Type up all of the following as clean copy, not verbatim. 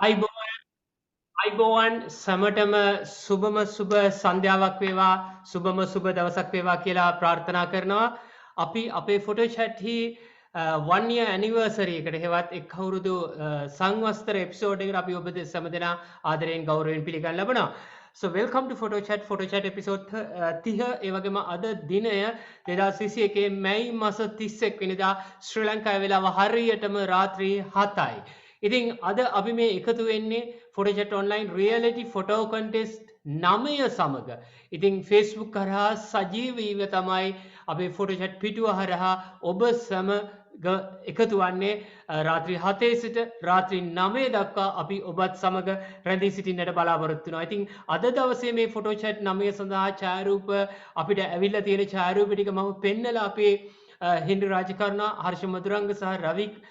අයිබෝවන් සැමටම සුබම සුබ සන්ධ්‍යාවක් වේවා සුබම සුබ දවසක් වේවා කියලා ප්‍රාර්ථනා කරනවා. අපි අපේ ෆොටෝ චැට්හි 1 year anniversary එකට හෙවත් එක් අවුරුදු සංවස්තර එපිසෝඩ් එකකට අපි ඔබ සැම දෙනා ආදරයෙන් ගෞරවයෙන් පිළිගන්න ලබනවා. So welcome to photo chat episode 30. ඒ වගේම අද දිනය 2021 මැයි මාස 31 වෙනිදා ශ්‍රී ලංකාවේ වෙලාව හරියටම රාත්‍රී 7යි. ඉතින් අද අපි මේ එකතු වෙන්නේ ෆොටෝචැට් ඔන්ලයින් රියලිටි ෆොටෝ කොන්ටෙස්ට් 9 සමග. ඉතින් Facebook කරහා සජීවීව තමයි අපේ ෆොටෝචැට් පිටුව හරහා ඔබ සමග එකතු වන්නේ රාත්‍රී 7 සිට රාත්‍රී 9 දක්වා අපි ඔබත් සමග රැඳී සිටින්නට බලාපොරොත්තු වෙනවා. ඉතින් අද දවසේ මේ ෆොටෝචැට් 9 සඳහා ඡායාරූප අපිට ඇවිල්ලා තියෙන ඡායාරූප ටික මම පෙන්නලා අපේ හෙන්රි රාජකරුණා, හර්ෂ මදුරංග සහ රවික්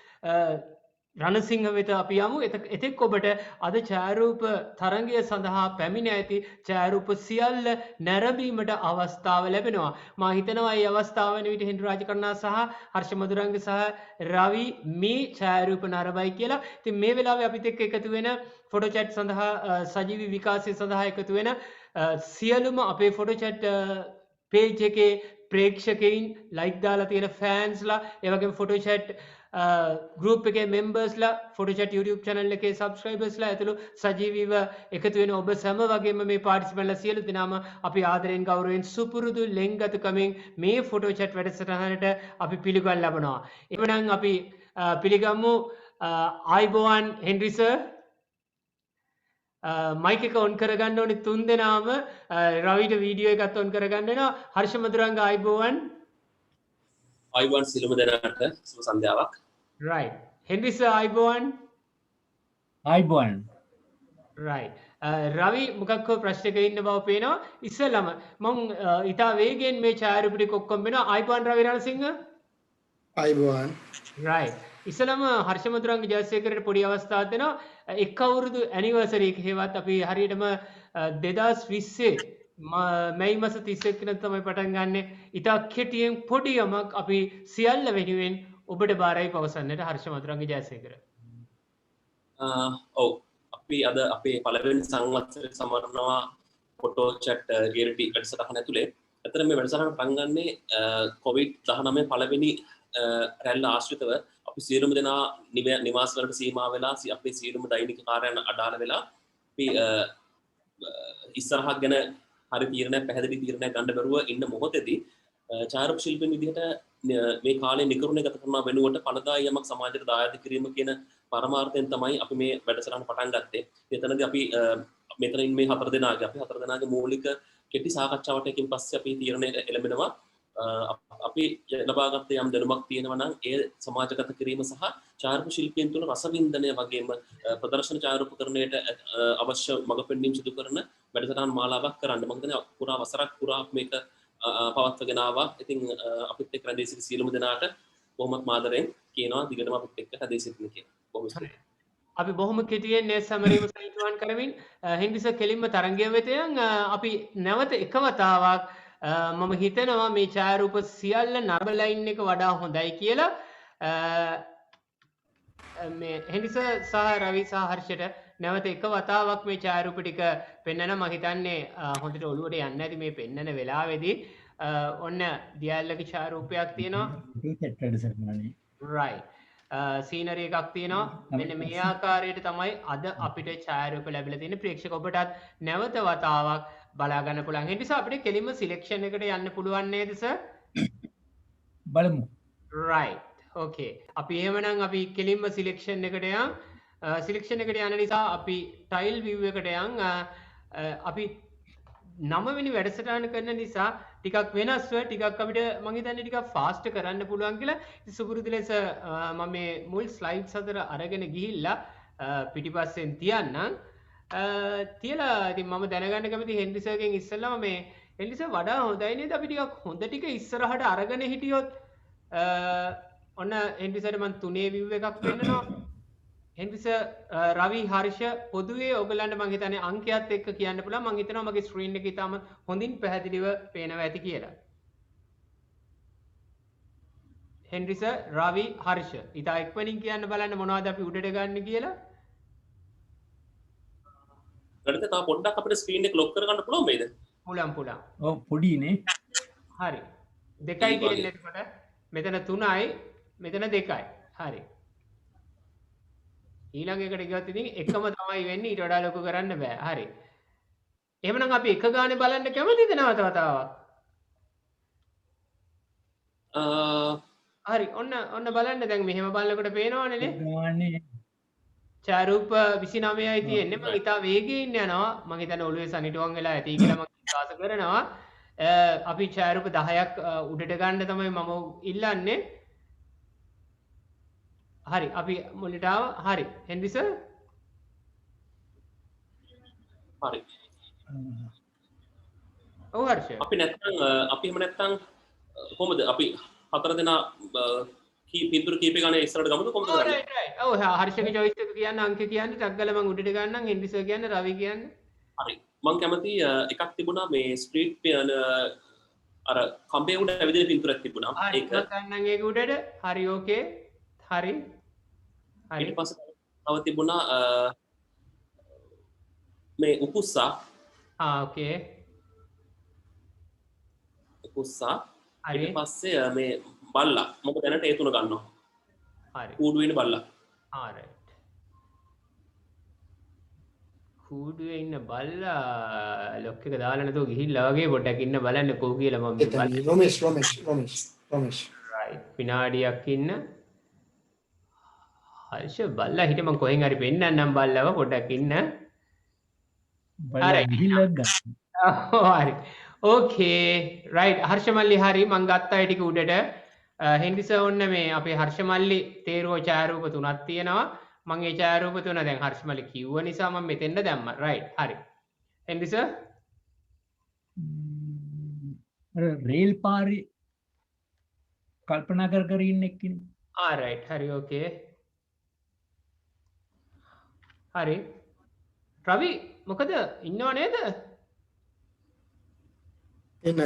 රණසිංහ වෙත අපි යමු. එතෙක් ඔබට අද ඡායාරූප තරඟය සඳහා පැමිණ ඇති ඡායාරූප සියල්ල නැරඹීමට අවස්ථාව ලැබෙනවා. මා හිතනවා මේ අවස්ථාව වෙන විට හෙන්රි රාජකරුණා සහ හර්ෂ මදුරංග සහ රවි මේ ඡායාරූප නරඹයි කියලා. ඉතින් මේ වෙලාවේ අපිත් එක්ක එකතු වෙන ෆොටෝ චැට් සඳහා සජීවී විකාශය සඳහා එකතු වෙන සියලුම අපේ ෆොටෝ චැට් පේජ් එකේ ප්‍රේක්ෂකයින්, ලයික් දාලා තියෙන ෆෑන්ස්ලා, ඒ වගේම ෆොටෝ චැට් ගෲප් එකේ මෙම්බර්ස්ලා, ෆොටෝ චැට් YouTube channel එකේ සබ්ස්ක්‍රයිබර්ස්ලා ඇතුළු සජීවීව එකතු වෙන ඔබ සැම වගේම මේ පාර්ටිසිපන්ට්ලා සියලු දෙනාම අපි ආදරයෙන් ගෞරවයෙන් සුපුරුදු ලෙන්ගතුකමින් මේ ෆොටෝ චැට් වැඩසටහනට අපි පිළිගන්න ලබනවා. එhmenan අපි පිළිගමු ආයිබෝවන් හෙන්රි සර්. මයික් එක ඔන් කරගන්න ඕනේ තුන් දෙනාම. රවිට වීඩියෝ එකත් ඔන් කරගන්න වෙනවා. හර්ෂ මදුරංග ආයිබෝවන්. ආයිබෝවන් සිළුම දෙනාට සුබ සන්ධ්‍යාවක්. right. හෙන්රි සර් ආයිබෝවන්. ආයිබෝවන්. right. රවි මොකක් හෝ ප්‍රශ්නයක ඉන්න බව පේනවා. ඉස්සෙල්ලාම මම ඊටා වේගෙන් මේ ඡායාරූප ටික ඔක්කොම වෙනවා. ආයිබෝවන් රවි රණසිංහ. ආයිබෝවන්. right. ඉස්සෙල්ලාම හර්ෂ මදුරංග ජයසේකරට පොඩි අවස්ථාවක් දෙනවා. එක් අවුරුදු ඇනිවර්සරි එක හේවත් අපි හරියටම 2020 මැයි මාස 31 වෙනිදා තමයි පටන් ගන්නෙ. ඉතා කෙටියෙන් පොඩි යමක් අපි සියල්ල වෙනුවෙන් ඔබට බාරයි පවසන්නට හර්ෂ මදුරංග ජයසේකර. ඔව් අපි අද අපේ පළවෙනි සංවත්සරය සමරනවා ෆොටෝ චැට් රියලිටි වැඩසටහන ඇතුලේ. අතන මේ වැඩසටහන පටන් ගන්නේ COVID-19 පළවෙනි රැල්ල ආශ්‍රිතව අපි සියලුම දෙනා නිවාස වලට සීමා වෙලා අපේ සියලුම දෛනික කාර්යයන් අඩාල වෙලා අපි ඉස්සරහක් ගැන හරි තීරණයක් පැහැදිලි තීරණයක් ගන්න බැරුව ඉන්න මොහොතේදී ඡායාරූප ශිල්පීන් විදිහට මේ කාලේ නිකරුණේ ගත කරන වෙනුවට පළදායි යමක් සමාජයට දායාද කිරීම කියන පරමාර්ථයෙන් තමයි අපි මේ වැඩසටහන පටන් ගත්තේ. එතනදී අපි මෙතනින් මේ හතර දෙනාගේ මූලික කෙටි සාකච්ඡාවටකින් පස්සේ අපි තීරණයට එළඹෙනවා. අපි ලබාගත්ත යම් දැනුමක් තියෙනවා නම් ඒ සමාජගත කිරීම සහ ඡායාරූප ශිල්පීන් තුළ රසවින්දනය වගේම ප්‍රදර්ශන ඡායාරූපකරණයට අවශ්‍ය මඟ පෙන්වීම සිදු කරන වැඩසටහන් මාලාවක් කරන්න මම හිතන්නේ පුරා වසරක් පුරා මේක පවත්වාගෙන ආවා. ඉතින් අපිත් එක්ක රැඳී සිටි සියලුම දෙනාට බොහොමත් මාදරෙන් කියනවා දිගටම අපිත් එක්ක රැඳී සිටින්න කියලා. බොහොම ස්තුතියි. අපි බොහොම කෙටියෙන් මේ සැමරීම සහිතවන් කරමින් හෙන්රි සර් කෙලින්ම තරංගය වෙත යන් අපි නැවත එක වතාවක් මම හිතනවා මේ ඡායාරූප සියල්ල නරඹලා ඉන්න එක වඩා හොඳයි කියලා. මේ හෙන්රි සර් සහ රවි සහ හර්ෂට නැවත එක වතාවක් මේ ඡායාරූප ටික පෙන්වන්න මම හිතන්නේ හොඳට ඔළුවට යන්නේ නැති මේ පෙන්වන වෙලාවේදී ඔන්න දියල්ලක ඡායාරූපයක් තියෙනවා. right. සීනරි එකක් තියෙනවා. මෙන්න මේ ආකාරයට තමයි අද අපිට ඡායාරූප ලැබිලා තියෙන. ප්‍රේක්ෂක ඔබටත් නැවත වතාවක් බලා ගන්න පුළුවන්. ඒ නිසා අපිට කෙලින්ම සිලෙක්ෂන් එකට යන්න පුළුවන් නේද සර්? බලමු. right. okay. අපි එහෙමනම් අපි කෙලින්ම සිලෙක්ෂන් එකට යන්. සිලෙක්ෂන් එකට යන නිසා අපි ටයිල් view එකට යන්. අපි 9 වෙනි වැඩසටහන කරන නිසා ටිකක් වෙනස්ව ටිකක් අපිට මම හිතන්නේ ටිකක් ෆාස්ට් කරන්න පුළුවන් කියලා. ඉතින් සුපුරුදු ලෙස මම මේ මුල් ස්ලයිඩ්ස් අතර අරගෙන ගිහිල්ලා පිටිපස්සෙන් තියන්නම්. තියලා ඉතින් මම දැනගන්න කැමති හෙන්රි සර්ගෙන් ඉස්සෙල්ලාම මේ හෙන්රි සර් වඩා හොඳයි නේද අපි ටිකක් හොඳ ටික ඉස්සරහට අරගෙන හිටියොත්. ඔන්න හෙන්රි සර්ට මම තුනේ view එකක් පෙන්නනවා. හෙන්රි සර් රවි හර්ෂ පොදුවේ ඔයගලන්ට මම හිතන්නේ අංකයත් එක්ක කියන්න පුළුවන්. මම හිතනවා මගේ ස්ක්‍රීන් එකේ තාම හොඳින් පැහැදිලිව පේනවා ඇති කියලා. හෙන්රි සර් රවි හර්ෂ ඉතා එක්වනින් කියන්න බලන්න මොනවද අපි උඩට ගන්න කියලා. ගණිත තා පොඩ්ඩක් අපිට ස්ක්‍රීන් එක ලොක් කරගන්න පුළුවන් වේද? පුලම්. ඔව් පොඩිනේ. හරි. 2යි ඒ වගේ. තියෙන්නේ එතකොට. මෙතන 3යි, මෙතන 2යි. හරි. ඊළඟ එකට ගියොත් ඉතින් එකම තමයි වෙන්නේ ඊට වඩා ලොකු කරන්න බෑ. හරි. එහෙමනම් අපි එක ගානේ බලන්න කැමතිද නැවත වතාවක්? හරි. ඔන්න බලන්න දැන් මෙහෙම බලනකොට පේනවනේ නේ. ගානේ ඡායාරූප 29යි තියෙන්නේ. මම ඉතා වේගයෙන් යනවා. මම හිතන්නේ ඔළුවේ සනිටුවන් වෙලා ඇති කියලා මම විශ්වාස කරනවා. අපි ඡායාරූප 10ක් උඩට ගන්න තමයි මම ඉල්ලන්නේ. හරි. අපි මුලට ආවා. හරි. Henry sir. හරි. ඔව් හර්ෂ. අපි එහෙම නැත්නම් කොහොමද අපි හතර දෙනා පින්තූර කීපේ ගානේ ඉස්සරහට ගමුද කොහොමද කරන්නේ? Right right. ඔව් හර්ෂගේ choice එක කියන්න අංක කියන්න ටක් ගාලා මම උඩට ගන්නම් හෙන්රි සර් කියන්න රවි කියන්න. හරි. මම කැමති එකක් තිබුණා මේ ස්ට්‍රීට් අර කම්බේ උඩ ඇවිදින පින්තූරයක් තිබුණා. හරි. ඒක මම ගන්නම් ඒක උඩට. හරි ඕකේ. හරි. හරි. ඊට පස්සේ තව තිබුණා මේ උකුස්සා ඕකේ. උකුස්සා හරි. ඊට පස්සේ මේ බල්ලා මොකද දැනට ඒ තුන ගන්නවා. හරි. කූඩු වෙන බල්ලා. right. කූඩුවේ ඉන්න බල්ලා ලොක් එක දාලා නැතුව ගිහිල්ලා වගේ පොඩ්ඩක් ඉන්න බලන්න කොහො කියලා මම එතන රොමේෂ් right. විනාඩියක් ඉන්න. හර්ෂ බල්ලා හිට මම කොහෙන් හරි පෙන්නන්නම් බල්ලව පොඩ්ඩක් ඉන්න. බලලා ගිහිල්ලා ගන්න. හරි. ඕකේ. රයිට්. හර්ෂ මල්ලි හරි මං ගත්තා ඒ ටික උඩට. හෙන්රි සර් ඔන්න මේ අපේ හර්ෂ මල්ලි තේරුව ඡායාරූප තුනක් තියෙනවා. මම ඒ ඡායාරූප තුන දැන් හර්ෂ මල්ලි කිව්ව නිසා මම මෙතෙන්ද දැම්මා. රයිට්. හරි. හෙන්රි සර් අර රේල් පාරේ කල්පනා කර ඉන්න එක්කිනේ. රයිට්. හරි ඕකේ. හරි. රවි මොකද ඉන්නව නේද? ඉන්න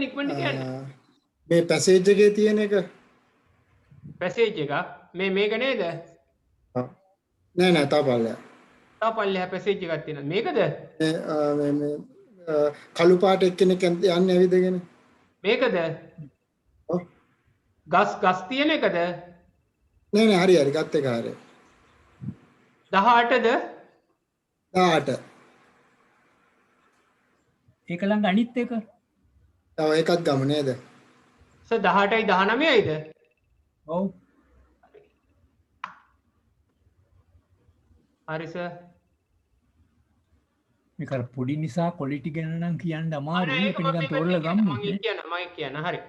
ඉක්මනට කියන්න. මේ පැසේජ් එකේ තියෙන එක පැසේජ් එක මේක නේද? නෑ තා පල්ලෙහා. තා පල්ලෙහා පැසේජ් එකක් තියෙනවා. මේකද? මේ කළු පාට එක්කෙනෙක් යන්නේ ඇවිදගෙන. මේකද? ඔව්. ගස් තියෙන එකද? නෑ හරි ගත් එක හරි. 18ද? 18. ඒක ළඟ අනිත් එක. තව එකක් ගමු නේද? සර් 18යි 19යිද? ඔව්. හරි සර්. මේක අර පොඩි නිසා ක්වොලිටි ගැන නම් කියන්න අමාරුයි. ඒක නිකන් තෝරලා ගමු. මම කියන්න හරි.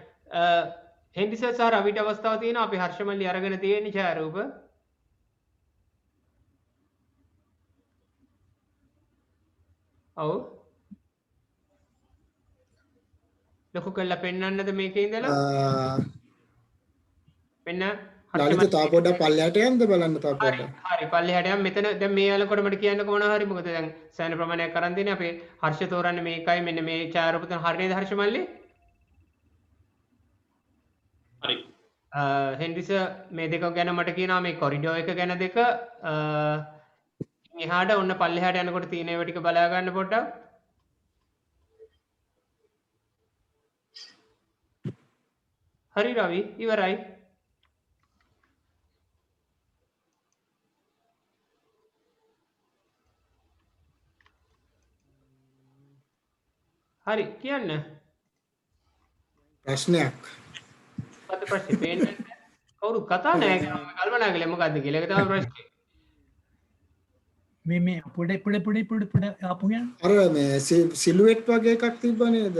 හෙන්රි සර් සහ රවිට අවස්ථාව තියෙනවා අපි හර්ෂ මල්ලි අරගෙන තියෙන ඡායාරූප. ඔව්. ලොකු කරලා පෙන්වන්නද මේකේ ඉඳලා? පෙන්න ලලිත තා පොඩ්ඩක් පල්ලෙහාට යන්න බලන්න තා පොඩ්ඩක්. හරි පල්ලෙහාට යන්න මෙතන දැන් මේ යනකොට මට කියන්නකො මොනවා හරි මොකද දැන් සෑහෙන ප්‍රමාණයක් අරන් දෙන්නේ අපේ හර්ෂ තෝරන්නේ මේකයි මෙන්න මේ ඡායාරූප තුන හරි නේද හර්ෂ මල්ලි? හරි. හෙන්රි සර් මේ දෙක ගැන මට කියනවා මේ කොරිඩෝ එක ගැන දෙක එහාට ඔන්න පල්ලෙහාට යනකොට තියෙන ඒවා ටික බලා ගන්න පොඩ්ඩක්. හරි රවි ඉවරයි. හරි කියන්න. ප්‍රශ්නයක්. මොකද්ද ප්‍රශ්නේ? පේන්නේ කවුරු කතා නැහැ කියලා මම කල්පනා කළේ මොකද්ද කියලා. ඒක තමයි ප්‍රශ්නේ. මේ පොඩ ආපු යන. අර මේ සිලුවෙට් වගේ එකක් තිබ්බ නේද?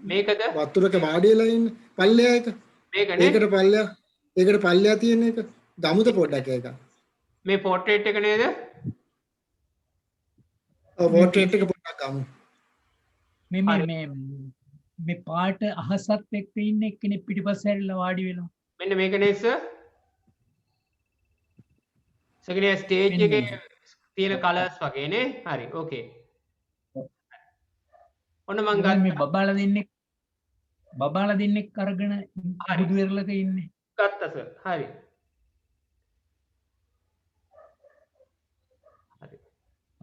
මේකද? වතුරක වාඩි වෙලා ඉන්න පල්ලෙහා එක. මේකනේ. ඒකට පල්ලෙහා තියෙන එක. ගමුද පොඩ්ඩක් ඒක. මේ පෝට්‍රේට් එක නේද? ඔව් පෝට්‍රේට් එක පොඩ්ඩක් ගමු. මේ පාට අහසත් එක්ක ඉන්න එක්කෙනෙක් පිටිපස්ස හැරිලා වාඩි වෙලා. මෙන්න මේක නේද සර්? සගිනේ ස්ටේජ් එකේ තියෙන කලර්ස් වගේ නේ. හරි ඕකේ. ඔන්න මං ගන්න මේ බබාලා දෙන්නෙක් අරගෙන බුදු වෙරළක ඉන්නේ. ගත්තා සර්. හරි.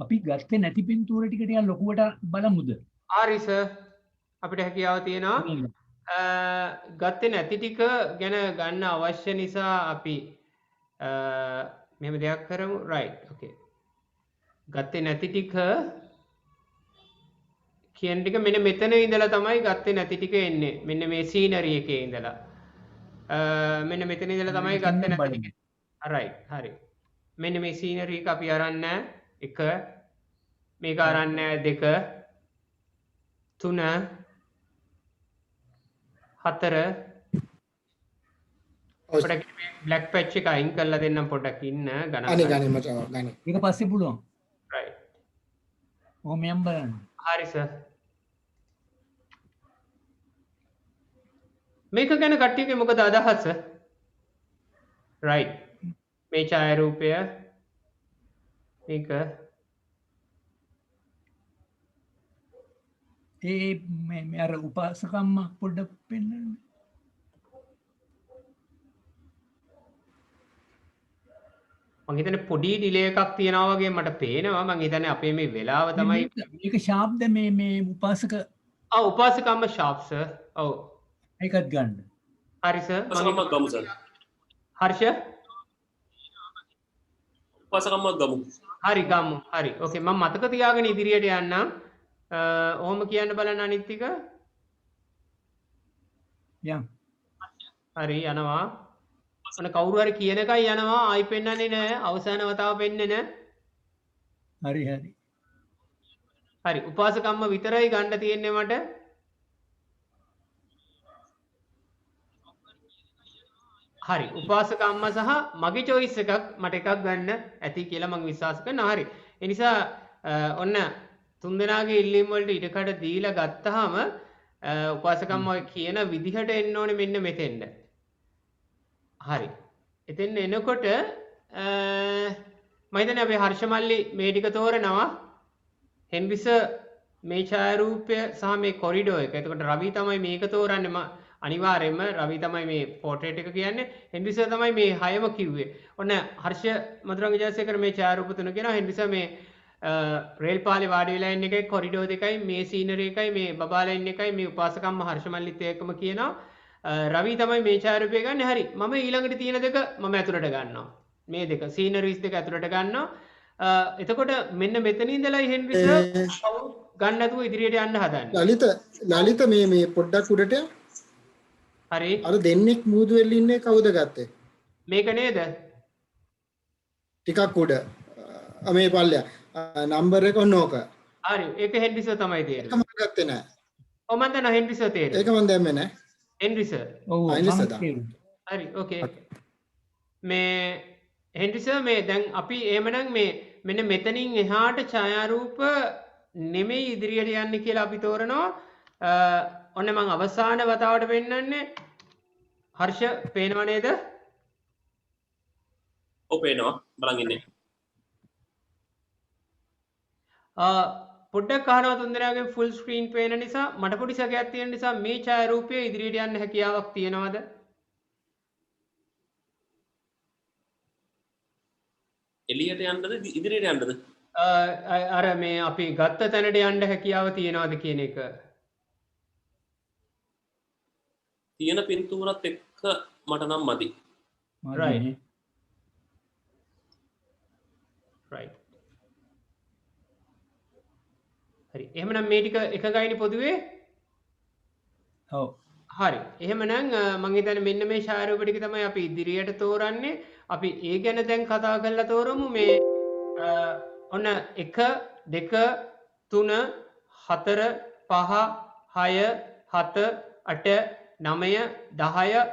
අපි ගත්තේ නැති පින්තූර ටික ටිකක් ලොකුවට බලමුද? හරි සර්. අපිට හැකියාව තියෙනවා. ගත්තේ නැති ටික ගැන ගන්න අවශ්‍ය නිසා අපි මෙහෙම දෙයක් කරමු. රයිට්. ඕකේ. ගත්තේ නැති ටික කියන ටික මෙන්න මෙතන ඉඳලා තමයි ගත්තේ නැති ටික එන්නේ. මෙන්න මේ සීනරි එකේ ඉඳලා. මෙන්න මෙතන ඉඳලා තමයි ගත්තේ නැති ටික. රයිට්. හරි. මෙන්න මේ සීනරි එක අපි අරන් නැහැ. 1 මේක අරන් නැහැ 2 3 4 පොඩක් මේ බ්ලැක් පැච් එක අයින් කරලා දෙන්නම් පොඩක් ඉන්න ගණන් අනේ ගණන් මචං ගණන්. ඒක පස්සේ පුළුවන්. රයිට්. ඔහොම යම් බලන්න. හරි සර්. මේක ගැන කට්ටියගේ මොකද අදහස? රයිට්. මේ ඡායාරූපය මේක මේ අර උපාසකම්ම පොඩ්ඩක් පෙන්නන්න. මං හිතන්නේ පොඩි ඩිලේ එකක් තියනවා වගේ මට පේනවා. මං හිතන්නේ අපේ මේ වෙලාව තමයි මේක ශාබ්ද මේ උපාසක උපාසකම්ම ෂාප් සර්. ඔව්. ඒකත් ගන්න. හරි සර්. උපසකම්මක් ගමු සර්. හර්ෂ උපසකම්මක් ගමු. හරි ගමු. හරි. ඕකේ මම මතක තියාගෙන ඉදිරියට යන්නම්. ඔහොම කියන්න බලන්න අනිත් ටික. යම්. හරි යනවා. ඔන්න කවුරු හරි කියන එකයි යනවා. ආයි පෙන්නන්නේ නැහැ. අවසාන වතාව පෙන්නේ නැහැ. හරි හරි. හරි. උපාසකම්ම විතරයි ගන්න තියෙන්නේ මට. හරි. උපාසකම්ම සහ මගේ choice එකක් මට එකක් ගන්න ඇති කියලා මම විශ්වාස කරනවා. හරි. ඒ නිසා ඔන්න තුන්දෙනාගේ ඉල්ලීම් වලට ඉඩකඩ දීලා ගත්තාම උපාසකම්ම කියන විදිහට එන්න ඕනේ මෙන්න මෙතෙන්ද. හරි. එතෙන් එනකොට මම හිතන්නේ අපි හර්ෂමල්ලි මේ ටික තෝරනවා. හෙන්රිස මේ ඡායාරූපය සහ මේ කොරිඩෝ එක. එතකොට රවි තමයි මේක තෝරන්නේ. අනිවාර්යයෙන්ම රවි තමයි මේ පෝට්‍රේට් එක කියන්නේ. හෙන්රිස තමයි මේ 6ම කිව්වේ. ඔන්න හර්ෂ මధుරංග ජයසේකර මේ ඡායාරූප තුන කියනවා. හෙන්රිස මේ රේල් පාලේ වාඩි වෙලා ඉන්න එකයි කොරිඩෝ දෙකයි මේ සීනරි එකයි මේ බබාලා ඉන්න එකයි මේ උපාසකම්ම හර්ෂමල්ලිත් එක්කම කියනවා. රවි තමයි මේ ඡායාරූපය ගන්න. හරි. මම ඊළඟට තියෙන දෙක මම ඇතුළට ගන්නවා. මේ දෙක සීනරිස් දෙක ඇතුළට ගන්නවා. එතකොට මෙන්න මෙතන ඉඳලා හෙන්රිස් ගන්න නැතුව ඉදිරියට යන්න හදන්නේ. ලලිත මේ පොඩ්ඩක් උඩට යන්න. හරි. අර දෙන්නෙක් මූදු වෙල්ල ඉන්නේ කවුද ගත්තේ? මේක නේද? ටිකක් උඩ. මේ පල්ලෙය. නම්බර් එක ඔන්නෝක. හරි. ඒක හෙන්රිස් තමයි තියෙන්නේ. ඒක මම ගත්තේ නෑ. ඔව් මම දන්නවා හෙන්රිස් තේරෙන්නේ. ඒක මම දැම්මේ නෑ. හෙන්රිස්. ඔව් හෙන්රිස් මම දා. තේරුණා. හරි. ඕකේ. මේ හෙන්රිස් මේ දැන් අපි එහෙමනම් මේ මෙන්න මෙතනින් එහාට ඡායාරූප නෙමෙයි ඉදිරියට යන්නේ කියලා අපි තෝරනවා. ඔන්න මම අවසාන වතාවට පෙන්නන්නේ. හර්ෂ පේනව නේද? ඔව් පේනවා. බලන් ඉන්නේ. පොඩ්ඩක් අහනවා තුන්දෙනාගෙන් ෆුල් ස්ක්‍රීන් පේන නිසා මට පොඩි සැකයක් තියෙන නිසා මේ ඡායාරූපය ඉදිරියට යන්න හැකියාවක් තියනවද? එළියට යන්නද ඉදිරියට යන්නද? අර මේ අපි ගත්ත තැනට යන්න හැකියාව තියනවද කියන එක. තියෙන පින්තූරත් එක්ක මට නම් මදි. Right. right. හරි. එහෙමනම් මේ ටික එකගයිනේ පොදුවේ? ඔව්. හරි. එහෙමනම් මම හිතන්නේ මෙන්න මේ ඡායාරූප ටික තමයි අපි ඉදිරියට තෝරන්නේ. අපි ඒ ගැන දැන් කතා කරලා තෝරමු. මේ ඔන්න 1 2 3 4 5 6 7 8 9 10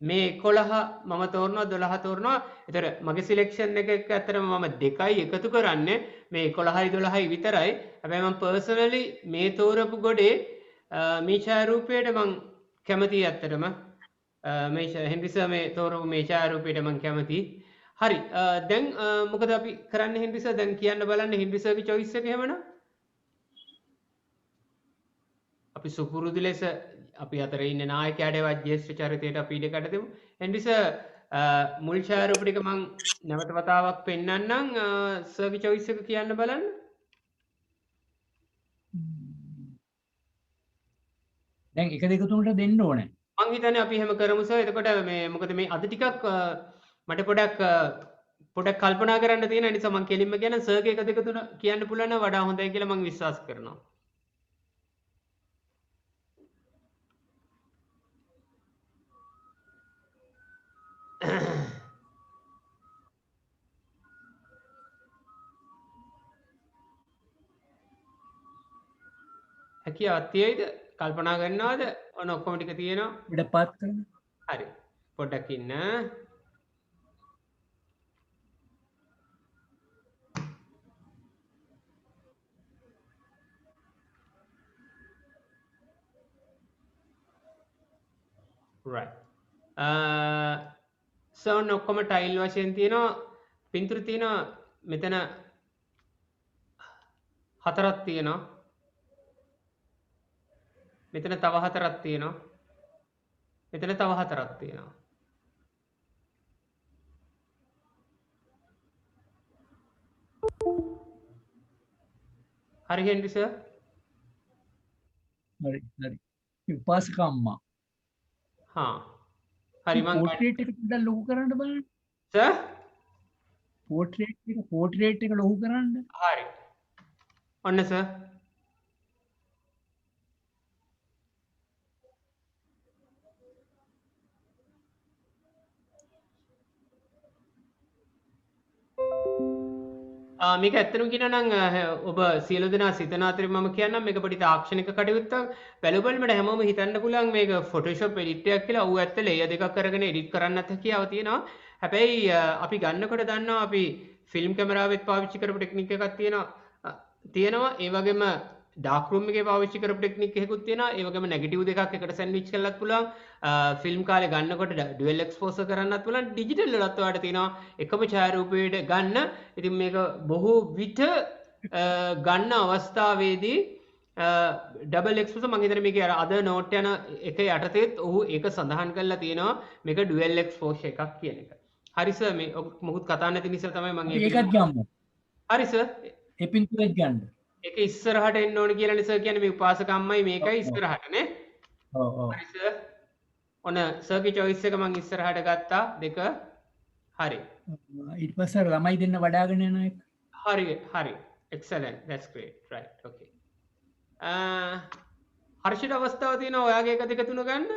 මේ 11 මම තෝරනවා 12 තෝරනවා. ඒතර මගේ සිලෙක්ෂන් එක එක්ක ඇත්තටම මම දෙකයි එකතු කරන්නේ. මේ 11යි 12යි විතරයි. හැබැයි මම පර්සනලි මේ තෝරපු ගොඩේ මේ ඡායාරූපයට මම කැමතියි ඇත්තටම. මේ හෙන්රිස මේ තෝරපු මේ ඡායාරූපයට මම කැමතියි. හරි. දැන් මොකද අපි කරන්නේ හෙන්රිස? දැන් කියන්න බලන්න හෙන්රිසගේ choice එක එහෙමනම්. අපි සුපුරුදු ලෙස අපි අතර ඉන්න නායකයාටවත් ජ්‍යෙෂ්ඨ චරිතයට අපි ඉඩ කඩ දෙමු. හෙන්රිස මුල් ඡායාරූප ටික මම නැවත වතාවක් පෙන්නන්නම් සර්ගේ choice එක කියන්න බලන්න. දැන් 1 2 3ට දෙන්න ඕනේ. මං හිතන්නේ අපි එහෙම කරමු සර්. එතකොට මේ මොකද මේ අද ටිකක් මට පොඩක් කල්පනා කරන්න තියෙන නිසා මං කෙලින්ම කියන සර්ගේ 1 2 3 කියන්න පුළුවන් නම් වඩා හොඳයි කියලා මං විශ්වාස කරනවා. හැකියාවක් තියෙයිද? කල්පනා කරනවද? ඔන්න ඔක්කොම ටික තියෙනවා. පිටපත් කරන. හරි. පොඩ්ඩක් ඉන්න. right. සෝන් ඔක්කොම ටයිල් වශයෙන් තියෙනවා. පින්තූර තියෙනවා මෙතන 4ක් තියෙනවා. මෙතන තව 4ක් තියෙනවා. මෙතන තව 4ක් තියෙනවා. හරි හෙන්රි සර්. හරි හරි. උපාසක අම්මා. හා. හරි මං පෝට්‍රේට් එක පොඩ්ඩක් ලොකු කරන්න බලන්න. සර් පෝට්‍රේට් එක ලොකු කරන්න. හරි. ඔන්න සර්. මේක ඇත්තටම කියනවා නම් ඔබ සියලු දෙනා සිතන අතරින් මම කියන්නම් මේක පොඩි තාක්ෂණික කටයුත්තක්. බැලුවබලමට හැමෝම හිතන්න පුළුවන් මේක Photoshop edit එකක් කියලා. ඌ ඇත්ත layer දෙකක් කරගෙන edit කරන්නත් හැකියාව තියෙනවා. හැබැයි අපි ගන්නකොට දන්නවා අපි ෆිල්ම් කැමරාවෙත් පාවිච්චි කරපු ටෙක්නික් එකක් තියෙනවා. ඒ වගේම ඩාර්ක් රූම් එකේ පාවිච්චි කරපු ටෙක්නික් එකකුත් තියෙනවා. ඒ වගේම නෙගටිව් දෙකක් එකට සෑන්ඩ්විච් කරලත් පුළුවන්. ෆිල්ම් කාලේ ගන්නකොට ඩුවල් එක්ස්පෝසර් කරන්නත් පුළුවන්. ඩිජිටල් වලත් ඔයාලට තියෙනවා එකම ඡායාරූපයට ගන්න. ඉතින් මේක බොහෝ විට ගන්න අවස්ථාවේදී ඩබල් එක්ස්පෝසර් මම හිතන්නේ මේකේ අර අද නෝට් යන එක යටතේත් ඔහු ඒක සඳහන් කරලා තියෙනවා මේක ඩුවල් එක්ස්පෝසර් එකක් කියන එක. හරි සර් මේ මොකුත් කතා නැති නිසා තමයි මම ඒකත් ගමු. හරි සර්. ඒ පින්තූරෙත් ගන්න. ඒක ඉස්සරහට එන්න ඕන කියලා නේ සර් කියන්නේ මේ උපාසක අම්මයි මේකයි ඉස්සරහට නේ. ඔව් ඔව්. හරි සර්. ඔන්න සර්ගේ choice එක මම ඉස්සරහට ගත්තා දෙක. හරි. ඊට පස්සේ ළමයි දෙන්න වඩාගෙන යන එක. හරි හරි. excellent. that's great. right. okay. හර්ෂිත අවස්ථාව තියෙනවා ඔයාගේ 1 2 3 ගන්න.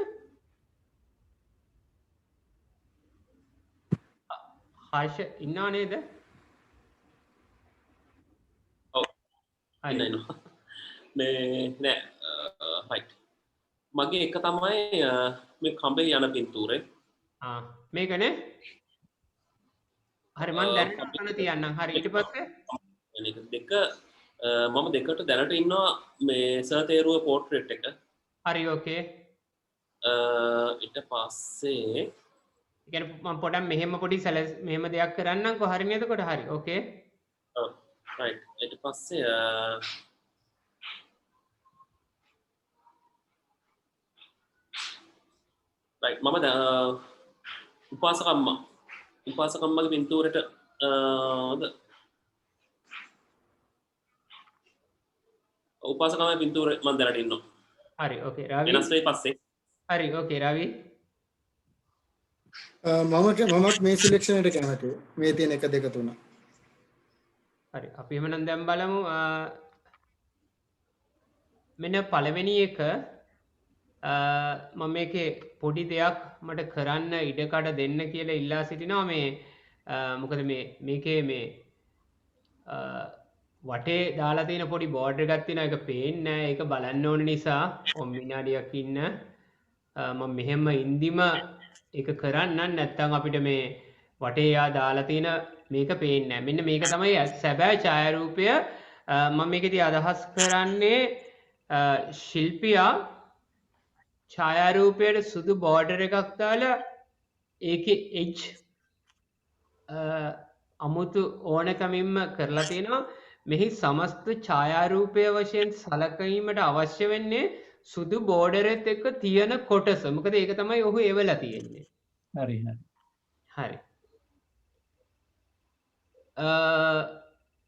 හර්ෂ ඉන්නව නේද? නෑ right. මගේ එක තමයි මේ කඹේ යන පින්තූරේ. මේකනේ. හරි මම දැනට අතන තියන්නම්. හරි ඊට පස්සේ දෙක මම දෙකට දැනට ඉන්නවා මේ සර් තේරුව පෝර්ට්‍රේට් එක. හරි ඕකේ. ඊට පස්සේ කියන්නේ මම පොඩක් මෙහෙම පොඩි මෙහෙම දෙයක් කරන්නම්කෝ. හරි නේද? කොට හරි ඕකේ. ඔව් right. ඊට පස්සේ right මම උපාසක අම්මගේ පින්තූරෙට උපාසක අම්මගේ පින්තූරෙ මම දැනට ඉන්නවා. හරි ඕකේ රවි. වෙනස් වෙයි පස්සේ. හරි ඕකේ රවි. මමත් මේ සිලෙක්ෂන් එකට කැමතියි. මේ තියෙන 1 2 3. හරි අපි එහෙනම් දැන් බලමු මෙන්න පළවෙනි එක මම මේකේ පොඩි දෙයක් මට කරන්න ඉඩකඩ දෙන්න කියලා ඉල්ලා සිටිනවා මේ මොකද මේකේ මේ වටේ දාලා තියෙන පොඩි බෝඩර් එකක් තියෙනවා ඒක පේන්නේ නැහැ ඒක බලන්න ඕන නිසා ඔම් විනාඩියක් ඉන්න මම මෙහෙම ඉඳිම ඒක කරන්න නැත්නම් අපිට මේ වටේ යා දාලා තියෙන මේක පේන්නේ නැහැ මෙන්න මේක තමයි සැබෑ ඡායාරූපය මම මේකේදී අදහස් කරන්නේ ශිල්පියා ඡායාරූපයට සුදු බෝඩර් එකක් දාලා ඒකේ එජ් අමුතු ඕනකමින්ම කරලා තිනවා මෙහි සමස්ත ඡායාරූපය වශයෙන් සලකීමට අවශ්‍ය වෙන්නේ සුදු බෝඩර් එකත් එක්ක තියෙන කොටස මොකද ඒක තමයි ඔහු එවලා තියෙන්නේ හරි හරි.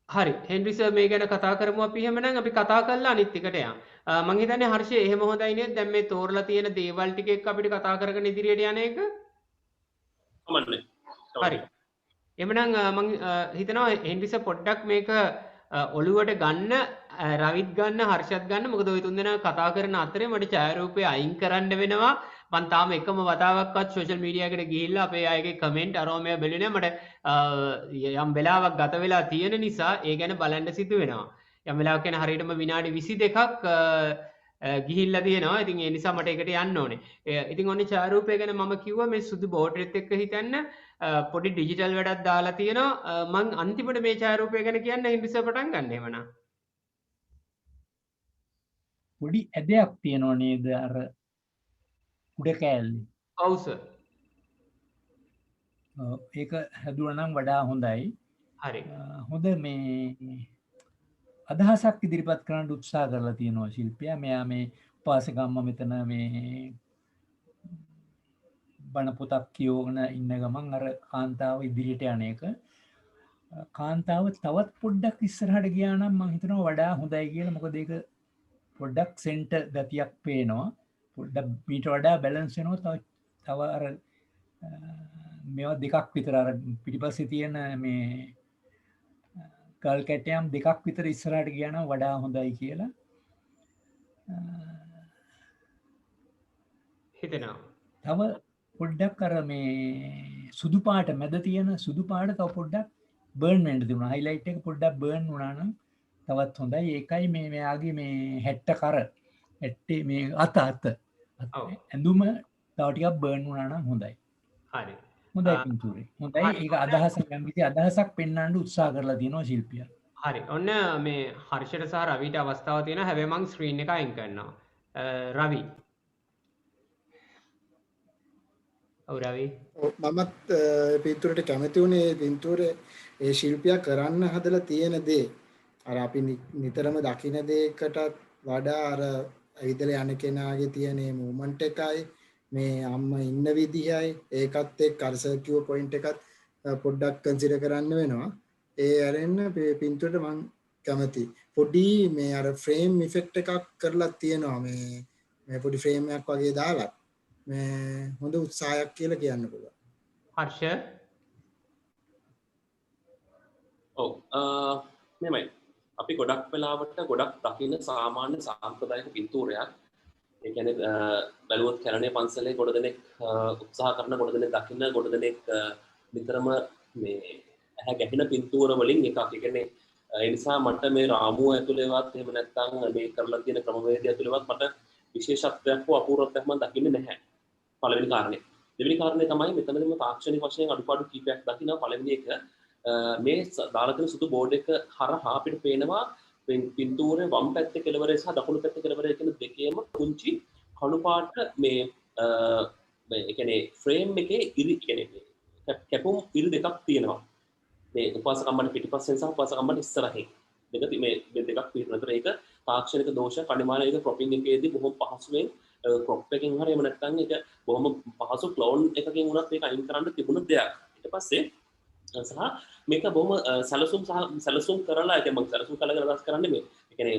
හරි හෙන්රි සර් මේ ගැන කතා කරමු අපි එහෙමනම් අපි කතා කරලා අනිත් එකට යමු. මම හිතන්නේ හර්ෂය එහෙම හොඳයි නේද? දැන් මේ තෝරලා තියෙන දේවල් ටික එක්ක අපිට කතා කරගෙන ඉදිරියට යන එක. කමන්නේ. හරි. එමනම් මං හිතනවා හෙන්රි සර් පොඩ්ඩක් මේක ඔළුවට ගන්න රවිත් ගන්න හර්ෂත් ගන්න මොකද ඔය තුන්දෙනා කතා කරන අතරේ මට ඡායාරූපය අයින් කරන්න වෙනවා. මම තාම එකම වතාවක්වත් සෝෂල් මීඩියා එකට ගිහිල්ලා අපේ අයගේ කමෙන්ට් අරෝමය බැලුවේ නැහැ. මට යම් වෙලාවක් ගත වෙලා තියෙන නිසා ඒ ගැන බලන්න සිදු වෙනවා. යම් වෙලාවක කියන හරියටම විනාඩි 22ක් ගිහිල්ලා තියෙනවා. ඉතින් ඒ නිසා මට ඒකට යන්න ඕනේ. ඉතින් ඔන්නේ ඡායාරූපය ගැන මම කිව්වා මේ සුදු බෝඩරෙත් එක්ක හිතන්න පොඩි ඩිජිටල් වැඩක් දාලා තියෙනවා. මං අන්තිමට මේ ඡායාරූපය ගැන කියන්න හෙන්රි සර් පටන් ගන්න එවනම්. පොඩි ඇදයක් තියෙනවා නේද අර උඩ කෑල්ලේ. ඔව් සර්. ඒක හැදුවා නම් වඩා හොඳයි. හරි. හොඳ මේ අදහසක් ඉදිරිපත් කරන්න උත්සාහ කරලා තියෙනවා ශිල්පියා. මෙයා මේ උපාසකම්ම මෙතන මේ බණ පොතක් කියවගෙන ඉන්න ගමන් අර කාන්තාව ඉදිරියට යන එක. කාන්තාව තවත් පොඩ්ඩක් ඉස්සරහට ගියා නම් මම හිතනවා වඩා හොඳයි කියලා. මොකද ඒක පොඩ්ඩක් සෙන්ටර් ගතියක් පේනවා. පොඩ්ඩක් මීට වඩා බැලන්ස් වෙනවා. තව අර මේවා දෙකක් විතර අර පිටිපස්සේ තියෙන මේ කල් කැටයම් දෙකක් විතර ඉස්සරහට ගියා නම් වඩා හොඳයි කියලා හිතෙනවා. තව පොඩ්ඩක් අර මේ සුදු පාට මැද තියෙන සුදු පාට තව පොඩ්ඩක් බර්න් වෙන්න තිබුණා. හයිලයිට් එක පොඩ්ඩක් බර්න් වුණා නම් තවත් හොඳයි. ඒකයි මේ මෙයාගේ මේ හැට්ට කර හැට්ටේ මේ අත ඇඳුම තව ටිකක් බර්න් වුණා නම් හොඳයි. හරි. හොඳයි පින්තූරේ. හොඳයි. ඒක අදහසක් යම් කිසි අදහසක් පෙන්වන්න උත්සාහ කරලා තියෙනවා ශිල්පියා. හරි. ඔන්න මේ හර්ෂයට සහ රවිට අවස්ථාව තියෙනවා. හැබැයි මං ස්ක්‍රීන් එක අයින් කරනවා. රවි. ඔව් රවි. මමත් පින්තූරයට කැමති වුණේ පින්තූරේ ඒ ශිල්පියා කරන්න හදලා තියෙන දේ අර අපි නිතරම දකින දෙයකට වඩා අර ඇවිදලා යන කෙනාගේ තියෙන මේ මූවමන්ට් එකයි මේ අම්මා ඉන්න විදිහයි ඒකත් එක්ක අර සර් කිව්ව පොයින්ට් එකත් පොඩ්ඩක් කන්සිඩර් කරන්න වෙනවා. ඒ අරෙන්න පින්තූරට මම කැමති. පොඩි මේ අර ෆ්‍රේම් ඉෆෙක්ට් එකක් කරලා තියෙනවා මේ පොඩි ෆ්‍රේම් එකක් වගේ දාලා මේ හොඳ උත්සාහයක් කියලා කියන්න පුළුවන්. හර්ෂ. ඔව් මෙමය අපි ගොඩක් වෙලාවට ගොඩක් දකින්න සාමාන්‍ය සාම්ප්‍රදායික පින්තූරයක්. ඒ කියන්නේ බැලුවොත් කැලණිය පන්සලේ ගොඩ දෙනෙක් උත්සාහ කරන ගොඩ දෙනෙක් දකින්න ගොඩ දෙනෙක් නිතරම මේ ඇහැ ගැහෙන පින්තූර වලින් එකක්. ඒ කියන්නේ ඒ නිසා මට මේ රාමුව ඇතුළේවත් එහෙම නැත්නම් මේ කරලා තියෙන ක්‍රමවේදය ඇතුළේවත් මට විශේෂත්වයක් හෝ අපූර්වත්වයක් මම දකින්නේ නැහැ. පළවෙනි කාරණේ. දෙවෙනි කාරණේ තමයි මෙතනදීම තාක්ෂණික වශයෙන් අඩුපාඩු කීපයක් දකිනවා. පළවෙනි එක මේ දාලා තියෙන සුදු බෝඩ් එක හරහා අපිට පේනවා පින්තූරේ වම් පැත්තේ කෙළවරේ සහ දකුණු පැත්තේ කෙළවරේ කියන දෙකේම කුංචි කළු පාට මේ ඒ කියන්නේ ෆ්‍රේම් එකේ ඉරි කියන්නේ කැපුම් ඉරි දෙකක් තියෙනවා. මේ උපාසකම්මට පිටිපස්සෙන් සහ උපාසකම්මට ඉස්සරහින් දෙක මේ දෙකක් තියෙනවා. ඒතර ඒක තාක්ෂණික දෝෂ කණිමාන එක ක්‍රොපින් එකේදී බොහොම පහසුවෙන් ක්‍රොප් එකකින් හරි එහෙම නැත්නම් ඒක බොහොම පහසු ක්ලෝන් එකකින් වුණත් ඒක අයින් කරන්න තිබුණ දෙයක්. ඊට පස්සේ සහ මේක බොහොම සැලසුම් කරලා ඒක මම සැලසුම් කළා අදහස් කරන්නේ මේ. ඒ කියන්නේ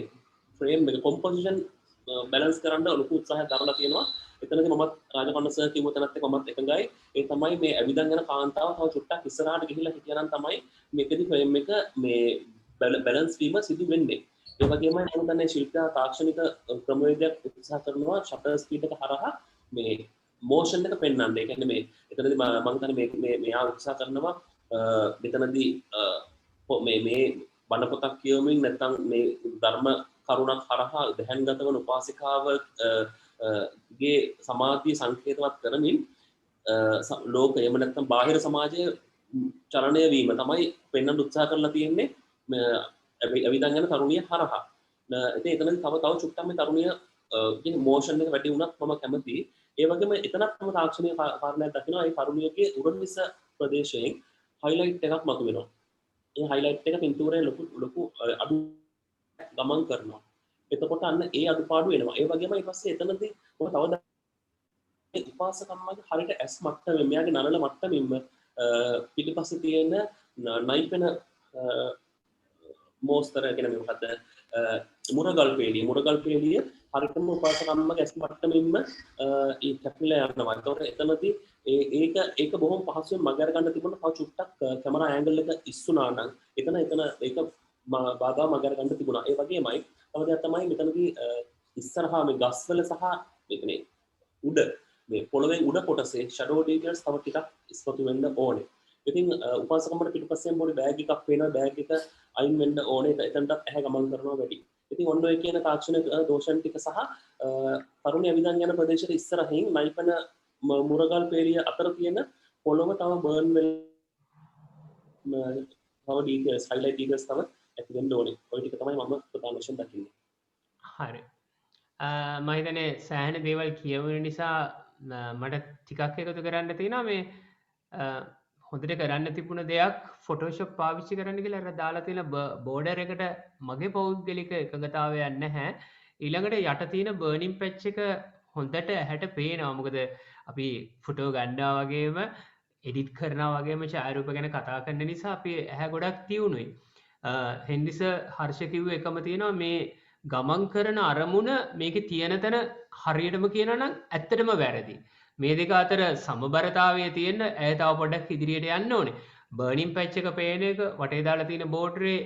ෆ්‍රේම් එක කොම්පොසිෂන් බැලන්ස් කරන්න ලොකු උත්සාහයක් දරලා තියෙනවා. එතනදී මමත් රාජකන්න සර් කිව්ව තැනත් එක්ක මමත් එකඟයි. ඒ තමයි මේ ඇවිදන් යන කාන්තාව තව චුට්ටක් ඉස්සරහට ගිහිල්ලා හිටියනම් තමයි මේකෙදි ෆ්‍රේම් එක මේ බැලන්ස් වීම සිදු වෙන්නේ. ඒ වගේම මම හිතන්නේ ශිල්පියා තාක්ෂණික ක්‍රමවේදයක් උත්සාහ කරනවා ෂටර් ස්පීඩ් එක හරහා මේ මෝෂන් එක පෙන්වන්න. ඒ කියන්නේ මේ එතනදී මම හිතන්නේ මෙයා උත්සාහ කරනවා මෙතනදී මේ බණ පොතක් කියවමින් නැත්නම් මේ ධර්ම කරුණක් හරහා දැහැන්ගත වන උපාසිකාව ගේ සමාධිය සංකේතවත් කරමින් ලෝක එහෙම නැත්නම් බාහිර සමාජයේ චලනය වීම තමයි පෙන්වන්න උත්සාහ කරලා තියෙන්නේ. ඇවිදන් යන තරුණිය හරහා. ඉතින් එතනදී තව චුට්ටක් මේ තරුණිය කියන්නේ මෝෂන් එක වැඩි වුණත් මම කැමතියි. ඒ වගේම එතනත් මම තාක්ෂණීය කාරණයක් දකිනවා. ඒ තරුණියගේ උරහිස ප්‍රදේශයෙන් හයිලයිට් එකක් මතුවෙනවා. ඒ හයිලයිට් එක පින්තූරයේ ලොකු අඩු ගමන් කරනවා. එතකොට අන්න ඒ අඩුපාඩු එනවා. ඒ වගේම ඊට පස්සේ එතනදී මොකද තව උපාසකම්මගේ හරියට ඇස් මට්ටමේ මෙයාගේ නරල මට්ටමින්ම පිටිපස්සේ තියෙන නයිපෙන මෝස්තර කියන මොකක්ද මුරගල් පේලිය හරියටම උපාසකම්ම ගැස් මට්ටමින්ම ඒ කැපිලා යනවා. ඒතකොට එතනදී ඒක බොහොම පහසුවෙන් මගහැර ගන්න තිබුණා. තව චුට්ටක් කැමරා ඇන්ගල් එක ඉස්සුනා නම් එතන ඒක බාධා මගහැර ගන්න තිබුණා. ඒ වගේමයි තව දෙයක් තමයි මෙතනදී ඉස්සරහා මේ ගස්වල සහ මේ උඩ මේ පොළවෙන් උඩ කොටසේ ෂැඩෝ ඩීටේල්ස් තව ටිකක් ඉස්මතු වෙන්න ඕනේ. ඉතින් උපාසකම්මට පිටුපස්සෙන් පොඩි බෑග් එකක් පේනවා. බෑග් එක අයින් වෙන්න ඕනේ. එතනටත් ඇහැ ගමන් කරනවා වැඩි. ඉතින් ඔන්න ඔය කියන තාක්ෂණික දෝෂණ ටික සහ තරුණ අවිධාන යන ප්‍රදේශයේ ඉස්සරහින් නයිපන මුරගල් පේරිය අතර තියෙන පොළොව තව බර්න් වෙලා තව ඩීටේල්ස් හයිලයිට් ඩීටේල්ස් තව ඇති වෙන්න ඕනේ. ඔය ටික තමයි මම ප්‍රධාන වශයෙන් දකින්නේ. හරි. මම හිතන්නේ සෑහෙන දේවල් කියවන නිසා මට ටිකක් එකතු කරන්න තියෙනවා මේ හොඳට කරන්න තිබුණ දෙයක් ෆොටෝෂොප් පාවිච්චි කරන්න කියලා අර දාලා තියෙන බෝඩර් එකට මගේ පෞද්ගලික එකඟතාවයක් නැහැ. ඊළඟට යට තියෙන බර්නින් පැච් එක හොඳට ඇහැට පේනවා. මොකද අපි ෆොටෝ ගන්නවා වගේම එඩිට් කරනවා වගේම ඡායාරූප ගැන කතා කරන නිසා අපි ඇහැ ගොඩක් තියුණුයි. හෙන්රිස හර්ෂ කිව්ව එකම තියෙනවා මේ ගමන් කරන අරමුණ මේකේ තියෙන තැන හරියටම කියනවා නම් ඇත්තටම වැරදි. මේ දෙක අතර සමබරතාවය තියෙන ඇය තව පොඩ්ඩක් ඉදිරියට යන්න ඕනේ. බර්නින් පැච් එක පේන එක වටේ දාලා තියෙන බෝඩරේ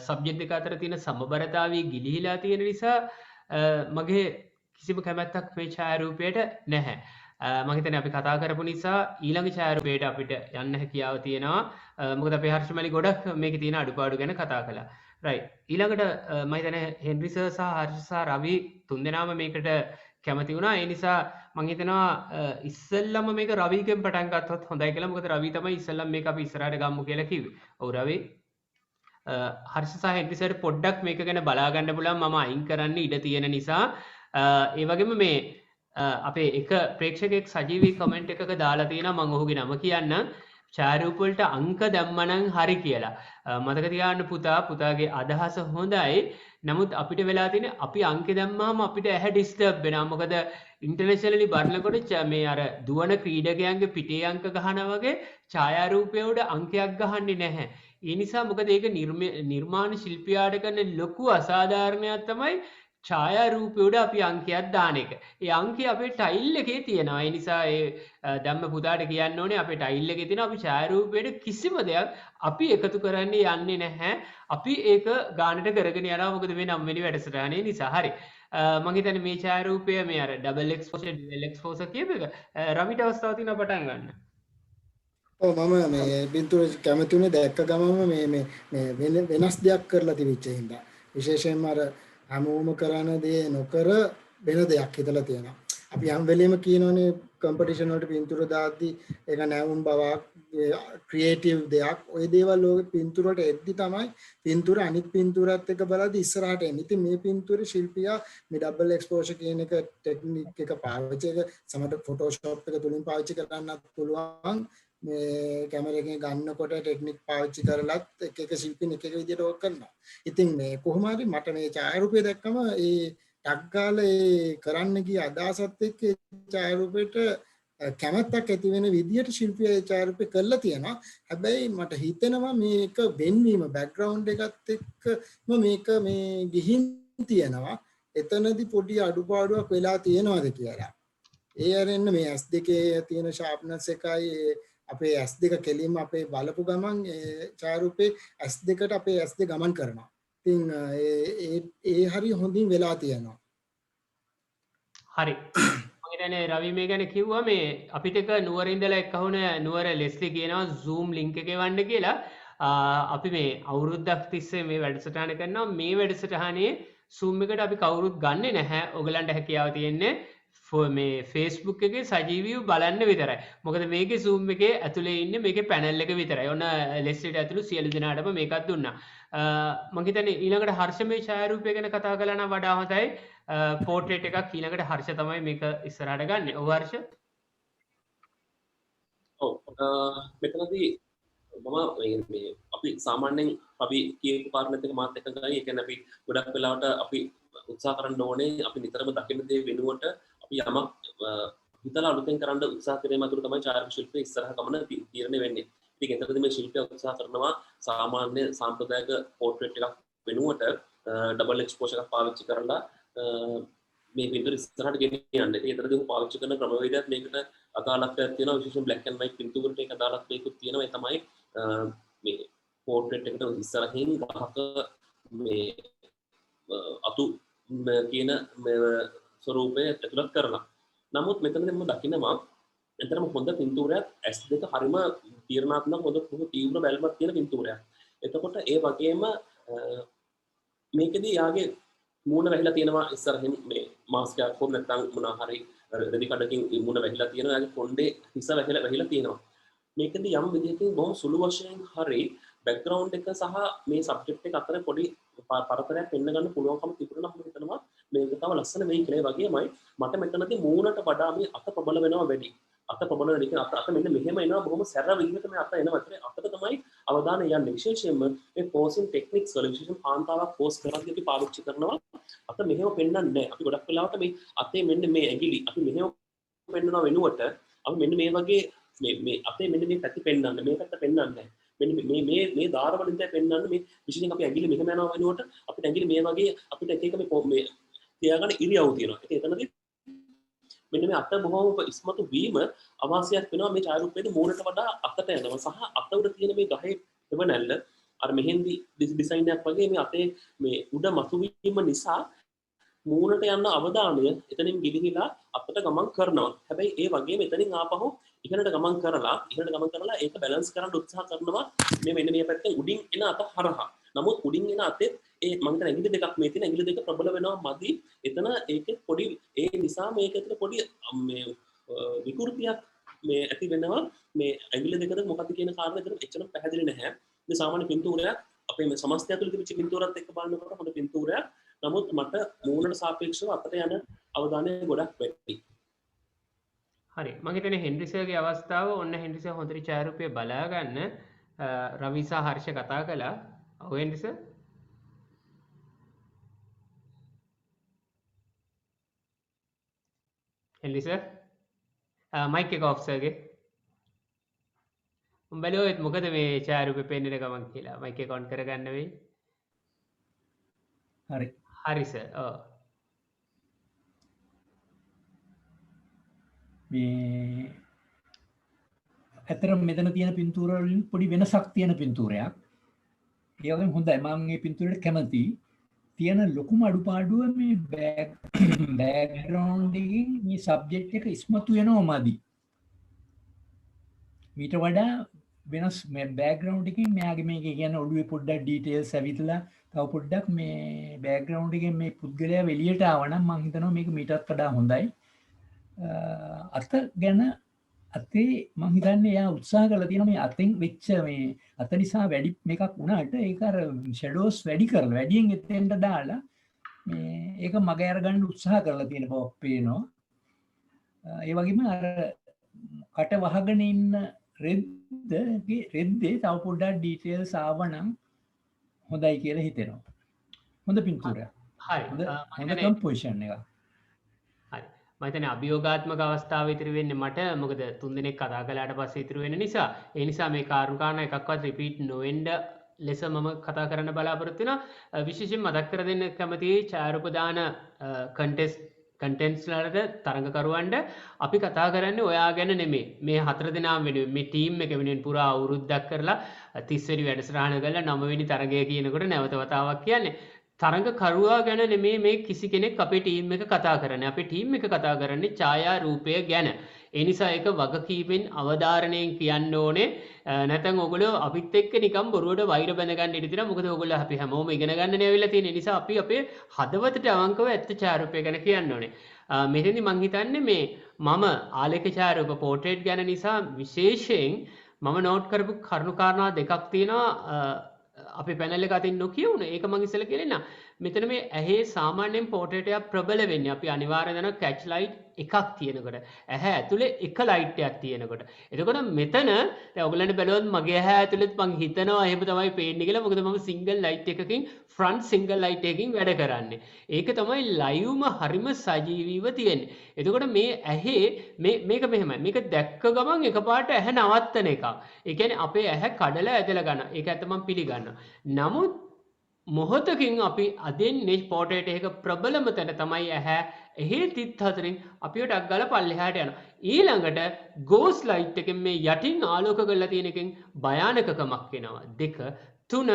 සබ්ජෙක්ට් දෙක අතර තියෙන සමබරතාවය ගිලිහිලා තියෙන නිසා මගේ කිසිම කැමැත්තක් මේ ඡායාරූපයට නැහැ. මම හිතන්නේ අපි කතා කරපු නිසා ඊළඟ ඡායාරූපයට අපිට යන්න හැකියාව තියෙනවා. මොකද අපේ හර්ෂමලි ගොඩක් මේකේ තියෙන අඩුපාඩු ගැන කතා කළා. රයිට්. ඊළඟට මම හිතන්නේ හෙන්රි සර් සහ හර්ෂ සහ රවි තුන්දෙනාම මේකට කැමති වුණා. ඒ නිසා මම හිතනවා ඉස්සෙල්ලම මේක රවිගෙන් පටන් ගත්තොත් හොඳයි කියලා. මොකද රවි තමයි ඉස්සෙල්ලම මේක අපි ඉස්සරහට ගමු කියලා කිව්වේ. ඔව් රවි. හර්ෂ සහ හෙන්රි සර් පොඩ්ඩක් මේක ගැන බලා ගන්න පුළුවන්. මම අයින් කරන්න ඉඩ තියෙන නිසා. ඒ වගේම මේ අපේ එක ප්‍රේක්ෂකෙක් සජීවී කමෙන්ට් එකක දාලා තියෙනවා. මම ඔහුගේ නම කියන්නම්. ඡායාරූප වලට අංක දැම්මනම් හරි කියලා. මතක තියාගන්න පුතාගේ අදහස හොඳයි. නමුත් අපිට වෙලා තියෙන අපි අංක දැම්මම අපිට ඇහැ ඩිස්ටර්බ් වෙනවා. මොකද ඉන්ටර්නැෂනලි බලනකොට මේ අර දුවන ක්‍රීඩකයන්ගේ පිටේ අංක ගහනවා වගේ ඡායාරූපය උඩ අංකයක් ගහන්නේ නැහැ. ඒ නිසා මොකද ඒක නිර්මාණ ශිල්පියාට කරන ලොකු අසාධාරණයක් තමයි ඡායාරූපය උඩ අපි අංකයක් දාන එක. ඒ අංකය අපේ ටයිල් එකේ තියෙනවා. ඒ නිසා ඒ ධම්ම පුතාට කියන්න ඕනේ අපේ ටයිල් එකේ තියෙන අපි ඡායාරූපයට කිසිම දෙයක් අපි එකතු කරන්න යන්නේ නැහැ. අපි ඒක ගානට කරගෙන යනවා. මොකද මේ 9 වෙනි වැඩසටහනේ නිසා. හරි. මම හිතන්නේ මේ ඡායාරූපය මේ අර ඩබල් එක්ස්පෝෂර් ඩුවල් එක්ස්පෝෂර් කියප එක රවිට අවස්ථාව තියෙනවා පටන් ගන්න. ඔව් මම මේ බින්දුර කැමති උනේ දැක්ක ගමම මේ වෙනස් දෙයක් කරලා තිබිච්ච හින්දා. විශේෂයෙන්ම අර හැමෝම කරන දේ නොකර වෙන දෙයක් හිතලා තියෙනවා. අපි හැම වෙලෙම කියනෝනේ කම්පිටිෂන් වලට පින්තූර දාද්දි ඒක නැවුම් බවක් ක්‍රියේටිව් දෙයක්. ওই දේවල් ඔය පින්තූර වලට එද්දි තමයි පින්තූර අනිත් පින්තූරත් එක්ක බලද්දි ඉස්සරහට එන්නේ. ඉතින් මේ පින්තූරේ ශිල්පියා මේ ඩබල් එක්ස්පෝෂර් කියන එක ටෙක්නික් එක පාවිච්චි කරලා සමහර ෆොටෝෂොප් එක තුලින් පාවිච්චි කරන්නත් පුළුවන්. මේ කැමරා එකෙන් ගන්නකොට ටෙක්නික් පාවිච්චි කරලත් එක එක ශිල්පීන් එක එක විදිහට ඕක කරනවා. ඉතින් මේ කොහොම හරි මට මේ ඡායාරූපය දැක්කම ඒ ටක් ගාලා ඒ කරන්න ගිය අදහසත් එක්ක ඒ ඡායාරූපයට කැමැත්තක් ඇති වෙන විදිහට ශිල්පියා ඒ ඡායාරූපය කරලා තියෙනවා. හැබැයි මට හිතෙනවා මේක වෙන්වීම බෑග්ග්‍රවුන්ඩ් එකත් එක්කම මේක මේ ගිහින් තියෙනවා. එතනදී පොඩි අඩුපාඩුවක් වෙලා තියෙනවද කියලා. ඒ අරින්න මේ S2 තියෙන ෂාර්ප්නස් එකයි අපේ S2 කෙලින්ම අපේ බලපු ගමන් ඡායාරූපේ S2ට අපේ S2 ගමන් කරනවා. ඉතින් ඒ හරි හොඳින් වෙලා තියෙනවා. හරි. මම හිතන්නේ රවි මේ ගැන කිව්වා මේ අපිට එක නුවර ඉඳලා එක්කහුණ නුවර ලෙස්ලි කියනවා Zoom link එකේ වන්න කියලා. අපි මේ අවුරුද්දක් තිස්සේ මේ වැඩසටහන කරනවා. මේ වැඩසටහනේ Zoom එකට අපි කවුරුත් ගන්නෙ නැහැ. ඔයගලන්ට හැකියාව තියෙන්නේ මේ Facebook එකේ සජීවීව බලන්න විතරයි. මොකද මේකේ Zoom එකේ ඇතුලේ ඉන්නේ මේකේ පැනල් එක විතරයි. ඔන්න ලෙස්ලිට ඇතුළු සියලු දෙනාටම මේකත් දුන්නා. මම හිතන්නේ ඊළඟට හර්ෂ මේ ඡායාරූපය ගැන කතා කළා නම් වඩා හොඳයි. පෝට්‍රේට් එකක් ඊළඟට හර්ෂ තමයි මේක ඉස්සරහට ගන්නෙ. ඔව් හර්ෂ. ඔව් මෙතනදී මම මේ අපි සාමාන්‍යයෙන් අපි කියපු කාරණේත් එක මාත් එකඟයි. ඒ කියන්නේ අපි ගොඩක් වෙලාවට අපි උත්සාහ කරන්න ඕනේ අපි නිතරම දකින්න දේ වෙනුවට අපි යමක් හිතලා අලුතෙන් කරන්න උත්සාහ කිරීම අතුරු තමයි ඡායාරූප ශිල්පයේ ඉස්සරහ ගමන තීරණය වෙන්නේ. ඉතින් එතනදී මේ ශිල්පියා උත්සාහ කරනවා සාමාන්‍ය සාම්ප්‍රදායික පෝර්ට්‍රේට් එකක් වෙනුවට ඩබල් එක්ස්පෝෂර් එකක් පාවිච්චි කරලා මේ පින්තූර ඉස්සරහට ගෙනියන්න. ඉතින් එතනදී ඔහු පාවිච්චි කරන ක්‍රමවේදයක් මේකට අදාළත්වයක් තියෙනවා. විශේෂයෙන් බ්ලැක් ඇන්ඩ් වයිට් පින්තූරට ඒක අදාළත්වයකුත් තියෙනවා. ඒ තමයි මේ පෝර්ට්‍රේට් එකට ඉස්සරහින් ගහක මේ අතු කියන ස්වරූපය ඇතුළත් කරලා. නමුත් මෙතනදී මම දකිනවා එතරම් හොඳ පින්තූරයක් S2 හරිම තීරණාත්මක හොඳ තීව්‍ර බැල්මක් තියෙන පින්තූරයක්. එතකොට ඒ වගේම මේකෙදී යාගේ මූණ වැහිලා තියෙනවා ඉස්සරහින් මේ මාස්ක් එකක් හොම නැත්නම් මොනවා හරි රෙදි කඩකින් මූණ වැහිලා තියෙනවා. යාගේ කොණ්ඩේ හිස වැහිලා තියෙනවා. මේකෙදී යම් විදිහකින් බොහොම සුළු වශයෙන් හරි බෑග්ග්‍රවුන්ඩ් එක සහ මේ සබ්ජෙක්ට් එක අතර පොඩි පරතරයක් පෙන්න ගන්න පුළුවන්කම තිබුණා නම් මම හිතනවා මේක තව ලස්සන වෙයි කියලා. ඒ වගේමයි මට මෙතනදී මූණට වඩා මේ අත ප්‍රබල වෙනවා වැඩි. අත ප්‍රබල වෙන එක අත මෙන්න මෙහෙම එනවා බොහොම සැර විදිහට මේ අත එනවා. ඒත් අතට තමයි අවධානය යන්නේ. විශේෂයෙන්ම මේ පෝසින් ටෙක්නික්ස් වල විශේෂයෙන් කාන්තාවක් පෝස් කරද්දී අපි පාවිච්චි කරනවා අත මෙහෙම පෙන්නන්නේ නැහැ. අපි ගොඩක් වෙලාවට මේ අතේ මෙන්න මේ ඇඟිලි අපි මෙහෙම පෙන්නනවා වෙනුවට අපි මෙන්න මේ වගේ මේ අතේ මෙන්න මේ පැති පෙන්නන්නේ මේ පැත්ත පෙන්නන්නේ නැහැ. මෙන්න මේ ධාරවලින් දැන් පෙන්නන්නේ මේ විශේෂයෙන් අපි ඇඟිලි මෙහෙම යනවා වෙනුවට අපිට ඇඟිලි මේ වගේ අපිට එක එක මේ තියාගන්න ඉරියව් තියෙනවා. ඒක එතනදී මෙන්න මේ අත බොහොම ඉස්මතු වීම අවාසියක් වෙනවා මේ ඡායාරූපයේදී මූණට වඩා අතට යනවා සහ අත උඩ තියෙන මේ ගහේ එවනැල්ල අර මෙහෙන්දි ඩිසයින් එකක් වගේ මේ අතේ මේ උඩ මතු වීම නිසා මූණට යන අවධානය එතනින් ගිලිහිලා අතට ගමන් කරනවා. හැබැයි ඒ වගේම එතනින් ආපහු ඉහළට ගමන් කරලා ඒක බැලන්ස් කරන්න උත්සාහ කරනවා මේ මෙන්න මේ පැත්තෙන් උඩින් එන අත හරහා. නමුත් උඩින් එන අතේ ඒ මම හිතන ඇඟිලි දෙකක් මේ තියෙන ඇඟිලි දෙක ප්‍රබල වෙනවා මදි. එතන ඒකේ පොඩි ඒ නිසා මේක ඇතුලේ පොඩි මේ විකෘතියක් මේ ඇති වෙනවා. මේ ඇඟිලි දෙකද මොකක්ද කියන කාරණා එතන එච්චර පැහැදිලි නැහැ. මේ සාමාන්‍ය පින්තූරයක් අපේ මේ සමස්තය ඇතුලේ තිබිච්ච පින්තූරات එක්ක බලනකොට හොඳ පින්තූරයක්. නමුත් මට මූණට සාපේක්ෂව අතට යන අවධානය ගොඩක් වැඩි. හරි මම හිතන්නේ හෙන්රි සර්ගේ අවස්ථාව ඔන්න හෙන්රි සර් හොඳට ඡායාරූපය බලා ගන්න රවි සහ හර්ෂ කතා කළා. ඔව් Henry sir Henry sir mike එක ඔෆ් සර්ගේ උඹලෝත් මොකද මේ ඡායාරූපේ පෙන්වන ගමන් කියලා මයික් එක ඔන් කරගන්න වෙයි. හරි හරි සර් ඔව් මේ ඇතරම් මෙතන තියෙන පින්තූර වලින් පොඩි වෙනසක් තියෙන පින්තූරයක්. ඒ වගේම හොඳයි මම මේ පින්තූරයට කැමතියි. තියෙන ලොකුම අඩුපාඩුව මේ බෑග්ග්‍රවුන්ඩ් එකකින් මේ සබ්ජෙක්ට් එක ඉස්මතු වෙනවමදි. මීට වඩා වෙනස් මේ බෑග්ග්‍රවුන්ඩ් එකකින් මෙයාගේ මේක කියන්නේ ඔළුවේ පොඩ්ඩක් ඩීටේල්ස් ඇවිත්ලා තව පොඩ්ඩක් මේ බෑග්ග්‍රවුන්ඩ් එකෙන් මේ පුද්ගලයා එළියට ආවනම් මම හිතනවා මේක මීටත් වඩා හොඳයි. අත ගැන අතේ මං හිතන්නේ එයා උත්සාහ කරලා තියෙනවා මේ අතෙන් වෙච්ච මේ අත නිසා වැඩි මේකක් වුණාට ඒක අර ෂැඩෝස් වැඩි කරලා වැඩියෙන් එතෙන්ට දාලා මේ ඒක මග අරගන්න උත්සාහ කරලා තියෙන බව පේනවා. ඒ වගේම අර කට වහගෙන ඉන්න රෙද්දේ තව පොඩ්ඩක් ඩීටේල්ස් ආවනම් හොඳයි කියලා හිතෙනවා. හොඳ පින්තූරයක්. හරි හොඳ කම්පොසිෂන් එකක්. මතන අභියෝගාත්මක අවස්ථාව ඉතිරි වෙන්නේ මට මොකද 3 දිනක් කතා කළාට පස්සේ ඉතිරි වෙන නිසා ඒ නිසා මේ කාරණා එකක්වත් රිපීට් නොවෙන්න ලෙස මම කතා කරන්න බලාපොරොත්තු වෙනවා. විශේෂයෙන් මතක් කර දෙන්න කැමතියි ඡායාරූප දාන කන්ටෙන්ට්ස් වලට තරඟකරුවන්ට අපි කතා කරන්නේ ඔයා ගැන නෙමෙයි. මේ 4 දෙනාම වෙනුවෙන් මේ ටීම් එක වෙනුවෙන් පුරා අවුරුද්දක් කරලා 30 වෙනි වැඩසටහන කරලා 9 වෙනි තරගය කියනකොට නැවත වතාවක් කියන්නේ තරඟකරුවා ගැන නෙමේ මේ කිසි කෙනෙක් අපේ ටීම් එක කතා කරන්නේ. අපේ ටීම් එක කතා කරන්නේ ඡායාරූපය ගැන. ඒ නිසා ඒක වගකීමෙන් අවධාරණයෙන් කියන්න ඕනේ. නැත්නම් ඔයගොල්ලෝ අපිත් එක්ක නිකන් බොරුවට වෛර බැඳ ගන්න ඉඩ තියෙනවා. මොකද ඔයගොල්ලෝ අපි හැමෝම ඉගෙන ගන්නනේ ඇවිල්ලා තියෙන නිසා අපි අපේ හදවතට අවංකව ඇත්ත ඡායාරූපය ගැන කියන්න ඕනේ. මෙතෙන්දි මං හිතන්නේ මේ මම ආලේඛ ඡායාරූප පෝර්ට්‍රේට් ගැන නිසා විශේෂයෙන් මම නෝට් කරපු කරුණු කාරණා දෙකක් තියෙනවා. අපි පැනල් එක අතින් නොකියුණ ඒක මං ඉස්සෙල්ලා කියලා මෙතන මේ ඇහි සාමාන්‍යයෙන් පෝට්‍රේට් එක ප්‍රබල වෙන්නේ අපි අනිවාර්යයෙන් දන්නවා කැච් ලයිට් එකක් තියෙනකොට ඇහැ ඇතුලේ එක ලයිට් එකක් තියෙනකොට එතකොට මෙතන දැන් ඔයගලන්ට බැලුවොත් මගේ ඇහැ ඇතුලේත් මං හිතනවා එහෙම තමයි පේන්නේ කියලා මොකද මම සිංගල් ලයිට් එකකින් ෆ්‍රන්ට් සිංගල් ලයිට් එකකින් වැඩ කරන්නේ ඒක තමයි ලයිව්ම හරිම සජීවීව තියෙන්නේ එතකොට මේ ඇහි මේක මෙහෙමයි මේක දැක්ක ගමන් එකපාරට ඇහැ නවත්තන එකක් ඒ කියන්නේ අපේ ඇහැ කඩලා ඇදලා ගන්න ඒක ඇත්ත මම පිළිගන්නවා නමුත් මොහොතකින් අපි අදින්නේ පෝට්‍රේට් එක ප්‍රබලම තැන තමයි ඇහැ එහි 34න් අපිව ටක් ගාලා පල්ලෙහාට යනවා ඊළඟට ගෝස් ලයිට් එකෙන් මේ යටින් ආලෝක කරලා තියෙන එකෙන් භයානකකමක් එනවා දෙක තුන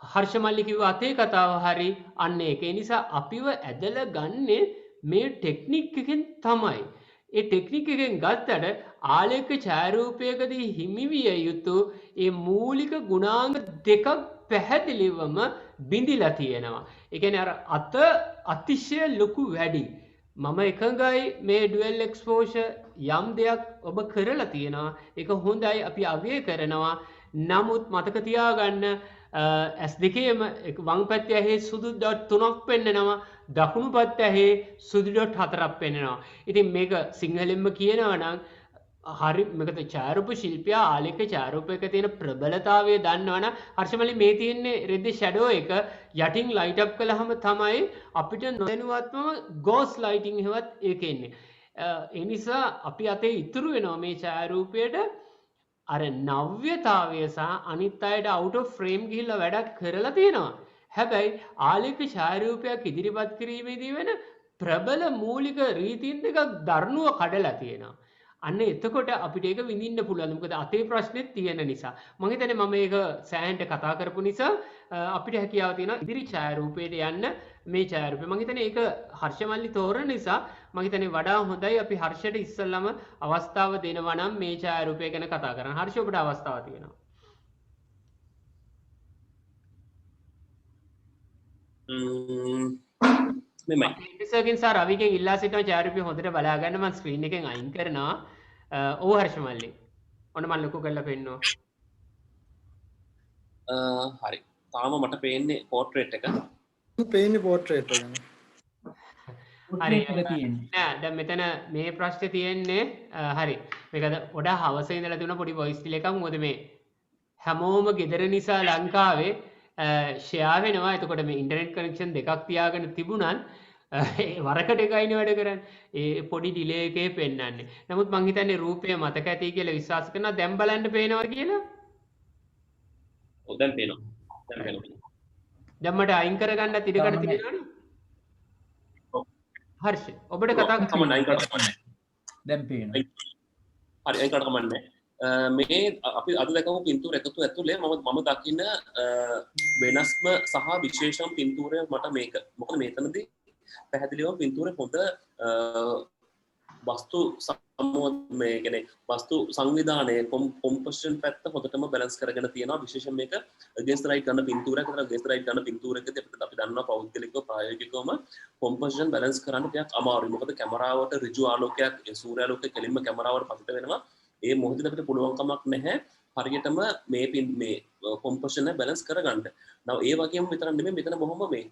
හර්ෂ මල්ලි කිව්ව අතේ කතාව හරි අන්න ඒක නිසා අපිව ඇදලා ගන්නේ මේ ටෙක්නික් එකෙන් තමයි ඒ ටෙක්නික් එකෙන් ගත්තට ආලේක ඡායාරූපයකදී හිමිවිය යුතු ඒ මූලික ගුණාංග දෙකක් පැහැදිලිවම බිඳිලා තියෙනවා. ඒ කියන්නේ අර අතිශය ලොකු වැඩි. මම එකඟයි මේ ඩුවල් එක්ස්පෝෂර් යම් දෙයක් ඔබ කරලා තියෙනවා. ඒක හොඳයි අපි අගය කරනවා. නමුත් මතක තියාගන්න S2ේම වම් පැත්තේ ඇහි සුදු ඩොට් 3ක් පෙන්නනවා. දකුණු පැත්තේ ඇහි සුදු ඩොට් 4ක් පෙන්නනවා. ඉතින් මේක සිංහලෙන්ම කියනවා නම් හරි මේකද ඡායාරූප ශිල්පියා ආලේක ඡායාරූපයක තියෙන ප්‍රබලතාවය දන්නවනම් හර්ෂමලි මේ තියෙන්නේ රෙද් ෂැඩෝ එක යටින් ලයිට් අප් කළාම තමයි අපිට නොදැනුවත්වම ගෝස් ලයිටින් එකවත් ඒක එන්නේ. ඒ නිසා අපි අතේ ඉතුරු වෙනවා මේ ඡායාරූපයට අර නව්‍යතාවය සහ අනිත් අයට අවුට් ඔෆ් ෆ්‍රේම් ගිහිල්ලා වැඩක් කරලා තියෙනවා. හැබැයි ආලේක ඡායාරූපයක් ඉදිරිපත් කිරීමේදී වෙන ප්‍රබල මූලික රීතීන් දෙකක් දරුණුව කඩලා තියෙනවා. අන්න එතකොට අපිට ඒක විඳින්න පුළුවන්. මොකද අතේ ප්‍රශ්නෙත් තියෙන නිසා. මම හිතන්නේ මම මේක සෑහෙන්ට කතා කරපු නිසා අපිට හැකියාව තියෙනවා ඉදිරි ඡායාරූපයට යන්න මේ ඡායාරූපය. මම හිතන්නේ ඒක හර්ෂමල්ලි තෝරන නිසා මම හිතන්නේ වඩා හොඳයි අපි හර්ෂයට ඉස්සෙල්ලාම අවස්ථාව දෙනවා නම් මේ ඡායාරූපය ගැන කතා කරන්න. හර්ෂ ඔබට අවස්ථාවක් තියෙනවා. මෙමය ඉතිසකින් සර් රවිගෙන් ඉල්ලා සිටින ඡායාරූපය හොඳට බලා ගන්න මම ස්ක්‍රීන් එකෙන් අයින් කරනවා. ඔව් හර්ෂමල්ලි. ඔන්න මම ලොකු කරලා පෙන්නනවා. හරි. තාම මට පේන්නේ පෝර්ට්‍රේට් එක. පේන්නේ පෝර්ට්‍රේට් එක. හරි නෑ දැන් මෙතන මේ ප්‍රශ්නේ තියෙන්නේ හරි. මේක ගොඩාක් හවස ඉඳලා තිබුණ පොඩි වොයිස් ෆයිල් එකක්. මොකද මේ හැමෝම ගෙදර නිසා ලංකාවේ ෂෙයා වෙනවා. එතකොට මේ ඉන්ටර්නෙට් කනෙක්ෂන් දෙකක් තියාගෙන තිබුණත් වරකට එකයිනේ වැඩ කරන්නේ. ඒ පොඩි ඩිලේ එකේ පෙන්නන්නේ. නමුත් මං හිතන්නේ රූපය මතක ඇති කියලා විශ්වාස කරනවා. දැන් බලන්න පේනවා කියලා. ඔව් දැන් පේනවා. දැන් මට අයින් කරගන්න ඉඩකඩ තියෙනවනේ. ඔව්. හර්ෂ ඔබට කතා කරන්න අයින් කරන්න. දැන් පේනවා. හරි අයින් කරන්න කමන්නේ. මේ අපි අද දැකපු පින්තූර එකතු ඇතුලේ මම දකින්න වෙනස්ම සහ විශේෂම පින්තූරය මට මේක. මොකද මෙතනදී පැහැදිලිවම පින්තූරේ හොඳ වස්තු මේ කියන්නේ වස්තු සංවිධානයේ කොම්පොසිෂන් පැත්ත හොඳටම බැලන්ස් කරගෙන තියෙනවා. විශේෂයෙන් මේක against the right කරන පින්තූරයක්. අතන against the right කරන පින්තූරයකදී අපි දන්නවා පෞද්ගලිකව ප්‍රායෝගිකවම කොම්පොසිෂන් බැලන්ස් කරන්න ටිකක් අමාරුයි. මොකද කැමරාවට ඍජු ආලෝකයක් සූර්යාලෝකය කෙලින්ම කැමරාවට පතිත වෙනවා. ඒ මොහොතේ අපිට පුළුවන් කමක් නැහැ හරියටම මේ කොම්පොසිෂන් එක බැලන්ස් කරගන්න. now ඒ වගේම විතර නෙමෙයි මෙතන බොහොම මේ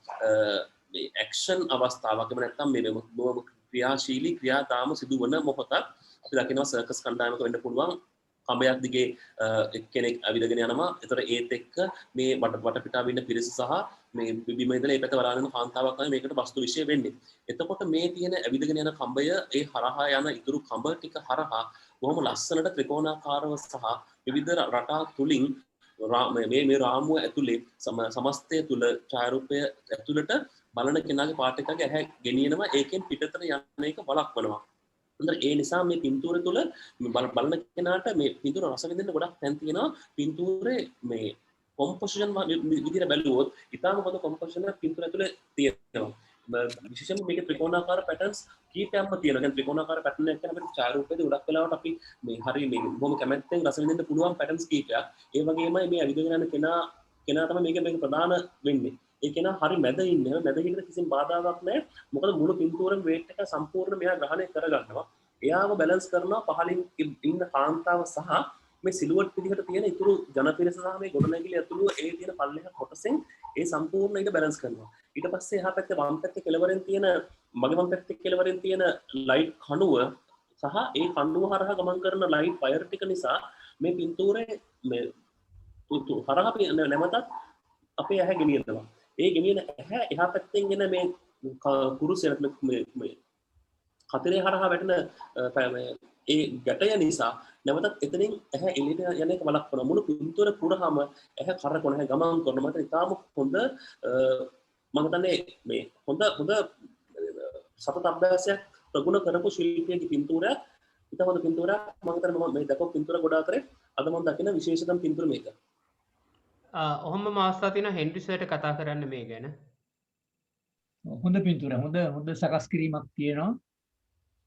ඇක්ෂන් අවස්ථාවක් එහෙම නැත්නම් මේ ක්‍රියාශීලී ක්‍රියාදාම සිදුවන මොහොතක් අපි දකිනවා සර්කස් කණ්ඩායමක වෙන්න පුළුවන් කඹයක් දිගේ කෙනෙක් ඇවිදගෙන යනවා. ඒතර ඒත් එක්ක මේ වටපිටාව ඉන්න පිරිස සහ මේ බිම ඉඳලා ඒ පැත්ත බලාගෙන යන කාන්තාවක් තමයි මේකට වස්තු විශ්ය වෙන්නේ. එතකොට මේ තියෙන ඇවිදගෙන යන කඹය ඒ හරහා යන ඉතුරු කඹ ටික හරහා බොහොම ලස්සනට ත්‍රිකෝණාකාරව සහ විවිධ රටා තුලින් මේ රාමුව ඇතුලේ සමස්තය තුල ඡායාරූපය ඇතුළට බලන කෙනාගේ පාට එකගේ ඇහැ ගෙනියනවා. ඒකෙන් පිටතට යන එක වළක්වනවා. ඒ නිසා මේ පින්තූර තුළ බලන කෙනාට මේ පින්තූර රස විඳින්න ගොඩක් තැන් තියෙනවා. පින්තූරේ මේ කොම්පොසිෂන් විදිහට බැලුවොත් ඉතාලම හොඳ කොම්පොසිෂන් එකක් පින්තූර ඇතුලේ තියෙනවා. විශේෂයෙන්ම මේකේ ත්‍රිකෝණාකාර පැටර්න්ස් කීපයක්ම තියෙනවා. يعني ත්‍රිකෝණාකාර පැටර්න් එකක් ගැන අපිට ඡායාරූපයේදී ගොඩක් වෙලාවට අපි මේ හරිය මේ බොහොම කැමැත්තෙන් රස විඳින්න පුළුවන් පැටර්න්ස් කීපයක්. ඒ වගේමයි මේ අවිදගෙන යන කෙනා තමයි මේක ප්‍රධාන වෙන්නේ. ඒ කෙනා හරි මැද ඉන්නේ. මැද ඉන්න කිසිම බාධාවක් නැහැ. මොකද මුළු පින්තූරෙම වේට් එක සම්පූර්ණ මෙයා ග්‍රහණය කරගන්නවා. එයාව බැලන්ස් කරනවා පහලින් ඉන්න කාන්තාව සහ මේ සිලුවට් විදිහට තියෙන ඉතුරු ජනපිරිස සහ මේ ගොඩනැගිලි ඇතුළු ඒ තියෙන පල්ලෙහා කොටසෙන් ඒ සම්පූර්ණ ඊට බැලන්ස් කරනවා. ඊට පස්සේ එහා පැත්තේ වම් පැත්තේ කෙළවරෙන් තියෙන මගේ වම් පැත්තේ කෙළවරෙන් තියෙන ලයිට් කණුව සහ ඒ කණුව හරහා ගමන් කරන ලයිට් වයර් ටික නිසා මේ පින්තූරේ මේ හරහා නැවතත් අපේ ඇහැ ගෙනියනවා. ඒ ගෙනියන ඇහැ එහා පැත්තෙන් එන මේ කුරුසෙ මේ කතරේ හරහා වැටෙන ඒ ගැටය නිසා නැවතත් එතනින් ඇහැ එළියට යන එක වළක්වන මුළු පින්තූර පුරාම ඇහැ කරකවන ඇහැ ගමන් කරන මට ඉතාම හොඳ මම හිතන්නේ මේ හොඳ සතත අභ්‍යාසයක් ප්‍රගුණ කරපු ශිල්පියෙකුගේ පින්තූරයක් ඉතා හොඳ පින්තූරයක් මම හිතන්නේ මම මේ දැකපු පින්තූර ගොඩාක් කරේ අද මම දකින විශේෂතම පින්තූර මේක. ඔහොම අවස්ථාව තියෙනවා හෙන්රි සර්ට කතා කරන්න මේ ගැන. හොඳ පින්තූර හොඳ සකස් කිරීමක් තියෙනවා.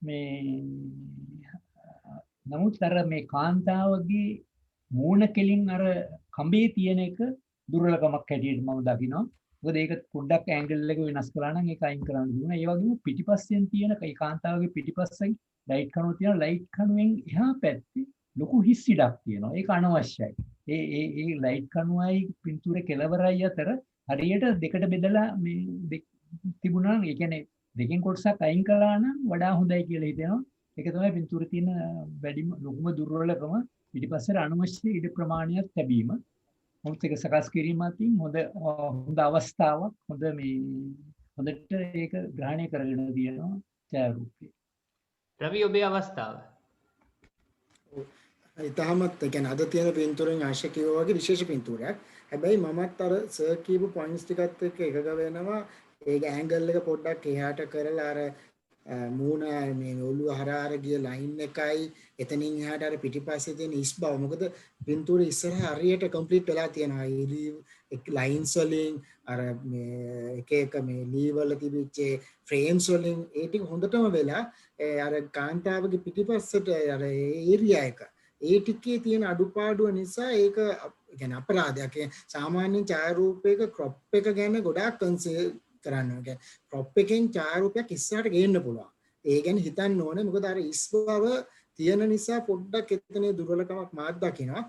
මේ නමුත් අර මේ කාන්තාවගේ මූණ කෙලින් අර කඹේ තියෙන එක දුර්වලකමක් හැටියට මම දකිනවා. මොකද ඒක පොඩ්ඩක් ඇන්ගල් එක වෙනස් කළා නම් ඒක අයින් කරන්න දුන්නා. ඒ වගේම පිටිපස්සෙන් තියෙන ඒ කාන්තාවගේ පිටිපස්සෙන් ලයිට් කණුව තියෙනවා. ලයිට් කණුවෙන් එහා පැත්තේ ලොකු හිස් ඉඩක් තියෙනවා. ඒක අනවශ්‍යයි. ඒ ලයිට් කණුවයි පින්තූරේ කෙළවරයි අතර හරියට දෙකට බෙදලා මේ තිබුණා. ඒ කියන්නේ දෙකෙන් කොටසක් අයින් කළා නම් වඩා හොඳයි කියලා හිතෙනවා. ඒක තමයි පින්තූරේ තියෙන වැඩිම ලොකුම දුර්වලකම. පිටිපස්සට අනවශ්‍ය ඉඩ ප්‍රමාණයක් ලැබීම. මොකද ඒක සකස් කිරීම අතින් හොඳ අවස්ථාවක් හොඳට ඒක ග්‍රහණය කරගෙන තියෙනවා ඡායාරූපේ. රවි ඔබේ අවස්ථාව. ඉතහමත් කියන්නේ අද තියෙන පින්තූරෙන් ආශා කිව්වා වගේ විශේෂ පින්තූරයක්. හැබැයි මමත් අර සර් කියපු පොයින්ට්ස් ටිකත් එක්ක එකග වෙනවා. ඒක ඇන්ගල් එක පොඩ්ඩක් එහාට කරලා අර මූණ මේ ඔළුව හරහා ගිය ලයින් එකයි එතනින් එහාට අර පිටිපස්සේ තියෙන ඉස් බව. මොකද පින්තූරේ ඉස්සරහා හරියට කම්ප්ලීට් වෙලා තියෙනවා. ලයින්ස් වලින් අර මේ එක මේ ලී වල තිබිච්ච ෆ්‍රේම්ස් වලින් ඒ ටික හොඳටම වෙලා අර කාන්තාවගේ පිටිපස්සට අර ඒරියා එක ඒ ටිකේ තියෙන අඩුපාඩුව නිසා ඒක කියන්නේ අපරාධයක්. සාමාන්‍යයෙන් ඡායාරූපයක ක්‍රොප් එක ගැන ගොඩාක් කන්සර්න් කරන්න. ක්‍රොප් එකෙන් ඡායාරූපයක් ඉස්සරහට ගේන්න පුළුවන්. ඒ ගැන හිතන්න ඕනේ. මොකද අර ඉස් බව තියෙන නිසා පොඩ්ඩක් එතනේ දුර්වලකමක් මාත් දකිනවා.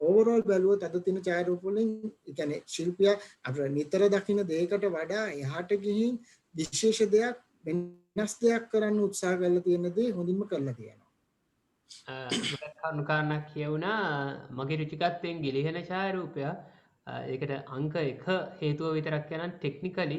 ඕවර්ऑल බැලුවොත් අද තියෙන ඡායාරූප වලින් කියන්නේ ශිල්පියා අපිට නිතර දකින්න දෙයකට වඩා එහාට ගිහින් විශේෂ දෙයක් වෙනස් දෙයක් කරන්න උත්සාහ කරලා තියෙන දේ හොඳින්ම කරලා තියෙනවා. කරුණාකාරණක් කියවුණා මගේ රුචිකත්වයෙන් ගිලිහෙන ඡායාරූපය. ඒකට අංක 1 හේතුව විතරක් කියනනම් ටෙක්නිකලි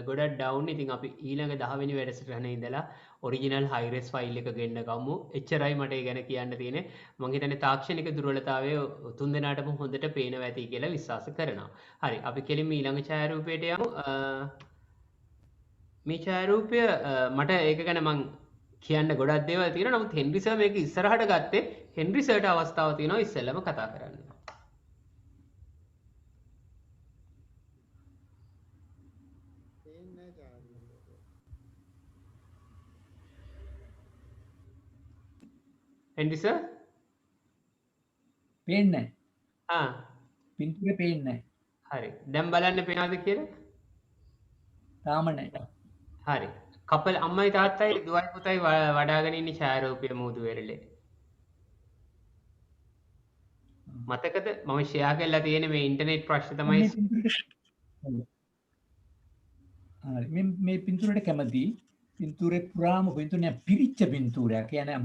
ගොඩක් ඩවුන්. ඉතින් අපි ඊළඟ 10 වෙනි වැඩසටහනේ ඉඳලා ඔරිජිනල් හයි-රෙස් ෆයිල් එක ගෙන්න ගමු. එච්චරයි මට ඒ ගැන කියන්න තියෙන්නේ. මම හිතන්නේ තාක්ෂණික දුර්වලතාවය තුන් දෙනාටම හොඳට පේනවා ඇති කියලා විශ්වාස කරනවා. හරි අපි කෙලින්ම ඊළඟ ඡායාරූපයට යමු. මේ ඡායාරූපය මට ඒක ගැන මං කියන්න ගොඩක් දේවල් තියෙනවා. නමුත් හෙන්රි සර් මේක ඉස්සරහට ගත්තේ. හෙන්රි සර්ට අවස්ථාව තියෙනවා ඉස්සෙල්ලම කතා කරන්න. හෙන්රි සර් පේන්නේ ආ පින්තූරේ පේන්නේ හරි. දැන් බලන්න පේනවද කියලා? තාම නැහැ. හරි. කපල් අම්මයි තාත්තයි දුවයි පුතයි වඩාගෙන ඉන්න ඡායාරූපය මූදු වෙරළේ. මතකද මම ෂෙයා කරලා තියෙන මේ ඉන්ටර්නෙට් ප්‍රශ්න තමයි. හරි මේ පින්තූරයට කැමති. පින්තූරේ පුරාම පින්තූරේ පිරිච්ච පින්තූරයක්. කියන්නේ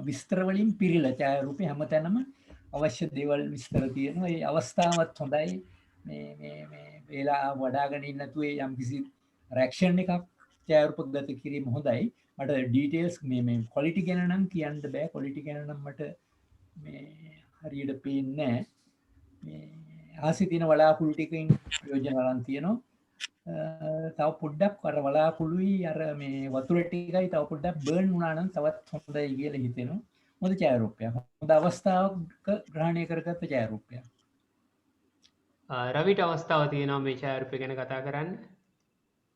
විස්තර වලින් පිරීලා ඡායාරූපේ හැමතැනම අවශ්‍ය දේවල් විස්තර තියෙනවා. ඒ අවස්ථාවත් හොඳයි. මේ වේලා වඩාගෙන ඉන්න නැතුව යම්කිසි රියැක්ෂන් එකක් ඡායාරූප ගත කිරීම හොඳයි. මට ඩීටේල්ස් මේ ක්වොලිටි ගැන නම් කියන්න බෑ. ක්වොලිටි ගැන නම් මට මේ හරියට පේන්නේ නැහැ. මේ ආසි තියෙන වලාකුළු ටිකකින් ප්‍රයෝජන ගන්න තියෙනවා. තව පොඩ්ඩක් අර වලාකුළුයි අර මේ වතුර ටිකයි තව පොඩ්ඩක් බර්න් වුණා නම් තවත් හොඳයි කියලා හිතෙනවා. හොඳ ඡායාරූපයක්. හොඳ අවස්ථාවක ග්‍රහණය කරගත්ත ඡායාරූපයක්. රවිට අවස්ථාව තියෙනවා මේ ඡායාරූපය ගැන කතා කරන්න.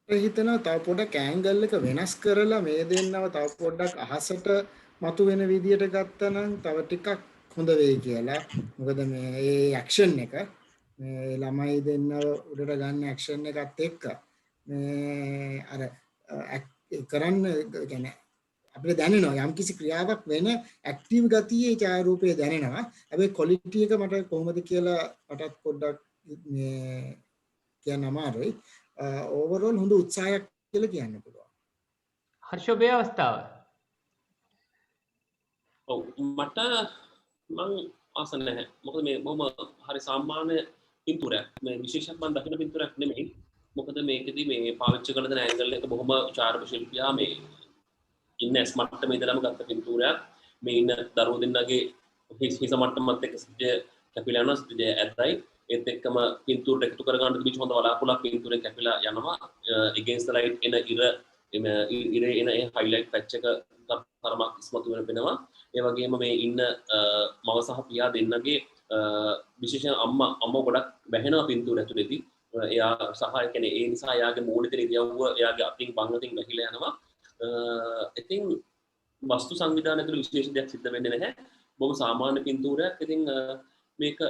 හිතනවා තව පොඩ්ඩක් ඇන්ගල් එක වෙනස් කරලා මේ දෙන්නව තව පොඩ්ඩක් අහසට මතු වෙන විදියට ගත්තා නම් තව ටිකක් හොඳ වෙයි කියලා. මොකද මේ ඇක්ෂන් එක මේ ළමයි දෙන්නව උඩට ගන්න ඇක්ෂන් එකත් එක්ක මේ අර කරන්න කියන්නේ අපිට දැනෙනවා යම් කිසි ක්‍රියාවක් වෙන ඇක්ටිව් ගතියේ ඡායාරූපය දැනෙනවා. හැබැයි ක්වොලිටි එක මට කොහොමද කියලා මටත් පොඩ්ඩක් මේ කියන්න අමාරුයි. ඕවරෝල් හොඳ උත්සාහයක් කියලා කියන්න පුළුවන්. හර්ෂ ඔබේ අවස්ථාව. ඔව් මට මං ආස නැහැ. මොකද මේ බොහොම හරි සාමාන්‍ය පින්තූරයක්. මේ විශේෂයක් මම දකින පින්තූරයක් නෙමෙයි. මොකද මේකෙදි මේ පාවිච්චි කරන දන ඇන්ගල් එක බොහොම චාරක ශිල්පියා මේ ඉන්න ඇස් මට්ටමේ ඉඳලම ගත්ත පින්තූරයක්. මේ ඉන්න දරුවෝ දෙන්නගේ හිස මට්ටමත් එක්ක සිද්ධ කැපිලා යනවා සිද්ධ ඇද්දයි. ඒත් එක්කම පින්තූරට එකතු කර ගන්න තිබිච්ච හොඳ වලාකුළක් පින්තූරෙන් කැපිලා යනවා. against the light එන ඉර එන ඒ highlight patch එක තරමක් ඉස්මතු වෙන පෙනවා. ඒ වගේම මේ ඉන්න මව සහ පියා දෙන්නගේ විශේෂයෙන් අම්මා ගොඩක් වැහෙනවා පින්තූර ඇතුළේදී. එයා සහ ඒ කියන්නේ ඒ නිසා එයාගේ මූණේ තියෙන ඉරියව්ව එයාගේ අතින් බංගතින් වැහිලා යනවා. ඉතින් වස්තු සංවිධානය තුළ විශේෂ දෙයක් සිද්ධ වෙන්නේ නැහැ. බොහොම සාමාන්‍ය පින්තූරයක්. ඉතින් මේක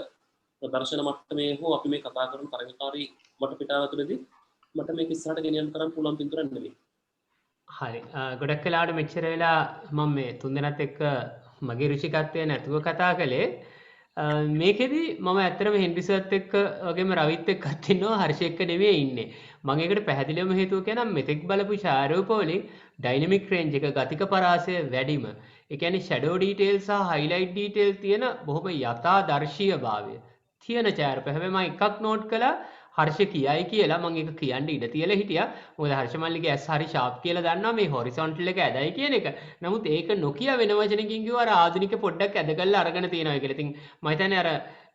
ප්‍රදර්ශන මට්ටමේ හෝ අපි මේ කතා කරන තරඟකාරී වටපිටාව තුළදී මට මේක ඉස්සරහට ගෙනියන්න තරම් පුළුවන් පින්තූරයක් නෙවෙයි. හරි. ගොඩක් වෙලාවට මෙච්චර වෙලා මම මේ තුන්දෙනාත් එක්ක මගේ රුචිකත්වය නැතුව කතා කළේ. මේකෙදි මම ඇත්තටම හෙන්රිසර්ත් එක්ක වගේම රවිත් එක්කත් ඉන්නවා හර්ෂ එක්ක නෙවෙයි ඉන්නේ. මම ඒකට පැහැදිලිවම හේතුව කියනවා මෙතෙක් බලපු ඡායාරූප වලින් ඩයිනමික් රේන්ජ් එක ගතික පරාසය වැඩිම. ඒ කියන්නේ ෂැඩෝ ඩීටේල් සහ හයිලයිට් ඩීටේල් තියෙන බොහොම යථාදර්ශීය භාවය තියෙන ඡායාරූප. හැබැයි මම එකක් නෝට් කළා හර්ෂ කියයි කියලා මම ඒක කියන්න ඉඩ තියලා හිටියා. මොකද හර්ෂ මල්ලිගේ ඇස් හරි ෂාප් කියලා දන්නවා මේ හොරිසොන්ටල් එක ඇදයි කියන එක. නමුත් ඒක නොකිය වෙන වචනකින් කිව්වා අර ආධුනික පොඩ්ඩක් ඇද කරලා අරගෙන තියෙනවා කියලා. ඉතින් මම හිතන්නේ අර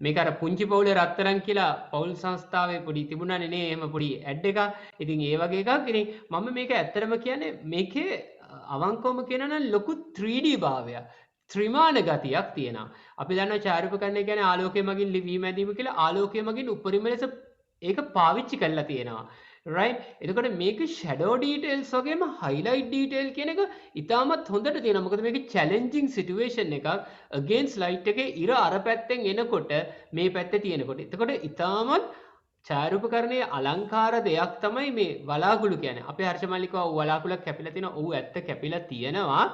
මේක අර පුංචි පවුලේ රත්තරන් කියලා පවුල් සංස්ථාවේ පොඩි තිබුණානේ නේ එහෙම පොඩි ඇඩ් එකක්. ඉතින් ඒ වගේ එකක්. ඉතින් මම මේක ඇත්තටම කියන්නේ මේකේ අවංකවම කියනවා නම් ලොකු 3D භාවයක්. ත්‍රිමාන ගතියක් තියෙනවා. අපි දන්නවා ඡායාරූප කරන එක කියන්නේ ආලෝකය මගින් ලිවීම ඇදීම කියලා ආලෝකය මගින් උපරිම ලෙස ඒක පාවිච්චි කරලා තියෙනවා. right? එතකොට මේක shadow details වගේම highlight detail කියන එක ඉතාමත් හොඳට තියෙනවා. මොකද මේක challenging situation එකක් against light එකේ ඉර අර පැත්තෙන් එනකොට මේ පැත්තේ තියෙනකොට. එතකොට ඉතාමත් ඡායාරූපකරණයේ අලංකාර දෙයක් තමයි මේ වලාකුළු කියන්නේ. අපේ හර්ෂ මල්ලිකව වලාකුළක් කැපිලා තියෙනවා. ඔව් ඇත්ත කැපිලා තියෙනවා.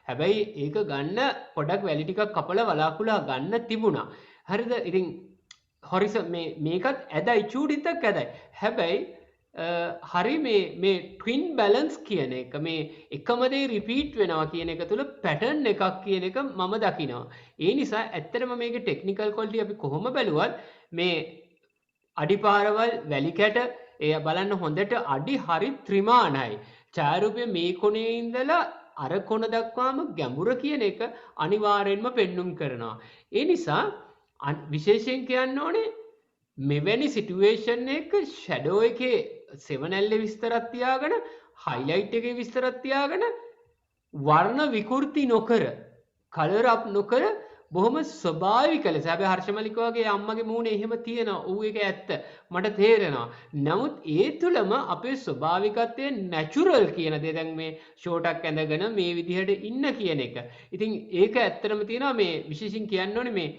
හැබැයි ඒක ගන්න පොඩක් වැලි ටිකක් කපලා වලාකුළා ගන්න තිබුණා. හරිද? ඉතින් හොරිස මේකත් ඇදයි චූඩිත්තක් ඇදයි. හැබැයි හරි මේ ට්වින් බැලන්ස් කියන එක මේ එකම දේ රිපීට් වෙනවා කියන එක තුළ පැටර්න් එකක් කියන එක මම දකිනවා. ඒ නිසා ඇත්තටම මේකේ ටෙක්නිකල් ක්වොලිටි අපි කොහොම බැලුවත් මේ අඩිපාරවල් වැලි කැට එය බලන්න හොඳට අඩි හරි ත්‍රිමාණයි. ඡායාරූපයේ මේ කොනේ ඉඳලා අර කොන දක්වාම ගැඹුර කියන එක අනිවාර්යෙන්ම පෙන්눔 කරනවා. ඒ නිසා විශේෂයෙන් කියන්න ඕනේ මෙවැනි සිටුවේෂන් එක ෂැඩෝ එකේ 7L විස්තරත් තියාගෙන highlight එකේ විස්තරත් තියාගෙන වර්ණ විකෘති නොකර කලර් අප් නොකර බොහොම ස්වභාවික ලෙස හැබැයි හර්ෂ මල්ලික වගේ අම්මගේ මූණේ එහෙම තියෙනවා. ඌ ඒක ඇත්ත. මට තේරෙනවා. නමුත් ඒ තුලම අපේ ස්වභාවිකත්වයේ නැචරල් කියන දේ දැන් මේ ෂෝටක් ඇඳගෙන මේ විදිහට ඉන්න කියන එක. ඉතින් ඒක ඇත්තටම තියෙනවා මේ විශේෂයෙන් කියන්න ඕනේ මේ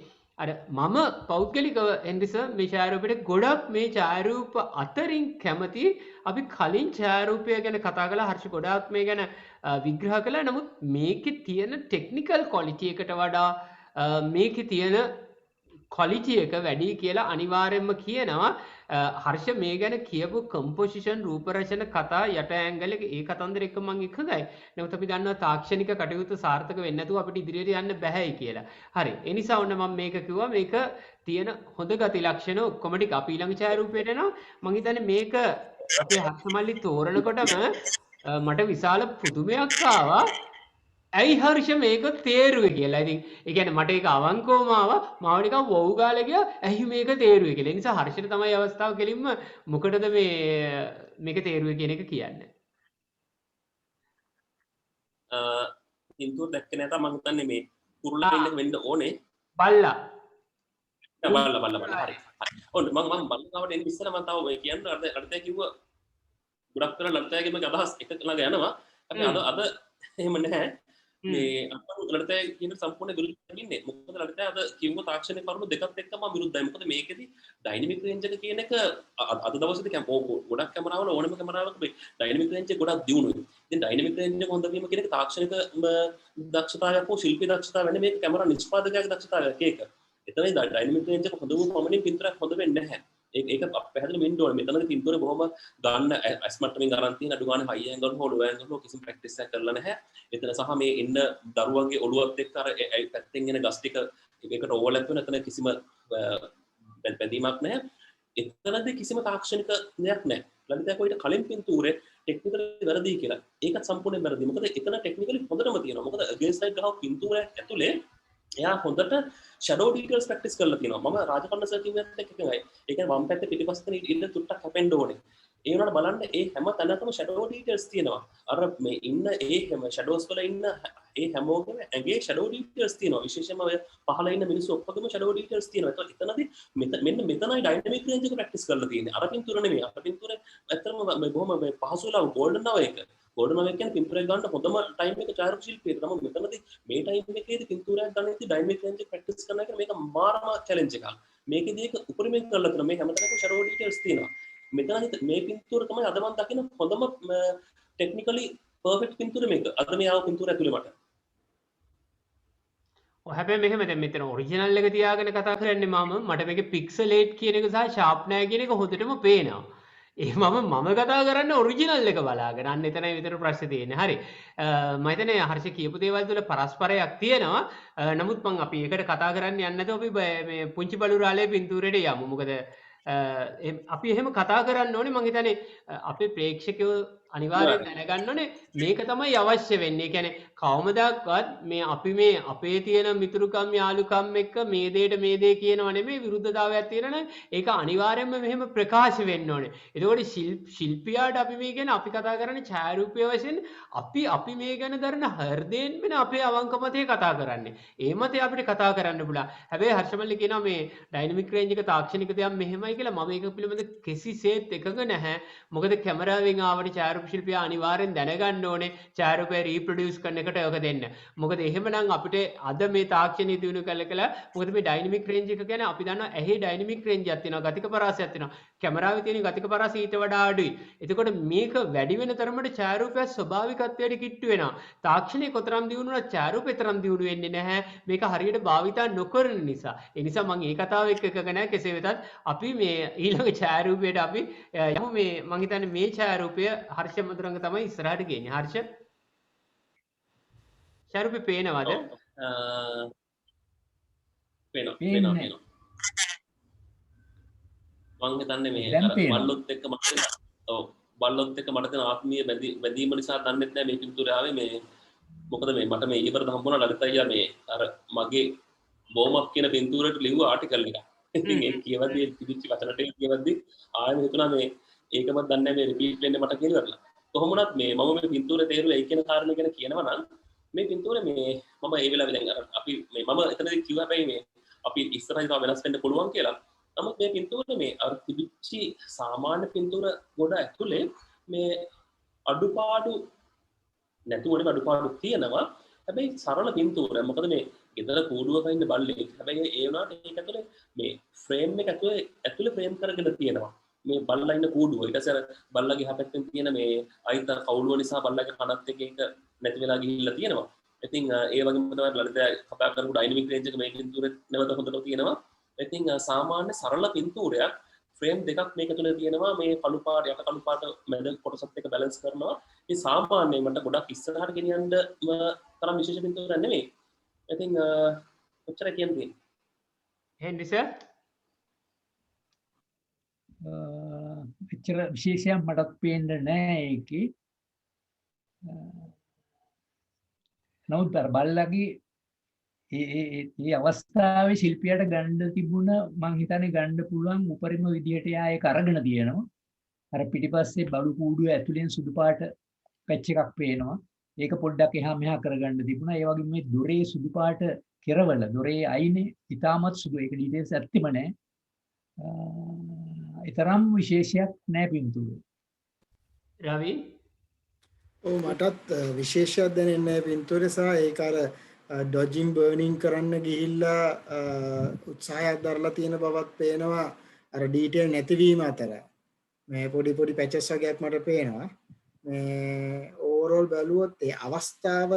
අර මම පෞද්ගලිකව හෙන්රිස මේ ඡායාරූපයට ගොඩක් මේ ඡායාරූප අතරින් කැමති. අපි කලින් ඡායාරූපය ගැන කතා කළා. හර්ෂ ගොඩාක් මේ ගැන විග්‍රහ කළා. නමුත් මේකේ තියෙන ටෙක්නිකල් ක්වොලිටි එකට වඩා මේකේ තියෙන ක්වොලිටි එක වැඩි කියලා අනිවාර්යයෙන්ම කියනවා. හර්ෂ මේ ගැන කියපු කම්පොසිෂන් රූප රචන කතා යට ඇන්ගල් එක ඒ කතන්දර එක මම එකගයි. නමුත් අපි දන්නවා තාක්ෂණික කටයුතු සාර්ථක වෙන්නේ නැතුව අපිට ඉදිරියට යන්න බෑයි කියලා. හරි. ඒ නිසා ඔන්න මම මේක කිව්වා මේක තියෙන හොඳ ගති ලක්ෂණ ඔක්කොම ටික අපි ළඟ ඡායාරූපයට එනවා. මම හිතන්නේ මේක අපේ හර්ෂමල්ලි තෝරනකොටම මට විශාල පුදුමයක් ආවා. ඇයි හර්ෂ මේක තේරුවේ කියලා. ඉතින් ඒ කියන්නේ මට ඒක අවංකවම ආවා. මාව නිකන් වව් ගාලා ගියා. ඇයි මේක තේරුවේ කියලා. ඒ නිසා හර්ෂට තමයි අවස්ථාව කෙලින්ම මොකටද මේක තේරුවේ කියන එක කියන්නේ. පින්තූර දැක්කේ නැතා මම හිතන්නේ මේ කුරුල්ලා ඉන්න වෙන්න ඕනේ. බල්ලා. බල්ලා හරි. ඔන්න මම බල්ලාවට එන්න ඉස්සෙල්ලා මම තව මේ කියන්න අර්ථය කිව්වා. ගොඩක් කරලා ලර්තයාගේම අදහස් එක ළඟ යනවා. හැබැයි අද එහෙම නැහැ. මේ අපේ ලඩතය කියන සම්පූර්ණ විරුද්ධ ඉන්නේ. මොකද ලඩතය අද කිව්ව තාක්ෂණික කරුණු දෙකත් එක්කම විරුද්ධයි. මොකද මේකෙදි ඩයිනමික් රේන්ජ් එක කියන එක අද දවසේදී ගොඩක් කැමරාවල ඕනම කැමරාවක මේ ඩයිනමික් රේන්ජ් එක ගොඩක් දියුණුයි. ඉතින් ඩයිනමික් රේන්ජ් එක හොඳ වීම කියන එක තාක්ෂණික දක්ෂතාවයක් හෝ ශිල්පී දක්ෂතාවයක් වෙන්නේ මේක කැමරා නිෂ්පාදකයාගේ දක්ෂතාවයක් ඒක. එතනයි ඩයිනමික් රේන්ජ් එක හොඳ වූ පමණින් පින්තූරයක් හොඳ වෙන්නේ නැහැ. ඒක පැහැදිලි වෙන්න ඕනේ. මෙතනදී පින්තූරේ බොහොම ගන්න ඇස්මට්ටමින් අරන් තියෙන අඩු ගන්න හයි ඇන්ගල් හෝ ලෝ ඇන්ගල් හෝ කිසිම ප්‍රැක්ටිස් එකක් කරලා නැහැ. එතන සහ මේ ඉන්න දරුවගේ ඔළුවත් එක්ක අර පැත්තෙන් එන ගස් ටික එකට ඕවර්ලැප් වෙන එතන කිසිම බැඳීමක් නැහැ. එතනදී කිසිම තාක්ෂණික දෙයක් නැහැ. ලලිතා කොයිට කලින් පින්තූරේ ටෙක්නිකලි වැරදි කියලා. ඒකත් සම්පූර්ණයෙන් වැරදි. මොකද එතන ටෙක්නිකලි හොඳටම තියෙනවා. මොකද අගේන්ස්ට් සයිඩ් ගහව පින්තූරයක් ඇතුලේ එයා හොඳට ෂැඩෝ ඩීටේල්ස් ප්‍රැක්ටිස් කරලා තියෙනවා. මම රාජකර්ණ සර් කිව්වත් එකයි. ඒ කියන්නේ වම් පැත්තේ පිටිපස්සෙන් ඉන්න තුට්ටක් හැපෙන්න ඕනේ. ඒ වුණාට බලන්න ඒ හැම තැනකම ෂැඩෝ ඩීටේල්ස් තියෙනවා. අර මේ ඉන්න ඒ හැම ෂැඩෝස් වල ඉන්න ඒ හැමෝගෙම ඇඟේ ෂැඩෝ ඩීටේල්ස් තියෙනවා. විශේෂයෙන්ම ඔය පහළ ඉන්න මිනිස්සු ඔක්කොගෙම ෂැඩෝ ඩීටේල්ස් තියෙනවා. ඒත් එතනදී මෙන්න මෙතනයි ඩයිනමික් රේන්ජ් එක ප්‍රැක්ටිස් කරලා තියෙන්නේ. අර පින්තූර නෙමෙයි. අර පින්තූරේ ඇත්තටම මේ බොහොම මේ පහසුලා ගෝල්ඩන් නව එක. ගෝල්ඩන් නව කියන්නේ පින්තූරයක් ගන්න හොඳම ටයිම් එක ඡායාරූප ශිල්පියෙක්. නමුත් මෙතනදී මේ ටයිම් එකේදී පින්තූරයක් ගන්නදී ඩයිනමික් රේන්ජ් එක ප්‍රැක්ටිස් කරන එක මේක මාරම චැලෙන්ජ් එකක්. මේකෙදී ඒක උපරිමයෙන් කරලා තියෙනවා. මේ හැමතැනකම ෂැඩෝ ඩීටේල්ස් තියෙනවා. මෙතන මේ පින්තූර තමයි අද මම දකින හොඳම ටෙක්නිකලි පර්ෆෙක්ට් පින්තූර මේක. අද මේ ආව පින්තූර ඇතුලේ මට. ඔය හැබැයි මෙහෙම දැන් මෙතන ඔරිජිනල් එක තියාගෙන කතා කරන්නේ මට මේකේ පික්සලේට් කියන එක සහ ෂාප් නෑ කියන එක හොඳටම පේනවා. ඒ මම කතා කරන්නේ ඔරිජිනල් එක බලාගෙන. අන්න එතනයි විතර ප්‍රශ්නේ තියෙන්නේ. හරි. මම හිතන්නේ හර්ෂ කියපු දේවල් වල පරස්පරයක් තියෙනවා. නමුත් මම අපි ඒකට කතා කරන්න යන්නේ නැතුව අපි මේ පුංචි බලුරාලේ පින්තූරෙට යමු. මොකද අපි එහෙම කතා කරන්න ඕනේ. මම හිතන්නේ අපේ ප්‍රේක්ෂකයෝ අනිවාර්යෙන් දැනගන්න ඕනේ මේක තමයි අවශ්‍ය වෙන්නේ. ඒ කියන්නේ කවමදාවත් මේ අපි මේ අපේ තියෙන මිතුරුකම් යාළුකම් එක්ක මේ දේ කියනව නෙමෙයි විරුද්ධතාවයක් තියෙන නම් ඒක අනිවාර්යෙන්ම මෙහෙම ප්‍රකාශ වෙන්න ඕනේ. එතකොට ශිල්පියාට අපි මේ ගැන අපි කතා කරන්නේ ඡායාරූපය වශයෙන් අපි මේ ගැන දරන හෘදයෙන් වෙන අපේ අවංක මතය කතා කරන්නේ. ඒ මතය අපිට කතා කරන්න පුළුවන්. හැබැයි හර්ෂමල්ලි කියනවා මේ ඩයිනමික් රේන්ජ් එක තාක්ෂණික දෙයක් මෙහෙමයි කියලා. මම ඒක පිළිබඳ කිසිසේත් එකඟ නැහැ. මොකද කැමරාවෙන් ආවට ඡායාරූප ශිල්පියා අනිවාර්යෙන් දැනගන්න ඕනේ ඡායාරූපය රීප්‍රොඩියුස් කරන එකට ඔක දෙන්න. මොකද එහෙමනම් අපිට අද මේ තාක්ෂණය දිනු කළා මොකද මේ ඩයිනමික් රේන්ජ් එක කියන්නේ අපි දන්නවා ඇහි ඩයිනමික් රේන්ජ් එකක් තියෙනවා, ගතික පරාසයක් තියෙනවා. කැමරාවේ තියෙන ගතික පරාසය ඊට වඩා අඩුයි. එතකොට මේක වැඩි වෙන තරමට ඡායාරූපය ස්වභාවිකත්වයට කිට්ටු වෙනවා. තාක්ෂණය කොතරම් දියුණු වුණත් ඡායාරූපය තරම් දියුණු වෙන්නේ නැහැ. මේක හරියට භාවිතා නොකරන නිසා. ඒ නිසා මම මේ කතාව එක්ක එකඟ නැහැ. කෙසේ වෙතත් අපි මේ ඊළඟ ඡායාරූපයට අපි යමු. මේ මම හිතන්නේ මේ ඡායාරූපය හර්ෂ මధుරංග තමයි ඉස්සරහට ගේන්නේ. හර්ෂ ඡායාරූපේ පේනවද? පේනවා. මම හිතන්නේ මේ අර බල්ලොත් එක්ක බල්ලොත් එක්ක මට තියෙන ආත්මීය බැඳීම නිසා දන්නෙත් නැහැ මේ පින්තූරය ආවේ මේ මොකද මේ මට මේ ඊවරද හම්බුණා ලලිත අයියා මේ අර මගේ බෝමප් කියන පින්තූරයට ලිව්ව ආටිකල් එක. ඉතින් ඒක කියවද්දී තිබිච්ච වචන ටික කියවද්දී ආයෙත් හිතුණා මේ ඒකවත් දන්නේ නැහැ මේ රිපීට් වෙන්නේ මට කියලා. කොහොම වුණත් මේ මම මේ පින්තූරේ තේරුලා ඒ කියන කාරණේ ගැන කියනවා නම් මේ පින්තූරේ මේ මම ඒ වෙලාවේ දැන් අර අපි මේ මම එතනදී කිව්වා හැබැයි මේ අපි ඉස්සරහින් තව වෙනස් වෙන්න පුළුවන් කියලා. නමුත් මේ පින්තූරේ මේ අර තිබිච්ච සාමාන්‍ය පින්තූර ගොඩ ඇතුලේ මේ අඩුපාඩු නැතුවනේ අඩුපාඩු තියෙනවා. හැබැයි සරල පින්තූරයක්. මොකද මේ ගෙදර කූඩුවක ඉන්න බල්ලෙක්. හැබැයි ඒ වුණාට ඒක ඇතුලේ මේ ෆ්‍රේම් එක ඇතුලේ ෆ්‍රේම් කරගෙන තියෙනවා. මේ බල්ලා ඉන්න කූඩුව. ඊට පස්සේ බල්ලාගේ හැපැත්තෙන් තියෙන මේ අයිත කවුළුව නිසා බල්ලාගේ කනත් එක ඒක නැති වෙලා ගිහිල්ලා තියෙනවා. ඉතින් ඒ වගේම තමයි ලලිත කතා කරපු ඩයිනමික් රේන්ජ් එක මේ පින්තූරෙත් නැවත හොඳට තියෙනවා. ඉතින් සාමාන්‍ය සරල පින්තූරයක් ෆ්‍රේම් දෙකක් මේක තුල තියෙනවා. මේ කළු පාට යට කළු පාට මැද කොටසත් එක බැලන්ස් කරනවා. මේ සාමාන්‍යයෙන් මට ගොඩක් ඉස්සරහට ගෙනියන්න තරම් විශේෂ පින්තූරයක් නෙමෙයි. ඉතින් ඔච්චර කියන්නේ. හෙන්රි සර් එච්චර විශේෂයක් මටත් පේන්නේ නැහැ ඒකේ. නමුත් බල්ලාගේ ඒ අවස්ථාවේ ශිල්පියාට ගන්න තිබුණ මං හිතන්නේ ගන්න පුළුවන් උපරිම විදිහට යා ඒක අරගෙන තියෙනවා. අර පිටිපස්සේ බලු කූඩුව ඇතුලෙන් සුදු පාට පැච් එකක් පේනවා. ඒක පොඩ්ඩක් එහා මෙහා කරගන්න තිබුණා. ඒ වගේම මේ දොරේ සුදු පාට කෙරවල දොරේ අයිනේ ඉතාමත් සුදු. ඒක ඩීටේල්ස් ඇත්තෙම නැහැ. ඊතරම් විශේෂයක් නැහැ පින්තූරේ. රවි ඔව් මටත් විශේෂයක් දැනෙන්නේ නැහැ පින්තූරේ සහ ඒක අර ඩොජින් බර්නින් කරන්න ගිහිල්ලා උත්සාහයක් දරලා තියෙන බවත් පේනවා. අර ඩීටේල් නැතිවීම අතර මේ පොඩි පැචස් වගේක් මට පේනවා. මේ ඕවරෝල් බැලුවොත් ඒ අවස්ථාව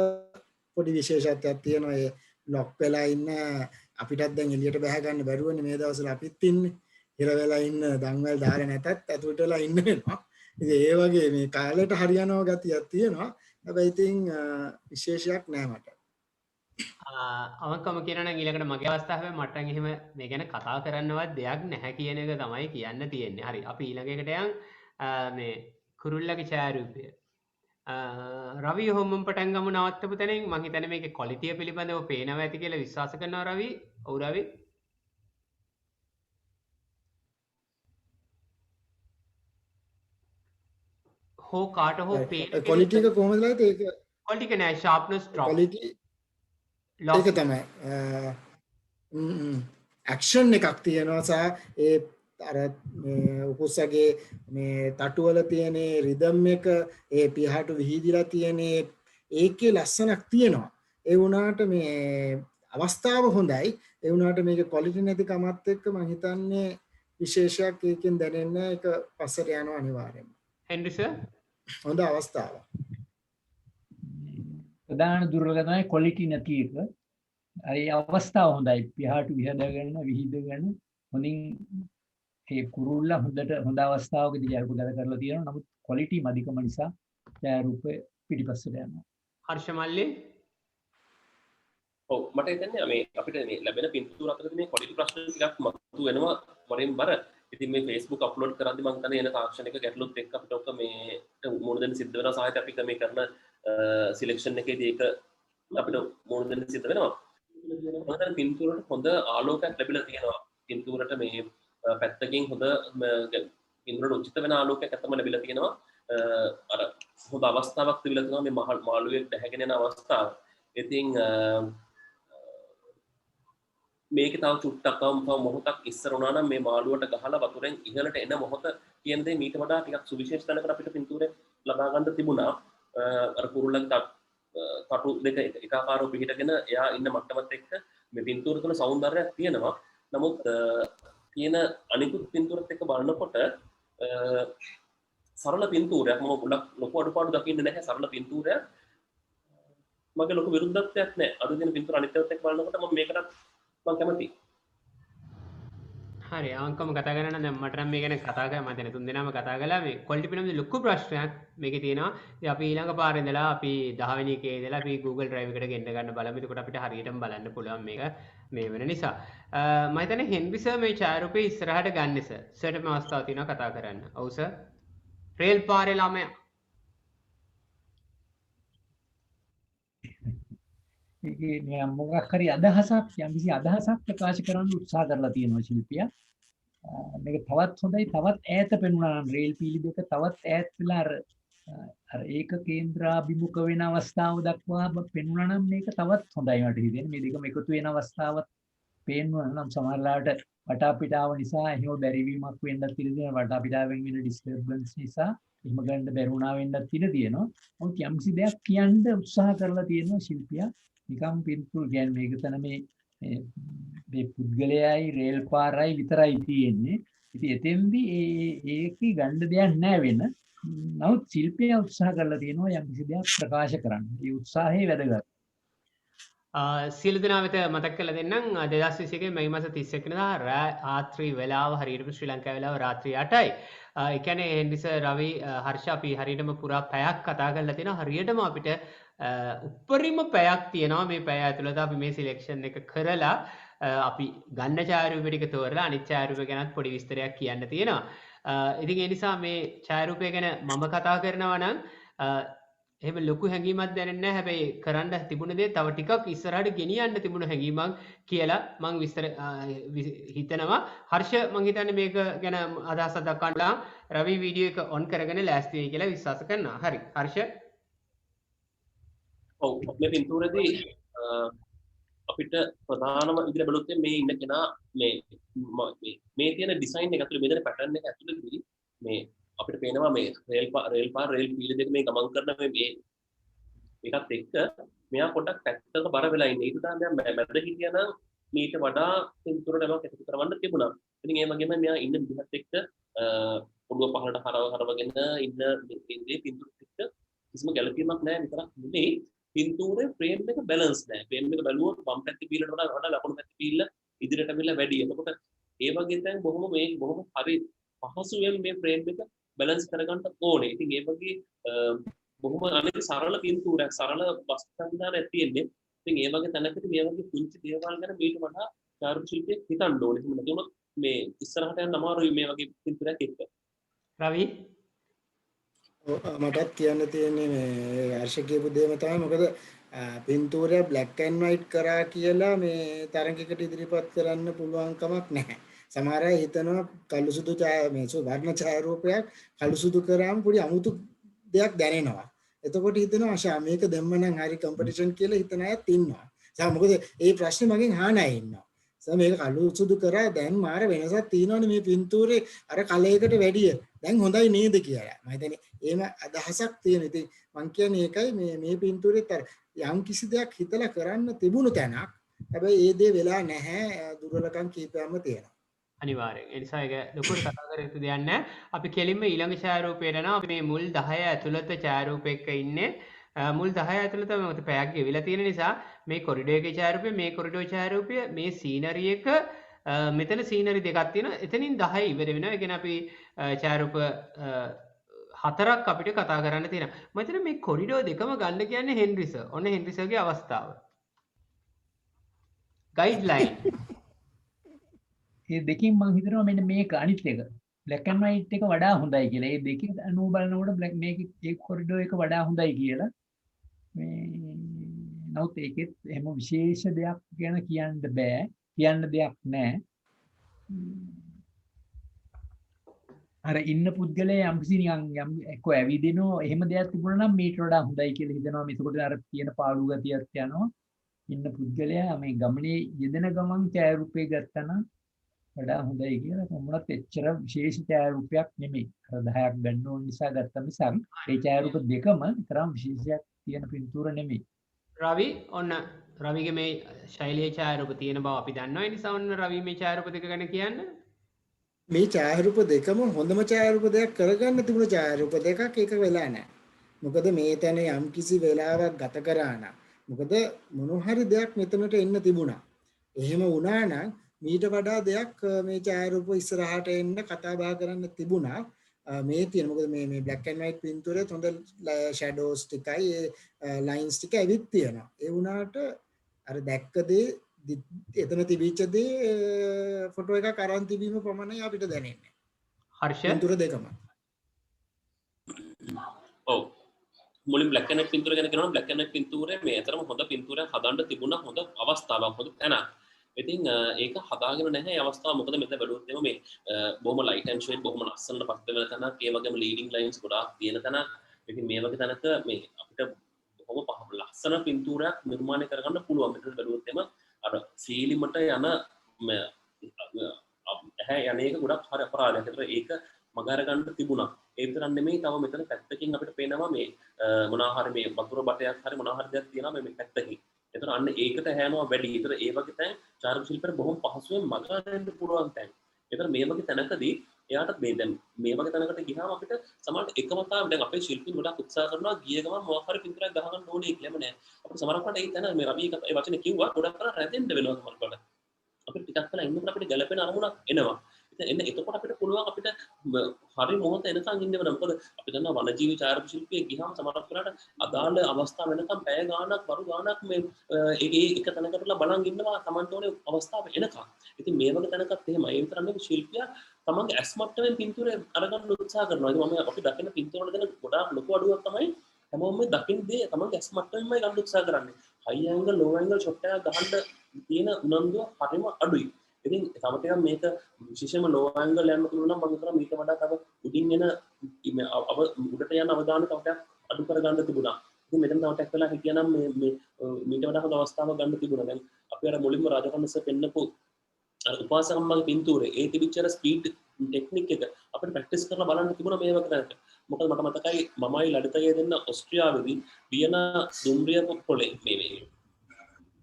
පොඩි විශේෂත්වයක් තියෙනවා. ඒ ලොක් වෙලා ඉන්න අපිටත් දැන් එළියට බහ ගන්න බැරුවනේ මේ දවස්වල අපිත් ඉන්නේ. හිර වෙලා ඉන්න දන්වැල් දාලා නැතත් ඇතුළට වෙලා ඉන්න වෙනවා. ඉතින් ඒ වගේ මේ කාලයට හරියනවා ගතියක් තියෙනවා. හැබැයි ඉතින් විශේෂයක් නෑ මට. අවංකම කියනවා නම් ඊළඟට මගේ අවස්ථාවේ මට එහෙම මේ ගැන කතා කරන්නවත් දෙයක් නැහැ කියන එක තමයි කියන්න තියෙන්නේ. හරි. අපි ඊළඟ එකට යන් මේ කුරුල්ලගේ ඡායාරූපය. රවි හොම්මම් පටන් ගමු නවත්තපු තැනින් මම හිතන්නේ මේකේ ක්වොලිටිය පිළිබඳව පේනවා ඇති කියලා විශ්වාස කරනවා රවි. ඔව් රවි. හෝ කාට හෝ පේන ක්වොලිටි එක කොහොමද like ඒක ක්වොලිටි එක නෑ sharpness drop. ක්වොලිටි ඒක තමයි ඇක්ෂන් එකක් තියෙනවා සහ ඒ අර උකුස්සගේ මේ තටුවල තියෙන රිදම් එක ඒ පියහට විහිදිලා තියෙන ඒකේ ලස්සනක් තියෙනවා. ඒ වුණාට මේ අවස්ථාව හොඳයි. ඒ වුණාට මේක ක්වොලිටි නැති කමත් එක්ක මම හිතන්නේ විශේෂයක් ඒකෙන් දැනෙන්න ඒක පස්සට යනවා අනිවාර්යයෙන්ම. හෙන්රි සර් හොඳ අවස්ථාවක්. ප්‍රධාන දුර්වලකම තමයි ක්වොලිටි නැති එක. අර ඒ අවස්ථාව හොඳයි. පියාට විහිදගෙන හොඳින් ඒ කුරුල්ලා හොඳ අවස්ථාවකදී ඡායාරූප ගත කරලා තියෙනවා. නමුත් ක්වොලිටි මදිකම නිසා ඡායාරූප පිටිපස්සට යනවා. හර්ෂ මල්ලි ඔව් මට හිතන්නේ මේ අපිට මේ ලැබෙන පින්තූර අතරදී මේ ක්වොලිටි ප්‍රශ්න ටිකක් මතු වෙනවා වරින් බර. ඉතින් මේ Facebook අප්ලෝඩ් කරද්දී මම හිතන්නේ එන තාක්ෂණික ගැටලුත් එක්ක අපිට ඔක මේ මුණ දෙන්න සිද්ධ වෙනවා. සාහිත්‍ය අපි මේ කරන සිලෙක්ෂන් එකේදී ඒක අපිට මුණ දෙන්න සිද්ධ වෙනවා. මම හිතන්නේ පින්තූරට හොඳ ආලෝකයක් ලැබිලා තියෙනවා. පින්තූරට මේ පැත්තකින් හොඳ පින්තූරට උචිත වෙන ආලෝකයක් අතම ලැබිලා තියෙනවා. අර හොඳ අවස්ථාවක් තිබිලා තියෙනවා මේ මාළුවෙක් දැහැගෙන යන අවස්ථාව. ඉතින් මේක තව චුට්ටක් තව මොහොතක් ඉස්සර වුණා නම් මේ මාළුවට ගහලා වතුරෙන් ඉහළට එන මොහොත කියන දේ මීට වඩා ටිකක් සුවිශේෂ තැනකට අපිට පින්තූරේ ලබා ගන්න තිබුණා. අර කුරුල්ලන්ගේ තටු දෙක එකාකාරව පිහිටගෙන එයා ඉන්න මට්ටමත් එක්ක මේ පින්තූර තුළ సౌందර්යයක් තියෙනවා. නමුත් තියෙන අනිකුත් පින්තූරත් එක්ක බලනකොට සරල පින්තූරයක් මම ගොඩක් ලොකු අඩුපාඩු දකින්නේ නැහැ. සරල පින්තූරයක් මගේ ලොකු විරුද්ධත්වයක් නැහැ. අද දින පින්තූර අනිත්‍යවත් එක්ක බලනකොට මම මේකට මම කැමතියි. හරි අවංකම කතා කරන්න දැන් මට නම් මේ ගැන කතා කරා මම දැන් තුන් දෙනාම කතා කළා මේ ක්වොලිටි පිළිබඳ ලොකු ප්‍රශ්නයක් මේකේ තියෙනවා. ඉතින් අපි ඊළඟ පාරේ ඉඳලා අපි 10 වෙනි එකේ ඉඳලා අපි Google Drive එකට ගෙන්න ගන්න බලමු. එතකොට අපිට හරියටම බලන්න පුළුවන් මේක මේ වෙන නිසා. මම හිතන්නේ හෙන්රි සර් මේ ඡායාරූපේ ඉස්සරහට ගන්න සර්. සර්ට මේ අවස්ථාව තියෙනවා කතා කරන්න. ඔව් සර්. රේල් පාරේ ළමයා. ඒකේ මොකක් හරි අදහසක් යම්කිසි අදහසක් ප්‍රකාශ කරන්න උත්සාහ කරලා තියෙනවා ශිල්පියා. මේක තවත් හොඳයි තවත් ඈත පෙනුණා නම් රේල් පීලි දෙක තවත් ඈත් වෙලා අර ඒක කේන්ද්‍රාභිමුඛ වෙන අවස්ථාව දක්වා පෙනුණා නම් මේක තවත් හොඳයි මට හිතෙන්නේ. මේ දෙකම එකතු වෙන අවස්ථාවත් පේනවා නම් සමහරලාට වටාපිටාව නිසා එහෙම බැරිවීමක් වෙන්නත් ඉඩ තියෙනවා. වටාපිටාවෙන් වෙන ඩිස්ටර්බන්ස් නිසා එහෙම ගන්න බැරුණා වෙන්නත් ඉඩ තියෙනවා. නමුත් යම්කිසි දෙයක් කියන්න උත්සාහ කරලා තියෙනවා ශිල්පියා. නිකම් පින්තූර කියන්නේ මේක තන මේ පුද්ගලයයි රේල් පාරයි විතරයි තියෙන්නේ. ඉතින් එතෙන්දී ඒකේ ගන්න දෙයක් නැහැ වෙන. නමුත් ශිල්පියා උත්සාහ කරලා තියෙනවා යම්කිසි දෙයක් ප්‍රකාශ කරන්න. ඒ උත්සාහය වැදගත්. සියලු දෙනා වෙත මතක් කරලා දෙන්නම් 2021 මැයි මාස 31 වෙනිදා රාත්‍රී වෙලාව හරියටම ශ්‍රී ලංකාවේ වෙලාව රාත්‍රී 8යි. ඒ කියන්නේ හෙන්රි සර් රවි හර්ෂ අපි හරියටම පුරා පැයක් කතා කරලා තියෙනවා. හරියටම අපිට උපරිම පැයක් තියෙනවා මේ පැය ඇතුළත අපි මේ සිලෙක්ෂන් එක කරලා අපි ගන්න ඡායාරූප ටික තෝරලා අනිත් ඡායාරූප ගැනත් පොඩි විස්තරයක් කියන්න තියෙනවා. ඉතින් ඒ නිසා මේ ඡායාරූපය ගැන මම කතා කරනවා නම් එහෙම ලොකු හැඟීමක් දැනෙන්නේ නැහැ. හැබැයි කරන්න තිබුණ දේ තව ටිකක් ඉස්සරහට ගෙනියන්න තිබුණ හැඟීමක් කියලා මම විස්තර හිතනවා. හර්ෂ මම හිතන්නේ මේක ගැන අදහසක් දක්වන්න රවි වීඩියෝ එක ඔන් කරගෙන ලෑස්ති වෙයි කියලා විශ්වාස කරනවා. හරි හර්ෂ. ඔව් මේ පින්තූරේදී අපිට ප්‍රධානම විදිහට බලුත් මේ ඉන්න කෙනා මේ තියෙන ඩිසයින් එක ඇතුළේ මේ දෙන පැටර්න් එක ඇතුළේදී මේ අපිට පේනවා මේ රේල් පීලි දෙක මේ ගමන් කරන මේ එකත් එක්ක මෙයා පොඩ්ඩක් පැත්තකට බර වෙලා ඉන්නේ. ඒක තමයි මම මැද හිටියනම් මීට වඩා පින්තූරට එකක් එකතු කරවන්න තිබුණා. ඉතින් ඒ වගේම මෙයා ඉන්න විදිහත් එක්ක ඔළුව පහළට හරවගෙන ඉන්න මේ පින්තූරත් එක්ක කිසිම ගැළපීමක් නැහැ විතරක් නෙමෙයි පින්තූරේ ෆ්‍රේම් එක බැලන්ස් නැහැ. ෆ්‍රේම් එක බැලුවොත් වම් පැත්තේ පීලට වඩා ලකුණු පැත්තේ පීල ඉදිරියට ඇවිල්ලා වැඩි. එතකොට ඒ වගේ තැන් බොහොම හරි පහසුවෙන් මේ ෆ්‍රේම් එක බැලන්ස් කරගන්න ඕනේ. ඉතින් ඒ වගේ බොහොම අනිත් සරල පින්තූරයක් සරල වස්තු සංවිධානයක් තියෙන්නේ. ඉතින් ඒ වගේ තැනකදී මේ වගේ පුංචි දේවල් ගැන මීට වඩා චාරු ශිල්පියෙක් හිතන්න ඕනේ. එහෙම නැතුනොත් මේ ඉස්සරහට යන්න අමාරුයි මේ වගේ පින්තූරයක් එක්ක. රවි මටත් කියන්න තියෙන්නේ මේ හර්ෂ කියපු දේම තමයි. මොකද පින්තූරය බ්ලැක් ඇන්ඩ් වයිට් කරා කියලා මේ තරඟයකට ඉදිරිපත් කරන්න පුළුවන් කමක් නැහැ. සමහර අය හිතනවා කළු සුදු මේ වර්ණ ඡායාරූපයක් කළු සුදු කරාම පොඩි අමුතු දෙයක් දැනෙනවා. එතකොට හිතෙනවා ආශා මේක දැම්මනම් හරි කම්පිටිෂන් කියලා හිතන අයත් ඉන්නවා. මොකද ඒ ප්‍රශ්නේ මගෙන් අහන අය ඉන්නවා. මේක කළු සුදු කරා දැන් මාර වෙනසක් තියෙනවනේ මේ පින්තූරේ අර කලයකට වැඩිය. දැන් හොඳයි නේද කියලා. මම හිතන්නේ එහෙම අදහසක් තියෙන. ඉතින් මම කියන්නේ ඒකයි මේ පින්තූරෙත් අර යම් කිසි දෙයක් හිතලා කරන්න තිබුණු තැනක්. හැබැයි ඒ දේ වෙලා නැහැ. දුර්වලකම් කීපයක්ම තියෙනවා. අනිවාර්යෙන්. ඒ නිසා ඒක ලොකුට කතා කර යුතු දෙයක් නැහැ. අපි කෙලින්ම ඊළඟ ඡායාරූපයට යනවා. අපි මේ මුල් 10 ඇතුළත ඡායාරූපයක ඉන්නේ. මුල් 10 ඇතුළත මත පැයක් ගෙවිලා තියෙන නිසා මේ කොරිඩෝ එකේ ඡායාරූපය මේ කොරිඩෝ ඡායාරූපය මේ සීනරි එක මෙතන සීනරි දෙකක් තියෙනවා. එතනින් 10 ඉවර වෙනවා. ඒ කියන්නේ අපි ඡායාරූප 4ක් අපිට කතා කරන්න තියෙනවා. මම හිතන්නේ මේ කොරිඩෝ දෙකම ගන්න කියන්නේ හෙන්රිස. ඔන්න හෙන්රිසගේ අවස්ථාව. ගයිඩ්ලයින් ඒ දෙකින් මම හිතනවා මෙන්න මේක අනිත් එක බ්ලැක් ඇන්ඩ් වයිට් එක වඩා හොඳයි කියලා. ඒ දෙකේ අනුව බලනකොට බ්ලැක් මේක ඒ කොරිඩෝ එක වඩා හොඳයි කියලා. මේ නමුත් ඒකෙත් එහෙම විශේෂ දෙයක් ගැන කියන්න බෑ. කියන්න දෙයක් නැහැ. අර ඉන්න පුද්ගලයා යම්කිසි නිකන් යම් එක්ක ඇවිදිනෝ එහෙම දෙයක් තිබුණා නම් මීට වඩා හොඳයි කියලා හිතනවා. මේකට අර තියෙන පාළු ගතියක් යනවා. ඉන්න පුද්ගලයා මේ ගමනේ යෙදෙන ගමන් ඡායාරූපේ ගත්තා නම් වඩා හොඳයි කියලා. කොහොමවත් එච්චර විශේෂ ඡායාරූපයක් නෙමෙයි. අර 10ක් ගන්න ඕන නිසා ගත්ත මිසක් ඒ ඡායාරූප දෙකම තරම් විශේෂයක් තියෙන පින්තූර නෙමෙයි. රවි ඔන්න රවිගේ මේ ශෛලීය ඡායාරූප තියෙන බව අපි දන්නවා. ඒ නිසා ඔන්න රවි මේ ඡායාරූප දෙක ගැන කියන්න. මේ ඡායාරූප දෙකම හොඳම ඡායාරූප දෙයක් කරගන්න තිබුණ ඡායාරූප දෙකක් එක වෙලා නැහැ. මොකද මේ තැන යම් කිසි වෙලාවක් ගත කරා නම් මොකද මොන හරි දෙයක් මෙතනට එන්න තිබුණා. එහෙම වුණා නම් මීට වඩා දෙයක් මේ ඡායාරූප ඉස්සරහට එන්න කතා බහ කරන්න තිබුණා. මේ තියෙන මොකද මේ බ්ලැක් ඇන්ඩ් වයිට් පින්තූරේ හොඳ ෂැඩෝස් ටිකයි ලයින්ස් ටික ඇවිත් තියෙනවා. ඒ වුණාට අර දැක්ක දේ එතන තිබිච්ච දේ ෆොටෝ එකක් අරන් තිබීම ප්‍රමාණය අපිට දැනෙන්නේ. හර්ෂ පින්තූර දෙකම. ඔව්. මුලින් බ්ලැක් ඇන්ඩ් වයිට් පින්තූර ගැන කියනවා බ්ලැක් ඇන්ඩ් වයිට් පින්තූරේ මේ අතරම හොඳ පින්තූරයක් හදන්න තිබුණා. හොඳ අවස්ථාවක් හොඳ තැනක්. ඉතින් ඒක හදාගෙන නැහැ අවස්ථාව. මොකද මෙතන බැලුවොත් එම මේ බොහොම ලයිට් ඇන්ඩ් ෂේඩ් බොහොම ලස්සනට පත් වෙන තැනක්. ඒ වගේම ලීඩින් ලයින්ස් ගොඩාක් තියෙන තැනක්. ඉතින් මේ වගේ තැනක මේ අපිට බොහොම ලස්සන පින්තූරයක් නිර්මාණය කරගන්න පුළුවන්. මෙතන බැලුවොත් එම අර සීලිමට යන ඇහැ යන්නේක ගොඩක් හරි අපරාධයක්. ඒක මගාර ගන්න තිබුණා. ඒ විතරක් නෙමෙයි තව මෙතන පැත්තකින් අපිට පේනවා මේ මොනවා හරි මේ වතුර බටයක් හරි මොනවා හරි දෙයක් තියෙනවා මේ පැත්තකින්. එතන අන්න ඒකට හැනවා වැඩි. ඒතර ඒ වගේ තැන් චාරු ශිල්පියට බොහොම පහසුවෙන් මගා දෙන්න පුළුවන් තැන්. ඒතර මේ වගේ තැනකදී එයාට මේ දැන් මේ වගේ තැනකට ගියාම අපිට සමහරට එකම තාම දැන් අපේ ශිල්පීන් ගොඩක් උත්සාහ කරනවා ගිය ගමන් මොකක් හරි පින්තූරයක් ගහගන්න ඕනේ කියලාම නෑ. අපිට සමහරකට ඒ තැන මේ රවි ඒ වචනේ කිව්වා ගොඩක් කරලා රැඳෙන්න වෙනවා සමහරකට. අපිට ටිකක් කරලා ඉන්නකොට අපිට ගැළපෙන අරමුණක් එනවා. ඉතින් එතකොට අපිට පුළුවන් අපිට හරි මොහොත එනකන් ඉන්න වෙනවා. මොකද අපි දන්නවා වනජීවි ඡායාරූප ශිල්පියෙක් ගියාම සමහරක් වෙලාවට අදාළ අවස්ථාව වෙනකම් පැය ගාණක් වරු ගාණක් මේ ඒ එක තැනකටලා බලන් ඉන්නවා Tamanට ඕනේ අවස්ථාව එනකම්. ඉතින් මේ වගේ තැනකත් එහෙමයි. ඒ විතරක් නෙවෙයි ශිල්පියා තමන්ගේ ඇස් මට්ටමින් පින්තූරය අරගන්න උත්සාහ කරනවා. ඉතින් මම අපි දකින පින්තූර වල දෙන ගොඩාක් ලොකු අඩුවක් තමයි හැමෝම මේ දකින්නේ තමන්ගේ ඇස් මට්ටමින්මයි ගන්න උත්සාහ කරන්නේ. හයි ඇන්ගල් ලෝ ඇන්ගල් ෂොට් එකක් ගහන්න තියෙන උනන්දුව හරිම අඩුයි. ඉතින් තව ටිකක් මේක විශේෂයෙන්ම ලෝ ඇන්ගල් යන්න පුළුවන් නම් මම හිතනවා මීට වඩා තව උඩින් එන උඩට යන අවධානය තව ටිකක් අඩු කරගන්න තිබුණා. ඉතින් මෙතන තව ටිකක් වෙලා හිටියනම් මේ මීට වඩා හොඳ අවස්ථාවක් ගන්න තිබුණා. දැන් අපි අර මුලින්ම රාජකන්නස පෙන්නපු අර උපාසකම්මගේ පින්තූරේ ඒ තිබිච්ච අර ස්පීඩ් ටෙක්නික් එක අපිට ප්‍රැක්ටිස් කරලා බලන්න තිබුණා මේ වගේ තැනක. මොකද මට මතකයි මමයි ලඩිතගේ දෙන්න ඕස්ට්‍රියාවේදී වියනා දුම්රිය පොළේ මේ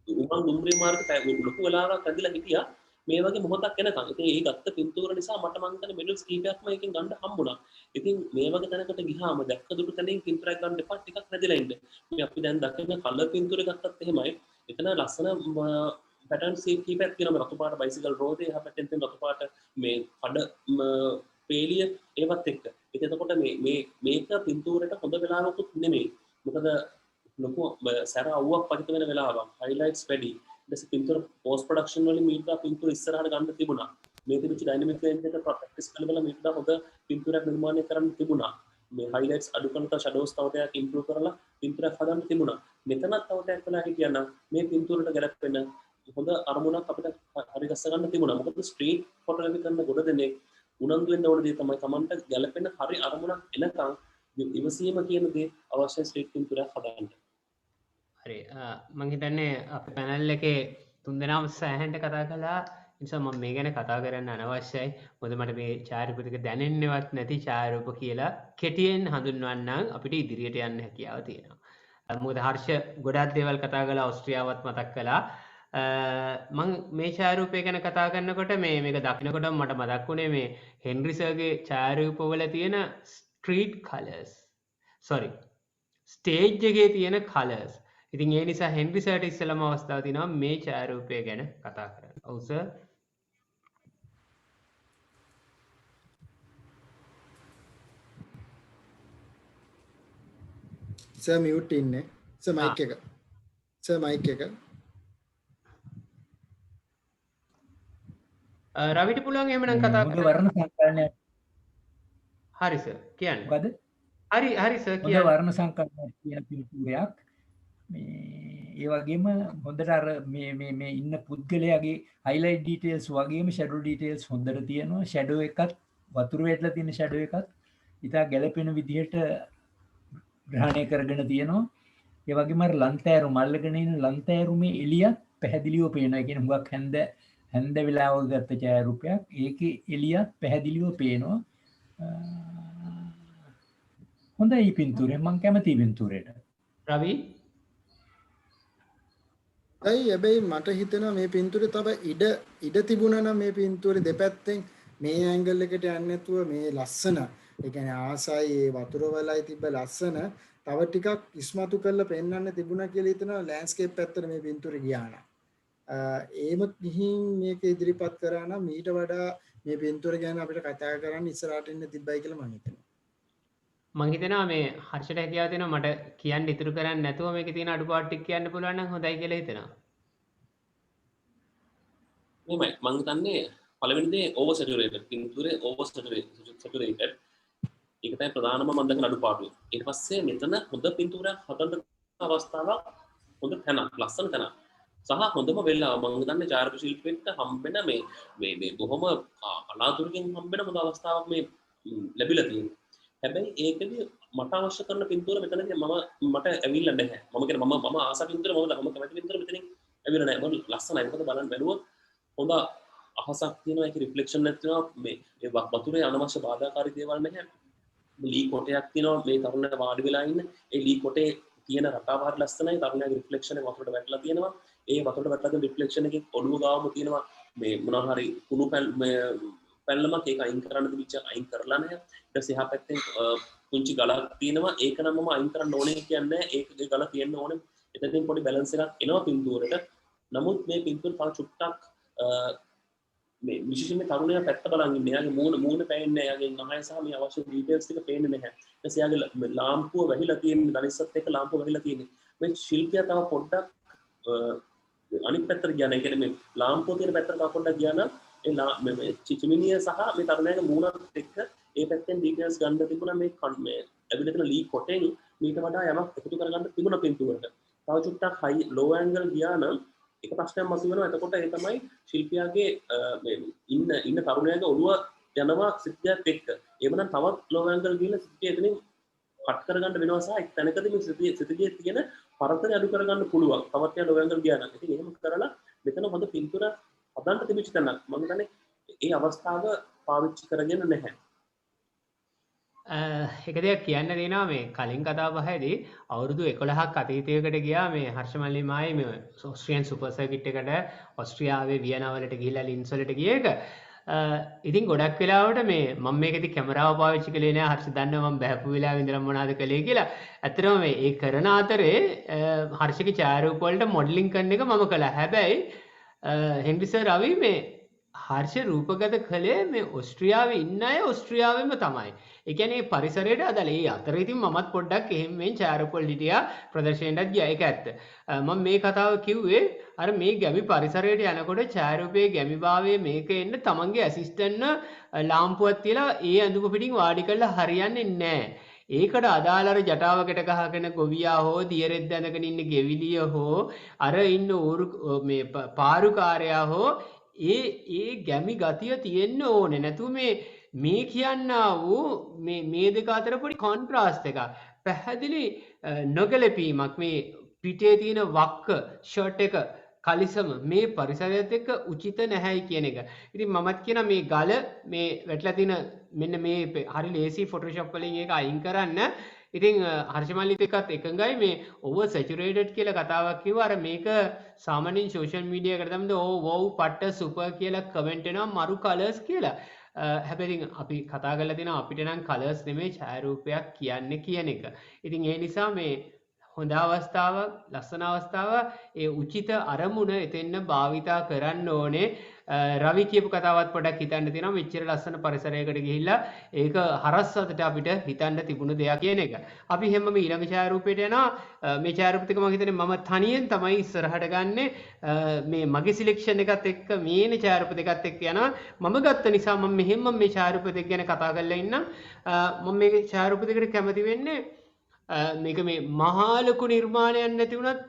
උමන් දුම්රිය මාර්ග ලොකු වෙලාවක් ඇදලා හිටියා. මේ වගේ මොහොතක් එනකන්. ඉතින් ඒ ගත්ත පින්තූර නිසා මට මං හිතන්නේ මෙඩල්ස් කීපයක්ම එකෙන් ගන්න හම්බුණා. ඉතින් මේ වගේ තැනකට ගියාම දැක්ක දුටු තැනින් පින්තූරයක් ගන්න එපා, ටිකක් නැදිලා ඉන්න. මේ අපි දැන් දකින කලර් පින්තූරය ගත්තත් එහෙමයි. එතන ලස්සන පැටර්න් සීට් කීපයක් තියෙනවා. රතු පාට බයිසිකල් රෝදේ එහා පැත්තෙන් තියෙන රතු පාට මේ කඩ පේලිය ඒවත් එක්ක. ඉතින් එතකොට මේක පින්තූරයට හොඳ වෙලාවකුත් නෙමෙයි. මොකද ලොකු සැර අවුවක් පතිත වෙන වෙලාවක්. හයිලයිට්ස් වැඩි. ඊට පින්තූර පෝස්ට් ප්‍රොඩක්ෂන් වලින් මීට පින්තූර ඉස්සරහට ගන්න තිබුණා. මේ තිබිච්ච ඩයිනමික් රේන්ජ් එක ප්‍රැක්ටිස් කරලා මීට හොඳ පින්තූරයක් නිර්මාණය කරන්න තිබුණා. මේ හයිලයිට්ස් අඩු කරලා ෂැඩෝස් තව ටිකක් ඉම්ප්‍රූව් කරලා පින්තූරයක් හදන්න තිබුණා. මෙතනත් තව ටිකක් වෙලා හිටියනම් මේ පින්තූරට ගැලපෙන හොඳ අරමුණක් අපිට හරි ගස්ස ගන්න තිබුණා. මොකද ස්ට්‍රීට් ෆොටෝග්‍රැෆි කරන ගොඩ දෙනෙක් උනන්දු වෙන්න ඕන දේ තමයි Tamanට ගැලපෙන හරි අරමුණක් එනකන් ඉවසීම කියන දේ අවශ්‍ය ස්ට්‍රීට් පින්තූරයක් හදන්න. හරි මං හිතන්නේ අපේ පැනල් එකේ තුන්දෙනාම සෑහෙන්ට කතා කළා. නිසා මම මේ ගැන කතා කරන්න අනවශ්‍යයි. මොකද මට මේ ඡායාරූප ටික දැනෙන්නවත් නැති ඡායාරූප කියලා කෙටියෙන් හඳුන්වන්නම් අපිට ඉදිරියට යන්න හැකියාව තියෙනවා. මොකද හර්ෂ ගොඩක් දේවල් කතා කළා, ඕස්ට්‍රියාවත් මතක් කළා. මං මේ ඡායාරූපය ගැන කතා කරනකොට මේක දකිනකොට මට මතක් වුණේ මේ හෙන්රි සර්ගේ ඡායාරූපවල තියෙන ස්ට්‍රීට් කලර්ස්. ස්ටේජ් එකේ තියෙන කලර්ස්. ඉතින් ඒ නිසා හෙන්රි සර්ට ඉස්සෙල්ලාම අවස්ථාව තියෙනවා මේ ඡායාරූපය ගැන කතා කරන්න. ඔව් සර්. සර් මියුට් ඉන්නේ. සර් මයික් එක. සර් මයික් එක. රවිට පුළුවන් එහෙමනම් කතා කරන්න. වර්ණ සංකලනය. හරි සර් කියන්න. මොකද? හරි සර් හොඳ කියන්න. වර්ණ සංකලනය කියන පිළිතුරයක්. ඒ වගේම හොඳට අර මේ ඉන්න පුද්ගලයාගේ highlight details වගේම shadow details හොඳට තියෙනවා. shadow එකත් වතුර වැටලා තියෙන shadow එකත් ඉතා ගැළපෙන විදිහට ග්‍රහණය කරගෙන තියෙනවා. ඒ වගේම අර ලන්තෑරුම අල්ලගෙන ඉන්න ලන්තෑරුමේ එළියත් පැහැදිලිව පේනවා. ඒ කියන්නේ හුඟක් හැන්ද වෙලාවක ගත්ත ඡායාරූපයක්. ඒකේ එළියත් පැහැදිලිව පේනවා. හොඳයි පින්තූරය. මම කැමතියි පින්තූරයට. රවි හැබැයි මට හිතෙනවා මේ පින්තූරේ තව ඉඩ තිබුණා නම් මේ පින්තූරේ දෙපැත්තෙන් මේ ඇන්ගල් එකට යන්නේ නැතුව මේ ලස්සන ඒ කියන්නේ ආසයි ඒ වතුර වලයි තිබ්බ ලස්සන තව ටිකක් ඉස්මතු කරලා පෙන්වන්න තිබුණා කියලා හිතනවා ලෑන්ඩ්ස්කේප් පැත්තට මේ පින්තූරේ ගියා නම්. ඒම ගිහින් මේක ඉදිරිපත් කරා නම් ඊට වඩා මේ පින්තූර ගැන අපිට කතා කරන්න ඉස්සරහට ඉන්න තිබ්බයි කියලා මම හිතනවා. මං හිතනවා මේ හර්ෂට හැකියාව තියෙනවා මට කියන්න ඉතුරු කරන්නේ නැතුව මේකේ තියෙන අඩුපාඩු ටික කියන්න පුළුවන් නම් හොඳයි කියලා හිතෙනවා. මම හිතන්නේ පළවෙනි දේ ඕවර් සැචුරේටඩ් පින්තූරේ ඕවර් සැචුරේටඩ් ඒක තමයි ප්‍රධානම මම දකින අඩුපාඩුව. ඊට පස්සේ මෙතන හොඳ පින්තූරයක් හදන්න අවස්ථාවක් හොඳ තැනක් ලස්සන තැනක් සහ හොඳම වෙලාව මම හිතන්නේ ඡායාරූප ශිල්පීන්ට හම්බෙන මේ බොහොම කලාතුරකින් හම්බෙන හොඳ අවස්ථාවක් මේ ලැබිලා තියෙනවා. හැබැයි ඒකෙදි මට අවශ්‍ය කරන පින්තූර මෙතනදී මට ඇවිල්ලා නැහැ. මම කියන්නේ මම ආස පින්තූර මම කැමති පින්තූර මෙතනින් ඇවිල්ලා නැහැ. මම ලස්සනයි. මොකද බලන්න බැලුවොත් හොඳ අහසක් තියෙනවා. ඒකේ රිෆ්ලෙක්ෂන් එකක් තියෙනවා. මේ වතුරේ අනවශ්‍ය බාධාකාරී දේවල් නැහැ. ලී කොටයක් තියෙනවා. මේ තරුණයා වාඩි වෙලා ඉන්න. ඒ ලී කොටේ තියෙන රටාව හරි ලස්සනයි. තරුණයාගේ රිෆ්ලෙක්ෂන් එක වතුරට වැටලා තියෙනවා. ඒ වතුරට වැටලා තියෙන රිෆ්ලෙක්ෂන් එකේ ඔළුව ගාවම තියෙනවා මේ මොනවා හරි කුණු පැල්ලමක් ඒක අයින් කරන්න තිබිච්ච අයින් කරලා නැහැ. ඊට පස්සේ එහා පැත්තෙන් පුංචි ගලක් තියෙනවා. ඒක නම් මම අයින් කරන්න ඕනේ කියන්නේ ඒකේ ගල තියෙන්න ඕනේ. එතනින් පොඩි බැලන්ස් එකක් එනවා පින්තූරෙට. නමුත් මේ පින්තූර තව චුට්ටක් මේ විශේෂයෙන්ම තරුණයා පැත්ත බලන් ඉන්නේ. එයාගේ මූණ පේන්නේ නැහැ. එයාගේ නහය සහ මේ අවශ්‍ය ඩීටේල්ස් ටික පේන්නේ නැහැ. ඊට පස්සේ එයාගේ ලාම්පුව වැහිලා තියෙන්නේ දනිස්සත් එක්ක ලාම්පුව වැහිලා තියෙන්නේ. මේ ශිල්පියා තව පොඩ්ඩක් අනිත් පැත්තට ගියා නම් ඒ කියන්නේ මේ ලාම්පුව තියෙන පැත්තට තව පොඩ්ඩක් ගියා නම් මේ චිමිනිය සහ මේ තරුණයාගේ මූණත් එක්ක ඒ පැත්තෙන් ඩීටේල්ස් ගන්න තිබුණා මේ ඇවිල්ලා තියෙන ලී කොටෙන් මීට වඩා යමක් එකතු කරගන්න තිබුණා පින්තූරට. තව චුට්ටක් හයි ලෝ ඇන්ගල් ගියා නම් එක ප්‍රශ්නයක් මතුවෙනවා. එතකොට ඒ තමයි ශිල්පියාගේ මේ ඉන්න තරුණයාගේ ඔළුව යනවා සිද්ධියත් එක්ක. එහෙමනම් තවත් ලෝ ඇන්ගල් ගිහලා සිද්ධිය එතනින් කට් කරගන්න වෙනවා සහ එක් තැනකදී මේ සිද්ධියේ තියෙන පරතරය අඩු කරගන්න පුළුවන්. තවත් යා ලෝ ඇන්ගල් ගියා නම්. ඉතින් එහෙම කරලා මෙතන හොඳ පින්තූර හදන්න තිබිච්ච තැනක්. මම හිතන්නේ ඒ අවස්ථාව පාවිච්චි කරගෙන නැහැ. එක දෙයක් කියන්න දෙනවා මේ කලින් කතා බහදී අවුරුදු 11ක් අතීතයකට ගියා මේ හර්ෂමල්ලි මායි මේ ඔස්ට්‍රියන් සුපර් සර්කිට් එකට ඔස්ට්‍රියාවේ වියනාවලට ගිහිල්ලා ලින්ස් වලට ගිය එක. ඉතින් ගොඩක් වෙලාවට මේ මම මේකෙදි කැමරාව පාවිච්චි කළේ නෑ. හර්ෂ දන්නවා මම බහැපු වෙලාවෙ ඉඳලා මොනවද කළේ කියලා. ඇත්තටම මේ ඒ කරන අතරේ හර්ෂගේ ඡායාරූප වලට මොඩලින් කරන එක මම කළා. හැබැයි හෙන්රි සර් රවි මේ හර්ෂ රූපගත කළේ මේ ඔස්ට්‍රියාවේ ඉන්න අය ඔස්ට්‍රියාවෙම තමයි. ඒ කියන්නේ පරිසරයට අදාළ. ඒ අතර ඉතින් මමත් පොඩ්ඩක් එහෙම මේ ඡායාරූප වල හිටියා ප්‍රදර්ශනයටත් ගියා. ඒක ඇත්ත. මම මේ කතාව කිව්වේ අර මේ ගැමි පරිසරයට යනකොට ඡායාරූපයේ ගැමිභාවයේ මේක එන්න තමන්ගේ ඇසිස්ටන්ට් ලාම්පුවක් තියලා ඒ ඇඳුම පිටින් වාඩි කරලා හරියන්නේ නැහැ. ඒකට අදාළ අර ජටාවකට ගහගෙන ගොවියා හෝ දියරෙද්ද ඇඳගෙන ඉන්න ගෙවිලිය හෝ අර ඉන්න මේ පාරුකාරයා හෝ ඒ ගැමි ගතිය තියෙන්න ඕනේ. නැතුව මේ කියන්නා වූ මේ දෙක අතර පොඩි කොන්ට්‍රාස්ට් එකක්. පැහැදිලි නොගැලපීමක් මේ පිටේ තියෙන වක්ක ෂර්ට් එක කලිසම මේ පරිසරයත් එක්ක උචිත නැහැයි කියන එක. ඉතින් මමත් කියන මේ ගල මේ වැටලා තියෙන මෙන්න මේ හරි ලේසි ෆොටෝෂොප් වලින් ඒක අයින් කරන්න. ඉතින් හර්ෂමල්ලිත් එක්කත් එකඟයි මේ ඕවර් සැචුරේටඩ් කියලා කතාවක් කිව්වා. අර මේක සාමාන්‍යයෙන් සෝෂල් මීඩියා එකට තමයි වව් පට්ට සුපර් කියලා කමෙන්ට් එනවා මරු කලර්ස් කියලා. හැබැයි අපි කතා කරලා තියෙනවා අපිට නම් කලර්ස් නෙමෙයි ඡායාරූපයක් කියන්නේ කියන එක. ඉතින් ඒ නිසා මේ හොඳ අවස්ථාවක් ලස්සන අවස්ථාවක් ඒ උචිත අරමුණ එතෙන්න භාවිතා කරන්න ඕනේ. රවි කියපු කතාවත් පොඩක් හිතන්න තියෙනවා. මෙච්චර ලස්සන පරිසරයකට ගිහිල්ලා ඒක හරස් අතට අපිට හිතන්න තිබුණු දෙයක් කියන එක. අපි හැමම ඊළඟ ඡායාරූපයට යනවා. මේ ඡායාරූප ටික මම හිතන්නේ මම තනියෙන් තමයි ඉස්සරහට ගන්නෙ. මේ මගේ සිලෙක්ෂන් එකත් එක්ක මේන ඡායාරූප දෙකත් එක්ක යනවා. මම ගත්ත නිසා මම මෙහෙම මේ ඡායාරූප දෙක ගැන කතා කරලා ඉන්නම්. මම මේ ඡායාරූප දෙකට කැමති වෙන්නේ මේක මේ මහා ලොකු නිර්මාණයක් නැති වුණත්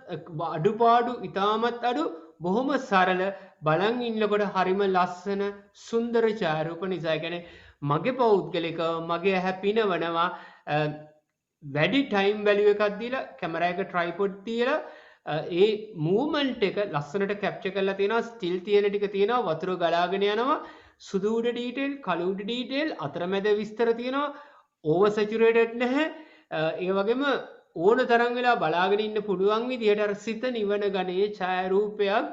අඩුපාඩු ඉතාමත් අඩු බොහොම සරල බලන් ඉන්නකොට හරිම ලස්සන සුන්දර ඡායාරූප නිසා. කියන්නේ මගේ පෞද්ගලිකව මගේ ඇහැ පිනවනවා. වැඩි ටයිම් වැලියු එකක් දීලා කැමරා එක ට්‍රයිපොඩ් තියලා ඒ මූවමන්ට් එක ලස්සනට කැප්චර් කරලා තියෙනවා. ස්ටිල් තියෙන ටික තියෙනවා. වතුර ගලාගෙන යනවා. සුදු උඩ ඩීටේල් කළු උඩ ඩීටේල් අතරමැද විස්තර තියෙනවා. ඕවර් සැචුරේටඩ් නැහැ. ඒ වගේම ඕන තරම් වෙලා බලාගෙන ඉන්න පුළුවන් විදිහට අර සිත නිවන ගණයේ ඡායාරූපයක්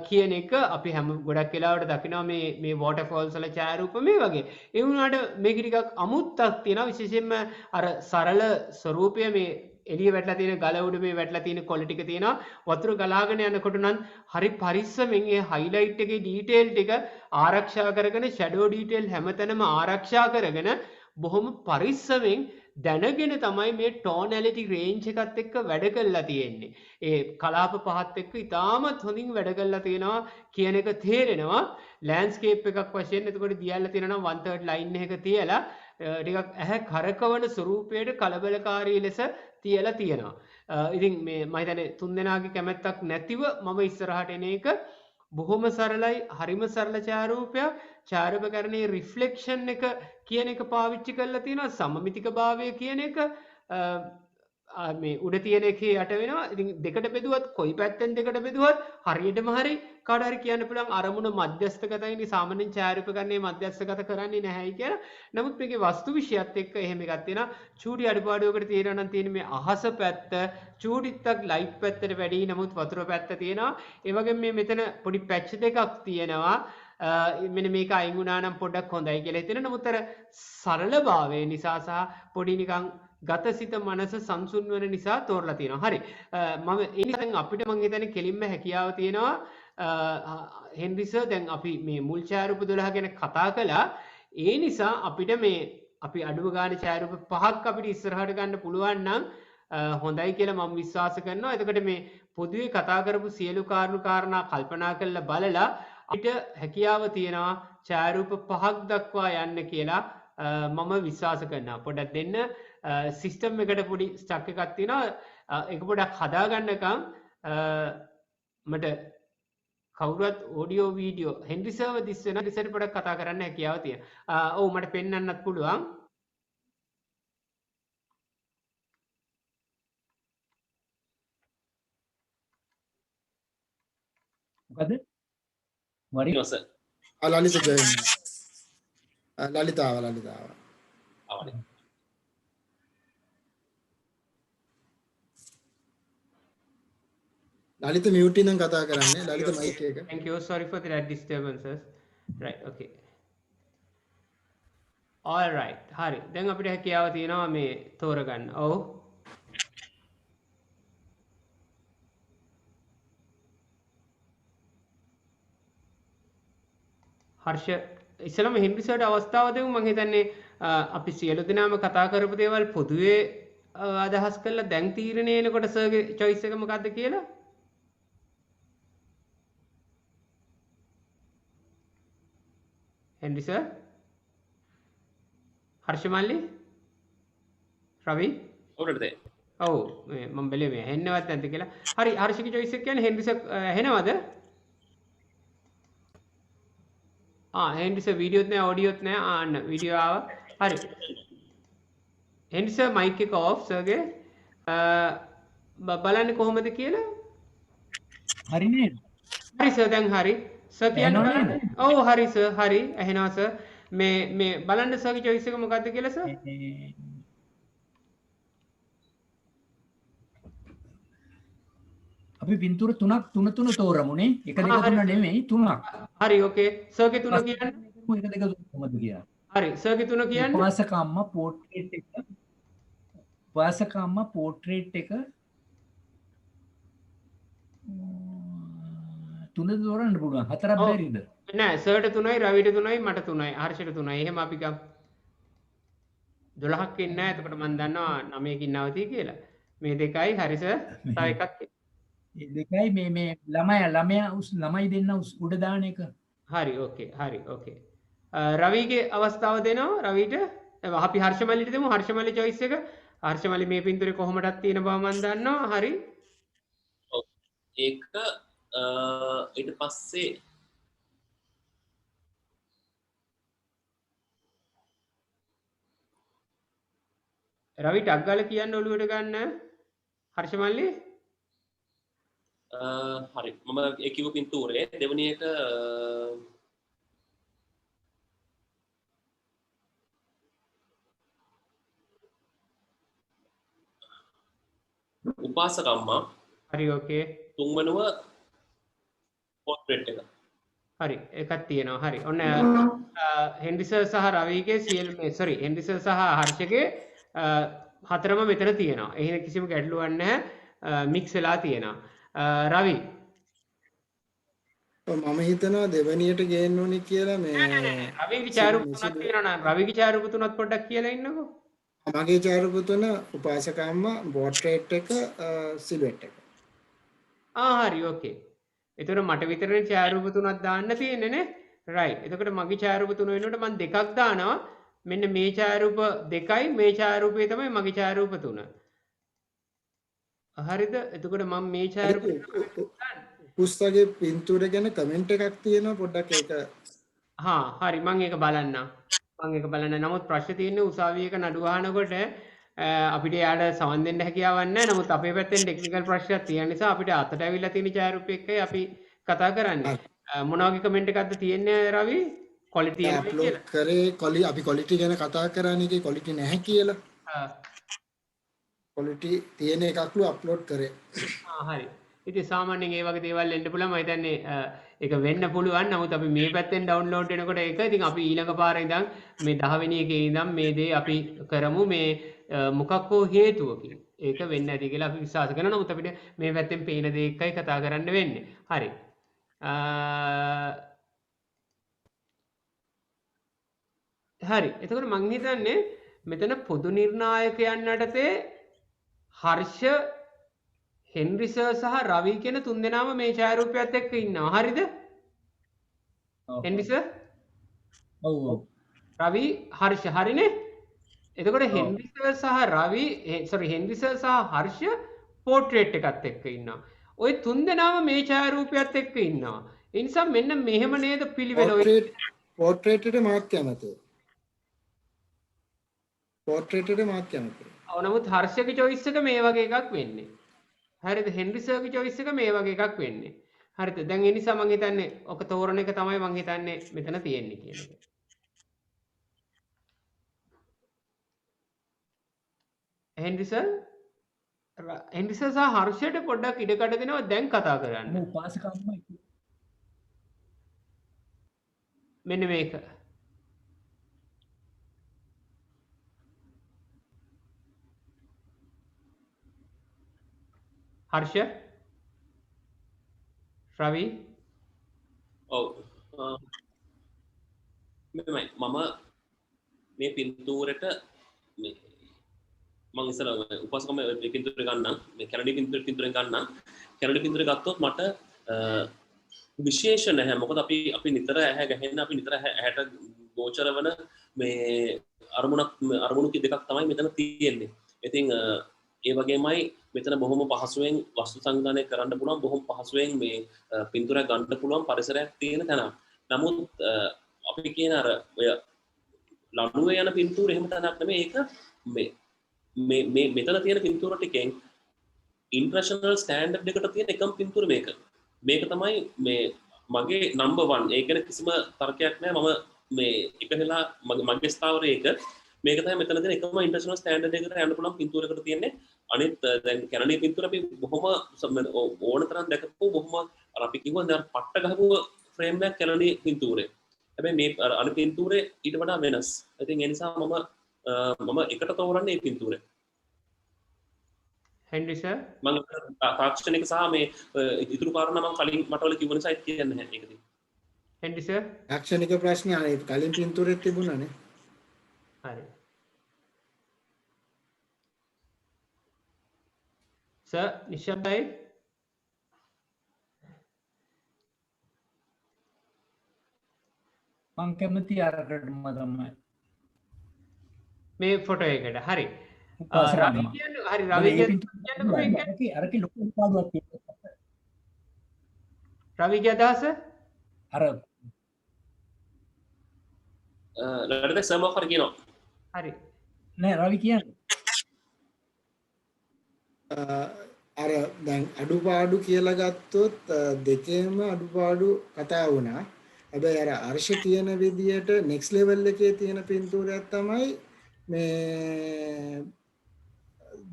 කියන එක අපි හැම ගොඩක් වෙලාවට දකිනවා මේ වෝටර්ෆෝල්ස් වල ඡායාරූප මේ වගේ. ඒ වුණාට මේක ටිකක් අමුත්තක් තියෙනවා. විශේෂයෙන්ම අර සරල ස්වරූපය මේ එළිය වැටලා තියෙන ගල උඩ මේ වැටලා තියෙන කොළ ටික තියෙනවා. වතුර ගලාගෙන යනකොට නම් හරි පරිස්සමෙන් ඒ හයිලයිට් එකේ ඩීටේල් ටික ආරක්ෂා කරගෙන ෂැඩෝ ඩීටේල් හැමතැනම ආරක්ෂා කරගෙන බොහොම පරිස්සමෙන් දැනගෙන තමයි මේ ටෝනැලිටි රේන්ජ් එකත් එක්ක වැඩ කරලා තියෙන්නේ. ඒ කලාප පහත් එක්ක ඉතාමත් හොඳින් වැඩ කරලා තියෙනවා කියන එක තේරෙනවා. ලෑන්ඩ්ස්කේප් එකක් වශයෙන් එතකොට දියල්ලා තියෙනවා 1/3 ලයින් එක තියලා ටිකක් ඇහැ කරකවන ස්වරූපයට කලබලකාරී ලෙස තියලා තියෙනවා. ඉතින් මේ මම හිතන්නේ තුන් දෙනාගේ කැමැත්තක් නැතිව මම ඉස්සරහට එන එක බොහොම සරලයි. හරිම සරල ඡායාරූපයක්. ඡායාරූපකරණයේ රිෆ්ලෙක්ෂන් එක කියන එක පාවිච්චි කරලා තියෙනවා. සමමිතික භාවය කියන එක මේ උඩ තියෙන එකේ යට වෙනවා. ඉතින් දෙකට බෙදුවත් කොයි පැත්තෙන් දෙකට බෙදුවත් හරියටම හරි කාට හරි කියන්න පුළුවන් අරමුණ මධ්‍යස්ථගතයිනේ. සාමාන්‍යයෙන් ඡායාරූපකරණයේ මධ්‍යස්ථගත කරන්නේ නැහැයි කියලා. නමුත් මේකේ වස්තු විෂයත් එක්ක එහෙම එකක් තියෙනවා. චූටි අඩුපාඩුවකට තියෙනවා නම් තියෙන මේ අහස පැත්ත චූටිත්තක් ලයිට් පැත්තට වැඩි. නමුත් වතුර පැත්ත තියෙනවා. ඒ වගේම මේ මෙතන පොඩි පැච් දෙකක් තියෙනවා. මෙන්න මේක අයින් වුණා නම් පොඩ්ඩක් හොඳයි කියලා හිතෙනවා. නමුත් අර සරලභාවය නිසා සහ පොඩි නිකන් ගතසිත මනස සංසුන් වෙන නිසා තෝරලා තියෙනවා. හරි. මම ඒ නිසා අපිට මම හිතන්නේ කෙලින්ම හැකියාව තියෙනවා. හෙන්රි සර් දැන් අපි මේ මුල් ඡායාරූප 12 ගැන කතා කළා. ඒ නිසා අපිට මේ අපි අඩුව ගානේ ඡායාරූප 5ක් අපිට ඉස්සරහට ගන්න පුළුවන් නම් හොඳයි කියලා මම විශ්වාස කරනවා. එතකොට මේ පොදුවේ කතා කරපු සියලු කාරණා කල්පනා කරලා බලලා අපිට හැකියාව තියෙනවා ඡායාරූප 5ක් දක්වා යන්න කියලා මම විශ්වාස කරනවා. පොඩ්ඩක් දෙන්න සිස්ටම් එකට පොඩි ස්ටක් එකක් තියෙනවා. ඒක පොඩ්ඩක් හදාගන්නකම් මට කවුරුත් ඔඩියෝ වීඩියෝ හෙන්රි සර්ව දිස් වෙන රිසර්ච් පොඩ්ඩක් කතා කරන්න හැකියාව තියෙනවා. ඔව් මට පෙන්වන්නත් පුළුවන්. මොකද? වරි නෝස ලලිත ජයන් ලලිතාව අවනේ ලලිත මියුට් ඉඳන් කතා කරන්නේ. ලලිත Okay. මයික් එක. Thank you. Sorry for that disturbances. Right. Okay. All right. හරි. දැන් අපිට හැකියාව තියෙනවා මේ තෝරගන්න. ඔව්. හර්ෂ ඉස්සලම හෙන්රි සර්ට අවස්ථාව දෙමු. මම හිතන්නේ අපි සියලු දෙනාම කතා කරපු දේවල් පොදුවේ අදහස් කරලා දැන් තීරණය එනකොට සර්ගේ choice එක මොකද්ද කියලා. හෙන්රි සර්, හර්ෂ මල්ලි, රවි. ඔවුනට ඔව් මම බැලුවේ මේ හෙන්නවත් නැද්ද කියලා. හරි හර්ෂගේ choice එක කියන්නේ හෙන්රි සර් හෙනවද? හෙන්රි සර් වීඩියෝත් නෑ ඔඩියෝත් නෑ. අන්න වීඩියෝ ආවා. හරි. හෙන්රි සර් මයික් එක ඔෆ් සර්ගේ. බලන්නේ කොහොමද කියලා. හරි නේද? හරි සර් දැන් හරි. සර් කියන්නේ බලන්න. ඔව් හරි සර් හරි. ඇහෙනවා සර්. මේ බලන්න සර්ගේ choice එක මොකද්ද කියලා සර්. අපි පින්තූර තුන තෝරමුනේ. එක දෙක තුන නෙමෙයි තුනක්. හරි ඕකේ. සර්ගේ තුන කියන්නේ. එක දෙක තුන කොහොමද කියලා. හරි සර්ගේ තුන කියන්නේ. උපාසකම්මා පෝට්‍රේට් එක තුන තෝරන්න පුළුවන්. හතරක් බැරිද? නෑ සර්ට 3යි රවිට 3යි මට 3යි හර්ෂට 3යි. එහෙම අපි ගමු. 12ක් ඉන්නේ නැහැ. එතකොට මම දන්නවා 9කින් නවතී කියලා. මේ දෙකයි හරි සර්. තව එකක්. මේ දෙකයි මේ ළමයි දෙන්න උඩ දාන එක. හරි ඕකේ. හරි ඕකේ. රවිගේ අවස්ථාව දෙනවා රවිට. අපි හර්ෂමල්ලිට දෙමු. හර්ෂමල්ලි choice එක. හර්ෂමල්ලි මේ පින්තූරේ කොහොමදක් තියෙන බව මම දන්නවා. හරි. ඒක ඊට පස්සේ රවි ටක් ගාලා කියන්න ඔළුවට ගන්න. හර්ෂමල්ලි හරි මම ඒ කිව්ව පින්තූරේ දෙවෙනි එක උපාසකම්මා. හරි ඕකේ. තුන්වෙනුව පෝට්‍රේට් එක. හරි එකක් තියෙනවා. හරි ඔන්න හෙන්රි සර් සහ රවිගේ සෝරි හෙන්රි සර් සහ හර්ෂගේ හතරම මෙතන තියෙනවා. එහෙනම් කිසිම ගැටලුවක් නැහැ. මික්ස් වෙලා තියෙනවා. රවි මම හිතනවා දෙවැනියට ගේන්න ඕනි කියලා මේ රවිගේ ඡායාරූප තුනක් තියෙනවා නම් රවිගේ ඡායාරූප තුනක් පොඩ්ඩක් කියලා ඉන්නකෝ. මගේ ඡායාරූප තුන උපාසකම්මා පෝට්‍රේට් එක සිලුවෙට් එක. හරි ඕකේ. එතකොට මට විතරනේ ඡායාරූප තුනක් දාන්න තියෙන්නේ නේ. රයිට්. එතකොට මගේ ඡායාරූප තුන වෙනුවට මම දෙකක් දානවා. මෙන්න මේ ඡායාරූප දෙකයි මේ ඡායාරූපේ තමයි මගේ ඡායාරූප තුන. හරිද? එතකොට මම මේ ඡායාරූප පුස්තකයේ පින්තූර ගැන කමෙන්ට් එකක් තියෙනවා පොඩ්ඩක් ඒක. හරි මම ඒක බලන්නම්. නමුත් ප්‍රශ්නේ තියෙන්නේ උසාවියක නඩුව අහනකොට අපිට යාට සමන් දෙන්න හැකියාවක් නැහැ. නමුත් අපේ පැත්තෙන් ටෙක්නිකල් ප්‍රශ්නයක් තියෙන නිසා අපිට අතට අවිලා තියෙන ඡායාරූප එක්කයි අපි කතා කරන්නේ. මොන වගේ කමෙන්ට් එකක්ද තියෙන්නේ රවි? ක්වොලිටි අප්ලෝඩ් කරේ අපි ක්වොලිටි ගැන කතා කරන්නේ ඒකේ ක්වොලිටි නැහැ කියලා. ක්වොලිටි තියෙන එකක්ලු අප්ලෝඩ් කරේ. හරි. ඉතින් සාමාන්‍යයෙන් ඒ වගේ දේවල් එන්න පුළුවන්. මම හිතන්නේ ඒක වෙන්න පුළුවන්. නමුත් අපි මේ පැත්තෙන් ඩවුන්ලෝඩ් වෙනකොට ඒක ඉතින් අපි ඊළඟ පාර ඉඳන් මේ 10 වෙනි එකේ ඉඳන් මේ දේ අපි කරමු මේ මොකක් හෝ හේතුවකින්. ඒක වෙන්න ඇති කියලා අපි විශ්වාස කරනවා. නමුත් අපිට මේ පැත්තෙන් පේන දේ එකයි කතා කරන්න වෙන්නේ. හරි. හරි. එතකොට මං හිතන්නේ මෙතන පොදු නිර්ණායකයන් යටතේ හර්ෂ හෙන්රි සර් සහ රවි කියන තුන්දෙනාම මේ ඡායාරූපයත් එක්ක ඉන්නවා. හරිද? Henry sir? ඔව් ඔව්. රවි හර්ෂ හරිනේ? එතකොට හෙන්රි සර් සහ රවි හෙන්රි සර් සහ හර්ෂ පෝට්‍රේට් එකත් එක්ක ඉන්නවා. ওই තුන්දෙනාම මේ ඡායාරූපයත් එක්ක ඉන්නවා. ඒ නිසා මෙන්න මෙහෙම නේද පිළිවෙල ඔය පෝට්‍රේට් එකට මාත් කැමතියි. පෝට්‍රේට් එකට මාත් කැමතියි. නමුත් හර්ෂගේ choice එක මේ වගේ එකක් වෙන්නේ. හරිද? හෙන්රි සර්ගේ choice එක මේ වගේ එකක් වෙන්නේ. හරිද? දැන් ඒ නිසා මම හිතන්නේ ඔක තෝරන එක තමයි මම හිතන්නේ මෙතන තියෙන්නේ කියන එක. හෙන්රි සර් හෙන්රි සර් සහ හර්ෂයට පොඩ්ඩක් ඉඩකඩ දෙනවා දැන් කතා කරන්න. උපාසකම්ම මෙන්න මේක. හර්ෂ රවි ඔව් මෙමය මම මේ පින්තූරට මං ඉස්සර උපසකම පින්තූර ගන්නම් මේ කැනඩි පින්තූරෙන් ගන්නම් කැනඩි පින්තූර ගත්තොත් මට විශේෂ නැහැ මොකද අපි නිතර ඇහැ ගහන්න අපි නිතර ඇහැට ගෝචර වන මේ අරමුණු දෙකක් තමයි මෙතන තියෙන්නේ. ඉතින් ඒ වගේමයි මෙතන බොහොම පහසුවෙන් වස්තු සංවිධානය කරන්න පුළුවන් බොහොම පහසුවෙන් මේ පින්තූරයක් ගන්න පුළුවන් පරිසරයක් තියෙන තැනක්. නමුත් අපි කියන අර ඔය ලණුවේ යන පින්තූර එහෙම තැනක් නෙමෙයි ඒක මේ මෙතන තියෙන පින්තූර ටිකෙන් ඉන්ටර්නැෂනල් ස්ටෑන්ඩඩ් එකට තියෙන එකම පින්තූර මේක. මේක තමයි මේ මගේ නම්බර් 1. ඒක ගැන කිසිම තර්කයක් නැහැ. මම මේ එක හෙලා මගේ ස්ථාවරය ඒක. මේක තමයි මෙතන තියෙන එකම ඉන්ටර්නැෂනල් ස්ටෑන්ඩඩ් එකට යන්න පුළුවන් පින්තූරයකට තියෙන්නේ. අනිත් දැන් කැනඩියන් පින්තූර අපි බොහොම ඕන තරම් දැකපු බොහොම අර අපි කිව්වා දැන් පට්ට ගහපු ෆ්‍රේම් එකක් කැනඩියන් පින්තූරේ. හැබැයි මේ අනිත් පින්තූරේ ඊට වඩා වෙනස්. ඉතින් ඒ නිසා මම එකට තෝරන්නේ මේ පින්තූරේ. හෙන්රි සර් මම තාක්ෂණික සහ මේ ඉතුරු කාරණා මම කලින් මටවල කිව්ව නිසා කියන්නේ නැහැ ඒකදී. හෙන්රි සර් තාක්ෂණික ප්‍රශ්නේ අනේ කලින් පින්තූරෙත් තිබුණානේ. හරි. සර් නිශ්ශබ්දයි. මං කැමති අරකටම තමයි මේ ෆොටෝ එකට. හරි. උපාසකම්ම. රවි කියන්නේ හරි රවි කියන්නේ අරක ලොකු පාඩුවක් තියෙනවා. රවිගේ අදහස අර ලඩ සර් මොකක්ද කියනවා? හරි. නෑ රවි කියන්නේ අර දැන් අඩුපාඩු කියලා ගත්තොත් දෙකේම අඩුපාඩු කතා වුණා. හැබැයි අර අර්ශ කියන විදියට නෙක්ස්ට් ලෙවල් එකේ තියෙන පින්තූරයක් තමයි මේ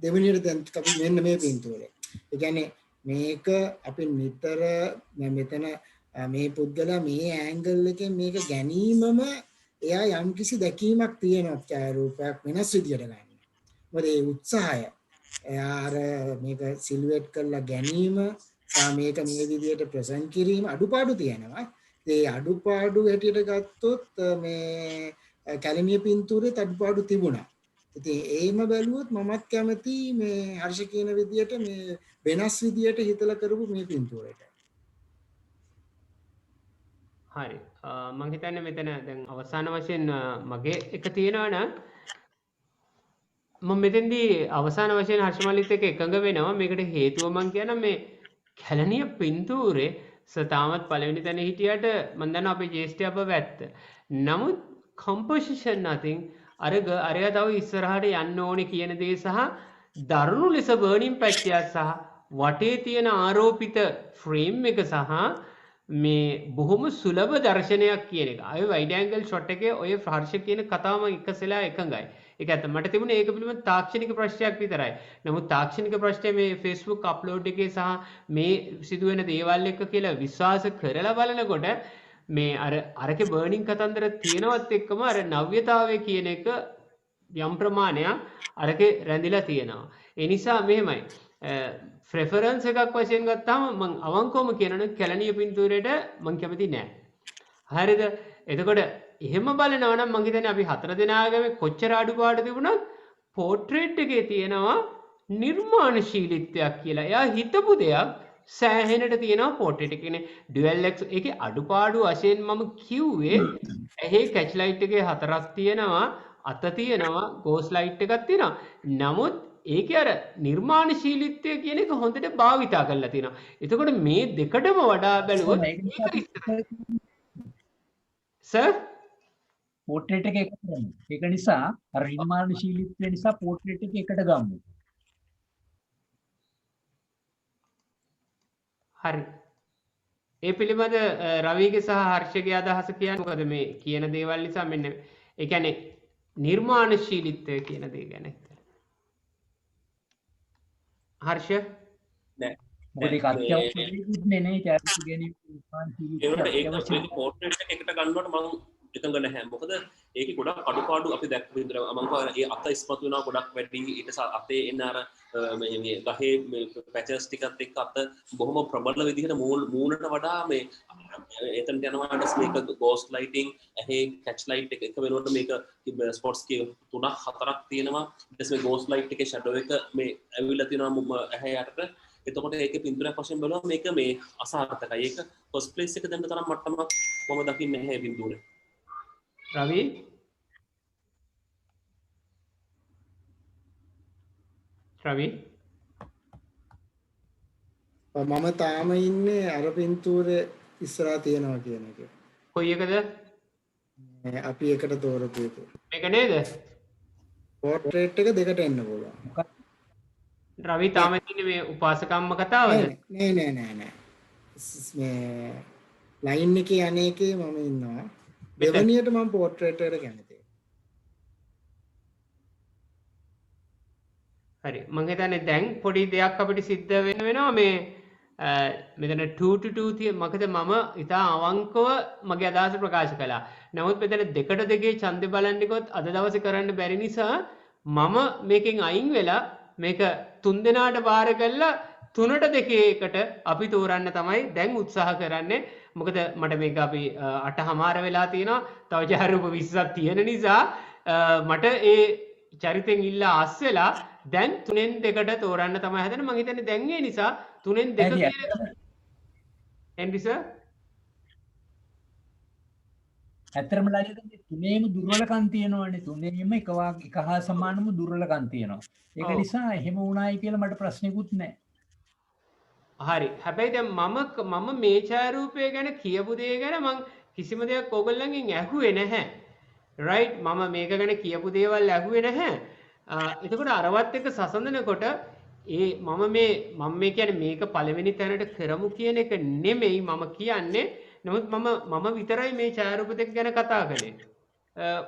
දෙවෙනියට දැන් අපි මෙන්න මේ පින්තූරය. ඒ කියන්නේ මේක අපි නිතර මෙතන මේ පුද්ගලයා මේ ඇන්ගල් එකෙන් මේක ගැනීමම එයා යම්කිසි දැකීමක් තියෙනවා ඡායාරූපයක් වෙනස් විදියට ගන්න. මොකද ඒ උත්සාහය එයාර මේක සිලුවෙට් කරලා ගැනීම සහ මේක මේ විදියට ප්‍රසන්ට් කිරීම අඩුපාඩු තියෙනවා. ඒ අඩුපාඩු හැටියට ගත්තොත් මේ කැලණිය පින්තූරේ අඩුපාඩු තිබුණා. ඉතින් ඒම බැලුවොත් මමත් කැමති මේ හර්ෂ කියන විදියට මේ වෙනස් විදියට හිතලා කරපු මේ පින්තූරයට. හරි. මම හිතන්නේ මෙතන දැන් අවසාන වශයෙන් මගේ එක තියෙනවා නම් මම මෙතෙන්දී අවසාන වශයෙන් හර්ෂමලිත් එක්ක එකඟ වෙනවා. මේකට හේතුව මම කියන මේ කැලණිය පින්තූරේ තාමත් පළවෙනි තැන හිටියට මම දන්නවා අපේ ජේෂ්ඨ අපව ඇත්ත. නමුත් කම්පොසිෂන් අතින් අරයා තව ඉස්සරහට යන්න ඕනේ කියන දේ සහ දරුණු ලෙස බර්නින් පැක්ටියක් සහ වටේ තියෙන ආරෝපිත ෆ්‍රේම් එක සහ මේ බොහොම සුලභ දර්ශනයක් කියන එක. අය වයිඩ් ඇන්ගල් ෂොට් එකේ ඔය හර්ෂ කියන කතාවම එකසලා එකඟයි. ඒක ඇත්ත. මට තිබුණේ ඒක පිළිබඳ තාක්ෂණික ප්‍රශ්නයක් විතරයි. නමුත් තාක්ෂණික ප්‍රශ්නේ මේ Facebook අප්ලෝඩ් එකේ සහ මේ සිදුවෙන දේවල් එක්ක කියලා විශ්වාස කරලා බලනකොට මේ අරකේ බර්නින් කතන්දර තියෙනවත් එක්කම අර නව්‍යතාවය කියන එක යම් ප්‍රමාණයක් අරකේ රැඳිලා තියෙනවා. ඒ නිසා මෙහෙමයි. ප්‍රෙෆරන්ස් එකක් වශයෙන් ගත්තාම මම අවංකවම කියනනම් කැලණිය පින්තූරයට මම කැමති නෑ. හරිද? එතකොට එහෙම බලනවා නම් මම හිතන්නේ අපි හතර දෙනාගම කොච්චර අඩුපාඩු තිබුණත් පෝට්‍රේට් එකේ තියෙනවා නිර්මාණශීලීත්වයක් කියලා. එයා හිතපු දෙයක් සෑහෙනට තියෙනවා පෝට්‍රේට් එකේ. කියන්නේ ඩුවල් එක්ස් ඒකේ අඩුපාඩු වශයෙන් මම කිව්වේ ඇහි කැච් ලයිට් එකේ හතරක් තියෙනවා, අත තියෙනවා, ගෝස් ලයිට් එකක් තියෙනවා. නමුත් ඒකේ අර නිර්මාණශීලීත්වය කියන එක හොඳට භාවිතා කරලා තියෙනවා. එතකොට මේ දෙකටම වඩා බැලුවොත් සර් පෝට්‍රේට් එක එකට ගමු. ඒක නිසා අර නිර්මාණශීලීත්වය නිසා පෝට්‍රේට් එක එකට ගමු. හරි. ඒ පිළිබඳ රවිගේ සහ හර්ෂගේ අදහස කියන්නේ මොකද මේ කියන දේවල් නිසා මෙන්න ඒ කියන්නේ නිර්මාණශීලීත්වය කියන දේ ගැන. හර්ෂ නෑ මොකද ඒක අත්‍යවශ්‍ය දෙයක්වත් නේ චාරිත්‍ර ගැනීම ඒකට ඒක අත්‍යවශ්‍ය මේක පෝර්ට්‍රේට් එකට ගන්නවට මම එකඟ නැහැ. මොකද ඒකේ ගොඩක් අඩුපාඩු අපි දැක්ක විදිහට මම කියනවා ඒ අත ඉස්මතු වෙනවා ගොඩක් වැඩි. ඊට අතේ එන අර මේ ගහේ මේ පැචස් ටිකත් එක්ක අත බොහොම ප්‍රබල විදිහට මූණට වඩා මේ එතනට යනවා මේක ගෝස්ට් ලයිටිං ඇහි කැච් ලයිට් එක වෙනකොට මේක ස්පොට්ස් කී 3ක් 4ක් තියෙනවා. ඊට පස්සේ ගෝස්ට් ලයිට් එකේ ෂැඩෝ එක මේ ඇවිල්ලා තියෙනවා ඇහැ යටට. එතකොට ඒකේ පින්තූරයක් වශයෙන් බලුවම මේක මේ අසාර්ථකයි. ඒක ෆස්ට් ප්ලේස් එක දෙන්න තරම් මට්ටමක් මම දකින්නේ නැහැ පින්තූරේ. රවි මම තාම ඉන්නේ අර පින්තූරේ ඉස්සරහා තියනවා කියන එක. කොයි එකද අපි එකට තෝරපු එක. මේක නේද පෝර්ට්‍රේට් එක දෙකට එන්න පුළුවන්. රවි තාම ඉන්නේ මේ උපාසකම්ම කතාවද නෑ. මේ ලයින් එකේ අනේකේ මම ඉන්නවා. දෙවනියට මම පෝර්ට්‍රේට් එකට කැමතියි. හරි මම හිතන්නේ දැන් පොඩි දෙයක් අපිට සිද්ධ වෙනවා මේ මෙතන 2 to 2 තිය මොකද මම ඉතා අවංකව මගේ අදහස ප්‍රකාශ කළා. නමුත් මෙතන දෙකට දෙකේ ඡන්දය බලන්න ගියොත් අද දවසේ කරන්න බැරි නිසා මම මේකෙන් අයින් වෙලා මේක 3 දෙනාට බාර කරලා 3ට 2කට අපි තෝරන්න තමයි දැන් උත්සාහ කරන්නේ. මොකද මට මේක අපි 8:00 වෙලා තියෙනවා. තව ජාරූප 20ක් තියෙන නිසා මට ඒ චරිතෙන් ඉල්ල ආස් වෙලා දැන් 3න් 2ට තෝරන්න තමයි හදන්නේ. මම හිතන්නේ දැන් ඒ නිසා 3න් 2 කියලා හෙන්රි සර් ඇත්තටම ලලිත තුනේම දුර්වලකම් තියෙනවානේ. තුනේම එක හා සමානම දුර්වලකම් තියෙනවා. ඒක නිසා එහෙම වුණායි කියලා මට ප්‍රශ්නකුත් නැහැ. හරි හැබැයි දැන් මම මේ ඡායාරූපය ගැන කියපු දේ ගැන මං කිසිම දෙයක් ඕගොල්ලන්ගෙන් ඇහුවේ නැහැ රයිට් මම මේක ගැන කියපු දේවල් ඇහුවේ නැහැ එතකොට අරවත් එක සසඳනකොට මම මේ කියන්නේ මේක පළවෙනි තැනට කරමු කියන එක නෙමෙයි මම කියන්නේ නමුත් මම විතරයි මේ ඡායාරූප දෙක ගැන කතා කළේ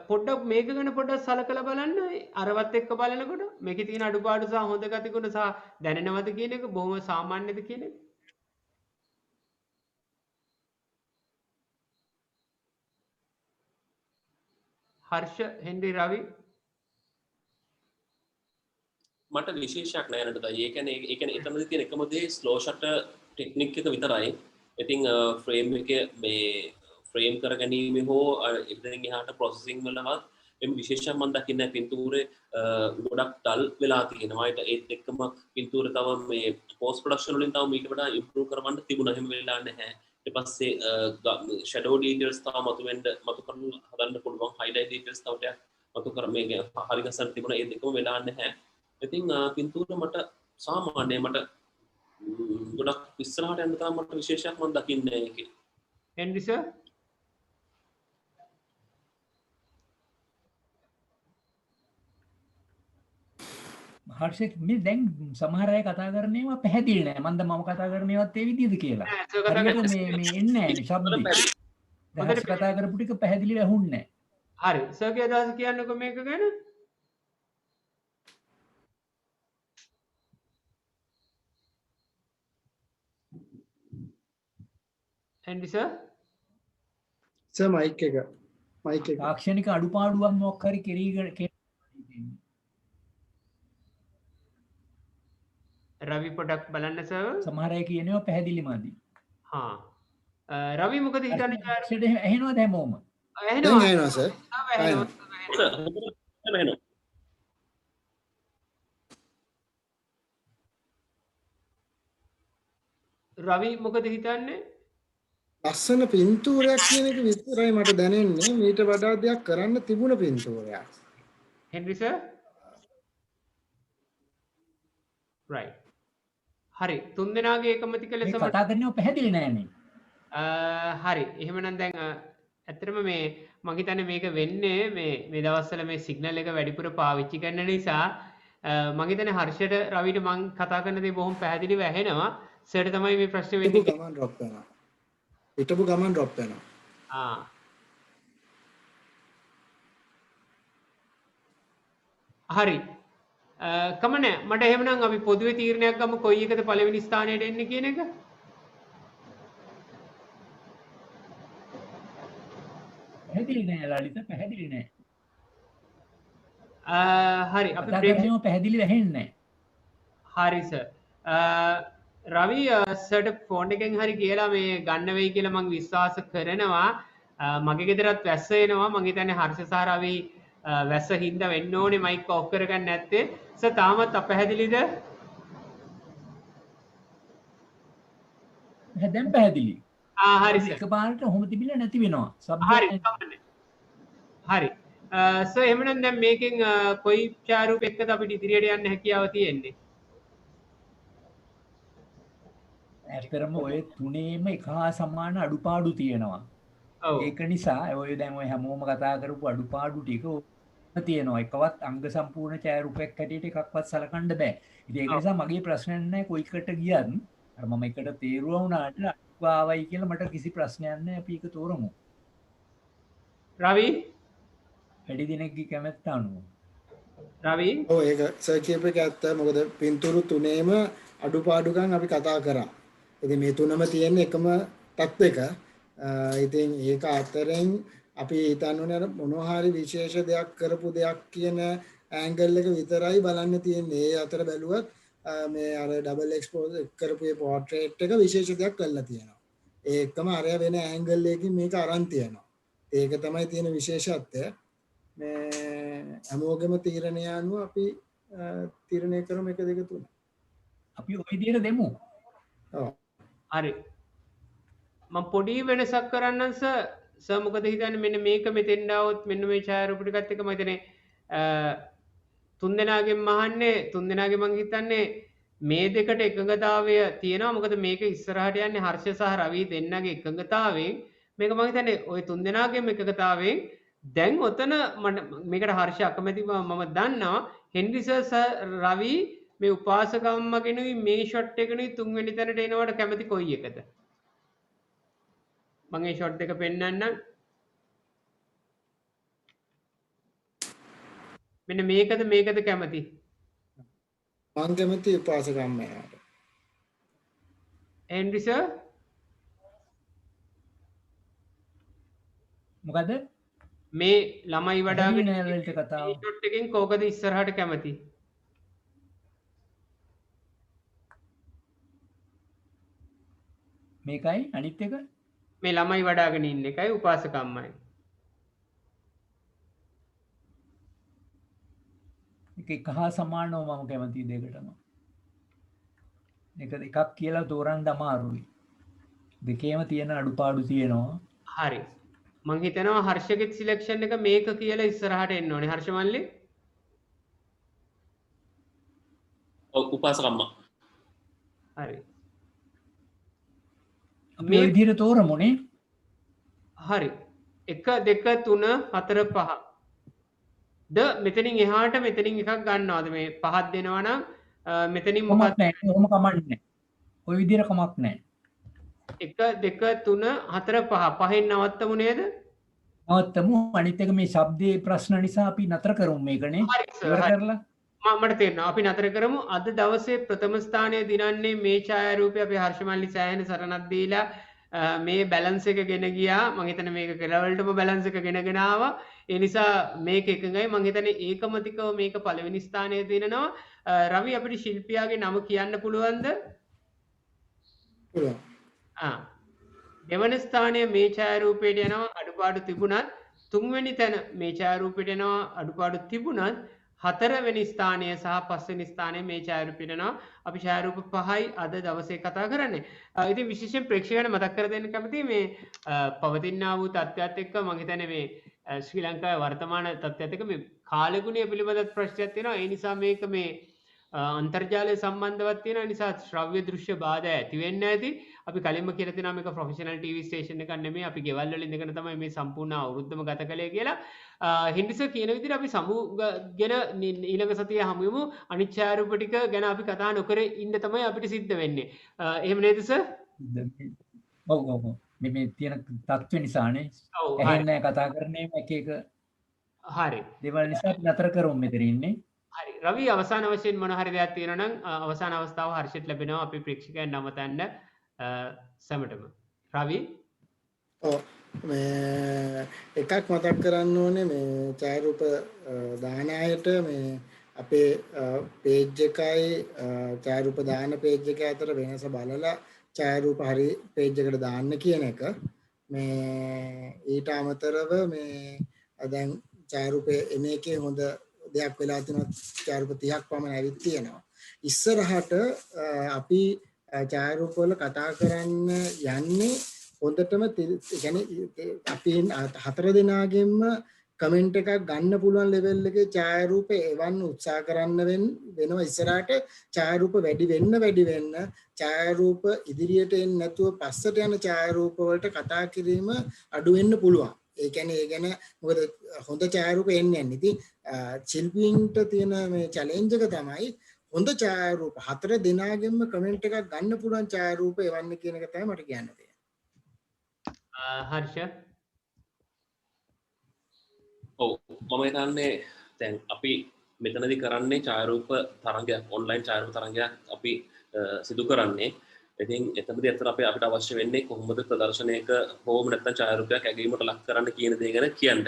පොඩ්ඩක් මේක ගැන පොඩ්ඩක් සලකලා බලන්න අරවත් එක්ක බලනකොට මේකේ තියෙන අඩුපාඩු සහ හොඳ ගතිගුණ සහ දැනෙනවද කියන එක බොහොම සාමාන්‍යද කියන එක හර්ෂ හෙන්රි රවි මට විශේෂයක් නෑ නේද? ඒ කියන්නේ එතනදී තියෙන එකම දේ ස්ලෝ ෂටර් ටෙක්නික් එක විතරයි. ඉතින් ෆ්‍රේම් එක මේ ෆ්‍රේම් කර ගැනීම හෝ එතනින් එහාට ප්‍රොසෙසිං වලවත් එම් විශේෂයෙන් මම දකින්නේ පින්තූරේ ගොඩක් ඩල් වෙලා තියෙනවා. ඒත් එක්කම පින්තූර තව මේ පෝස්ට් ප්‍රොඩක්ෂන් වලින් තව මීට වඩා ඉම්ප්‍රූව් කරවන්න තිබුණා. එහෙම වෙලා නැහැ. ඊට පස්සේ ෂැඩෝ ඩීටේල්ස් තව මතු කරන්න හදන්න පුළුවන්. හයිලයිට් ඩීටේල්ස් තව ටිකක් මතු කර මේක හරි ගස්සන්න තිබුණා. ඒ දෙකම වෙලා නැහැ. ඉතින් පින්තූර මට සාමාන්‍යයි මට ගොඩක් ඉස්සරහට යන්න තරම් මට විශේෂයක් මම දකින්නේ ඒකේ. හෙන්රි සර් හර්ෂිත මේ දැන් සමහර අය කතා කරන ඒවා පැහැදිලි නෑ. මන්ද මම කතා කරන ඒවාත් ඒ විදිහද කියලා. හරියට මේ එන්නේ නෑ ශබ්ද. දැන් කතා කරපු ටික පැහැදිලිව ඇහුන්නේ නෑ. හරි සර්ගේ අදහස කියන්නකෝ මේක ගැන. හෙන්රි සර් මයික් එක තාක්ෂණික අඩුපාඩුවක් මොකක් හරි කෙරීගෙන රවි පොඩක් බලන්න සර් සමහර අය කියනවා පැහැදිලිමදි. හා රවි මොකද හිතන්නේ තාක්ෂණයට ඇහෙනවද හැමෝම? ඇහෙනවා සර්. රවි මොකද හිතන්නේ? ලස්සන පින්තූරයක් කියන එක විතරයි මට දැනෙන්නේ. මීට වඩා දෙයක් කරන්න තිබුණ පින්තූරයක්. හෙන්රි සර් right හරි තුන් දෙනාගේ එකමති කළ මේ කතා කරනව පැහැදිලි නෑනේ. හරි එහෙමනම් දැන් ඇත්තටම මේ මම හිතන්නේ මේක වෙන්නේ මේ දවස්වල මේ සිග්නල් එක වැඩිපුර පාවිච්චි කරන නිසා මම හිතන්නේ හර්ෂයට රවිට මම කතා කරන දේ බොහොම පැහැදිලිව ඇහෙනවා. සර්ට තමයි මේ ප්‍රශ්නේ වෙන්නේ. ගමන් ඩ්‍රොප් වෙනවා. හිටපු ගමන් ඩ්‍රොප් වෙනවා. හරි කමනෑ මට එහෙමනම් අපි පොදුවේ තීරණයක් ගමු කොයි එකද පළවෙනි ස්ථානයට එන්නේ කියන එක. පැහැදිලි නෑ ලලිත පැහැදිලි නෑ. හරි අපි කතා බ්‍රේක් කරනව පැහැදිලි වැහෙන්නේ හරි සර්. රවි සර්ට ෆෝන් එකෙන් හරි කියලා මේ ගන්න වෙයි කියලා මං විශ්වාස කරනවා. මගේ ගෙදරත් වැස්ස එනවා. මං හිතන්නේ හර්ෂ සහ රවි වැස්ස හින්දා වෙන්න ඕනේ මයික් ඔෆ් කරගන්න නැත්තේ. සර් තාමත් අපැහැදිලිද? නැහැ. දැන් පැහැදිලි. හරි සර්. එකපාරට ඔහොම තිබිලා නැති වෙනවා. හරි කමන්නේ. හරි. සර් එහෙමනම් දැන් මේකෙන් කොයි ඡායාරූප එක්කද අපිට ඉදිරියට යන්න හැකියාව තියෙන්නේ? ඇත්තරම ඔය තුනේම එක හා සමාන අඩුපාඩු තියෙනවා. ඔව්. ඒක නිසා ඔය දැන් ඔය හැමෝම කතා කරපු අඩුපාඩු ටික තියෙනවා. එකවත් අංග සම්පූර්ණ ඡායාරූපයක් හැටියට එකක්වත් සලකන්න බෑ. ඉතින් ඒක නිසා මගේ ප්‍රශ්නයක් නැහැ කොයි එකට ගියත් අර මම එකට තේරුවා වුණාට අඩුපාවයි කියලා මට කිසි ප්‍රශ්නයක් නැහැ. අපි ඒක තෝරමු. රවි වැඩි දිනෙකගේ කැමැත්ත අනුව. රවි ඔව් ඒක සර් කියපු එක ඇත්ත. මොකද පින්තූරු තුනේම අඩුපාඩුකම් අපි කතා කරා. ඉතින් මේ තුනම තියෙන එකම තත්ත්වයක. ඉතින් ඒක අතරින් අපි හිතන්නේ අර මොනවා හරි විශේෂ දෙයක් කරපු දෙයක් කියන ඇන්ගල් එක විතරයි බලන්න තියෙන්නේ. ඒ අතර බැලුවත් මේ අර ඩබල් එක්ස්පෝස් කරපු ඒ පෝර්ට්‍රේට් එක විශේෂ දෙයක් කරලා තියෙනවා. ඒකම අර වෙන ඇන්ගල් එකකින් මේක අරන් තියෙනවා. ඒක තමයි තියෙන විශේෂත්වය. මේ හැමෝගෙම තීරණය අනුව අපි තීරණය කරමු 1 2 3. අපි ওই විදිහට දෙමු. ඔව්. හරි. මම පොඩි වෙනසක් කරන්නම් සර් මොකද හිතන්නේ මෙන්න මේක මෙතෙන් ආවොත් මෙන්න මේ ඡායාරූප ටිකත් එක්ක මම හිතන්නේ තුන් දෙනාගෙන් මහන්නේ තුන් දෙනාගේ මං හිතන්නේ මේ දෙකට එකඟතාවය තියෙනවා. මොකද මේක ඉස්සරහට යන්නේ හර්ෂ සහ රවි දෙන්නගේ එකඟතාවයෙන් මේක මං හිතන්නේ ওই තුන් දෙනාගේම එකඟතාවයෙන් දැන් ඔතන මේකට හර්ෂ අකමැති මම දන්නවා. හෙන්රි සර් රවි මේ උපාසක අම්මගෙනුයි මේ ෂොට් එකනුයි තුන්වෙනි තැනට එනවට කැමති කොයි එකද? මම මේ ෂොට් එක පෙන්නන්නම්. මෙන්න මේකද කැමති? මං කැමති උපාසක අම්මයාට. හෙන්රි සර් මොකද මේ ළමයි වඩාගෙන නෑවලට කතාව ෂොට් එකෙන් කෝකද ඉස්සරහට කැමති? මේකයි අනිත් එක මේ ළමයි වඩාගෙන ඉන්න එකයි උපාසක අම්මයි. එක හා සමානව මම කැමති දෙකටම. එක එකක් කියලා තෝරන්න අමාරුයි. දෙකේම තියෙන අඩුපාඩු තියෙනවා. හරි. මං හිතනවා හර්ෂගෙත් සිලෙක්ෂන් එක මේක කියලා ඉස්සරහට එන්න ඕනේ. හර්ෂ මල්ලි? ඔව් උපාසක අම්මා. හරි. මේ විදිහට තෝරමුනේ. හරි. 1 2 3 4 5. ද මෙතනින් එහාට මෙතනින් එකක් ගන්නවද මේ පහක් දෙනවා නම් මෙතනින් මොකක් මොකක්ද? නැහැ. කොහොම කමන්නේ. ওই විදිහට කමක් නැහැ. 1 2 3 4 5 පහෙන් නවත්තමු නේද? නවත්තමු. අනිත් එක මේ ශබ්දයේ ප්‍රශ්න නිසා අපි නතර කරමු මේකනේ. හරි සර්. ඉවර කරලා මට තේරෙනවා. අපි නතර කරමු. අද දවසේ ප්‍රථම ස්ථානය දිනන්නේ මේ ඡායාරූපය අපේ හර්ෂමල්ලි සෑහෙන සරණක් දීලා මේ බැලන්ස් එක ගෙන ගියා. මම හිතන්නේ මේක කෙලවලටම බැලන්ස් එක ගෙනගෙන ආවා. ඒ නිසා මේක එකඟයි. මම හිතන්නේ ඒකමතිකව මේක පළවෙනි ස්ථානයේ දිනනවා. රවි අපිට ශිල්පියාගේ නම කියන්න පුළුවන්ද? පුළුවන්. දෙවන ස්ථානය මේ ඡායාරූපයට යනවා අඩුපාඩු තිබුණත් තුන්වෙනි තැන මේ ඡායාරූපයට යනවා අඩුපාඩු තිබුණත් හතරවෙනි ස්ථානය සහ පස්වෙනි ස්ථානය මේ ඡායාරූපයට යනවා. අපි ඡායාරූප 5යි අද දවසේ කතා කරන්නේ. ඉතින් විශේෂයෙන් ප්‍රේක්ෂකයන්ට මතක් කර දෙන්න කැමතියි මේ පවතිනා වූ තත්ත්වයක් එක්ක මම හිතන්නේ මේ ශ්‍රී ලංකාවේ වර්තමාන තත්ත්වයට එක්ක මේ කාලගුණය පිළිබඳ ප්‍රශ්නයක් තියෙනවා. ඒ නිසා මේක මේ අන්තර්ජාලය සම්බන්ධවත් තියෙන නිසා ශ්‍රව්‍ය දෘශ්‍ය බාධා ඇති වෙන්න ඇති. අපි කලින්ම කියලා තියෙනවා මේක ප්‍රොෆෙෂනල් ටීවී ස්ටේෂන් එකක් නෙමෙයි. අපි ගෙවල් වල ඉඳගෙන තමයි මේ සම්පූර්ණ අවුරුද්දම ගත කළේ කියලා. හෙන්රි සර් කියන විදිහට අපි සමුගෙන ඊළඟ සතියේ හමු වෙමු. අනිත් ඡායාරූප ටික ගැන අපි කතා නොකර ඉන්න තමයි අපිට සිද්ධ වෙන්නේ. එහෙම නේද සර්? ඔව් ඔව් මේ තියෙන තත්ත්ව නිසානේ. ඔව් ඇහෙන්නේ කතා කරන්නේ එක එක හරි. දේවල් නිසා අපි නතර කරමු මෙතන ඉන්නේ. හරි රවි අවසාන වශයෙන් මොන හරි දෙයක් තියෙනවා නම් අවසාන අවස්ථාව හර්ෂිත ලැබෙනවා අපි ප්‍රේක්ෂකයන් නමතන්න සැමටම රවි ඔව් මේ එකක් මතක් කරන්න ඕනේ මේ ඡායාරූප දාන අයට මේ අපේ පේජ් එකයි ඡායාරූප දාන පේජ් එක අතර වෙනස බලලා ඡායාරූප හරි පේජ් එකට දාන්න කියන එක මේ ඊට අමතරව මේ දැන් ඡායාරූපේ එන එකේ හොඳ දෙයක් වෙලා තිනවා ඡායාරූප 30ක් පමණ ඇවිත් තියෙනවා ඉස්සරහට අපි ඡායාරූප වල කතා කරන්න යන්නේ හොඳටම කියන්නේ අපි හතර දෙනාගෙන්ම කමෙන්ට් එකක් ගන්න පුළුවන් ලෙවල් එකේ ඡායාරූප එවන්න උත්සාහ කරන්න වෙනවා ඉස්සරහට ඡායාරූප වැඩි වෙන්න ඡායාරූප ඉදිරියට එන්නේ නැතුව පස්සට යන ඡායාරූප වලට කතා කිරීම අඩු වෙන්න පුළුවන් ඒ කියන්නේ ඒ ගැන මොකද හොඳ ඡායාරූප එන්නේ නැහැ ඉතින් ශිල්පීන්ට තියෙන මේ චැලෙන්ජ් එක තමයි හොඳ ඡායාරූප හතර දෙනාගෙන්ම කමෙන්ට් එකක් ගන්න පුළුවන් ඡායාරූප එවන්න කියන එක තමයි මට කියන්න තියෙන්නේ හර්ෂ ඔව් මම හිතන්නේ දැන් අපි මෙතනදී කරන්නේ ඡායාරූප තරංගයක් ඔන්ලයින් ඡායාරූප තරංගයක් අපි සිදු කරන්නේ ඉතින් එතනදී අතර අපිට අවශ්‍ය වෙන්නේ කොහොමද ප්‍රදර්ශනයක හෝම නැත්නම් ඡායාරූපයක් ඇගීමට ලක් කරන්න කියන දේ ගැන කියන්න.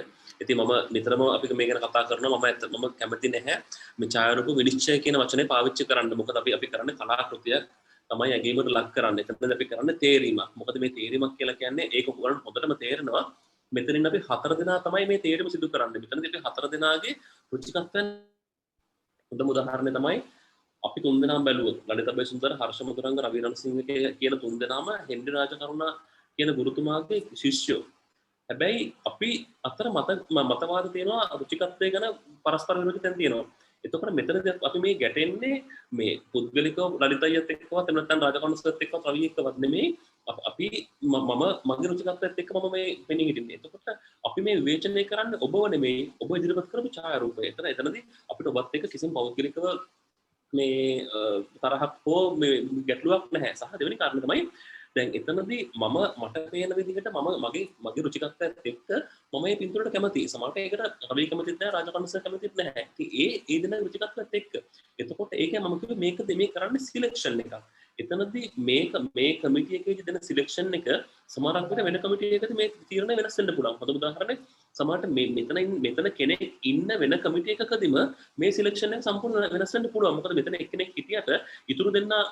ඉතින් මම නිතරම අපි මේ ගැන කතා කරනවා මම කැමති නැහැ මේ ඡායාරූප විනිශ්චය කියන වචනේ පාවිච්චි කරන්න. මොකද අපි කරන්නේ කලාකෘතියක් තමයි ඇගීමට ලක් කරන්නේ. එතනදී අපි කරන්නේ තේරීමක්. මොකද මේ තේරීමක් කියලා කියන්නේ ඒක ඔයගොල්ලන්ට හොඳටම තේරෙනවා. මෙතනින් අපි හතර දෙනා තමයි මේ තේරීම සිදු කරන්නේ. මෙතනදී අපි හතර දෙනාගේ රුචිකත්වයන් හොඳම උදාහරණය තමයි අපි තුන් දෙනාම බැලුවොත් ලලිත බේසුන්දර හර්ෂ මధుරංග රවි රණසිංහ කියන තුන් දෙනාම හෙන්රි රාජකරුණා කියන ගුරුතුමාගේ ශිෂ්‍යයෝ. හැබැයි අපි අතර මතවාද තියෙනවා රුචිකත්වය ගැන පරස්පර විරුද්ධතාවයන් තියෙනවා. එතකොට මෙතනදී අපි මේ ගැටෙන්නේ මේ පුද්ගලිකව ලලිත අයියත් එක්කවත් නැත්නම් රාජකරුණා සර්ත් එක්කවත් රවි එක්කවත් නෙමෙයි. අපි මගේ රුචිකත්වයත් එක්ක මම මේ පෙනී හිටින්නේ. එතකොට අපි මේ විවේචනය කරන්නේ ඔබව නෙමෙයි ඔබ ඉදිරිපත් කරපු ඡායාරූපය. එතනදී අපිට ඔබත් එක්ක කිසිම පෞද්ගලිකව මේ තරහක් හෝ මේ ගැටලුවක් නැහැ. සහ දෙවෙනි කාරණය තමයි දැන් එතනදී මට පේන විදිහට මගේ රුචිකත්වයත් එක්ක මම මේ පින්තූරයට කැමතියි. සමහරට ඒකට රවි කැමතිත් නැහැ, රාජකරුණා කැමතිත් නැහැ. ඉතින් ඒ දෙනා රුචිකත්වයත් එක්ක. එතකොට ඒකයි මම කිව්වේ මේකද මේ කරන්නේ සිලෙක්ෂන් එකක්. එතනදී මේ කමිටි එකේදී දෙන සිලෙක්ෂන් එක සමහරක් විට වෙන කමිටි එකකදී මේ තීරණය වෙනස් වෙන්න පුළුවන්. හොඳ උදාහරණයක් සමහරට මෙතන කෙනෙක් ඉන්න වෙන කමිටි එකකදීම මේ සිලෙක්ෂන් එක සම්පූර්ණ වෙනස් වෙන්න පුළුවන්. මොකද මෙතන එක්කෙනෙක් හිටියට ඉතුරු දෙන්නා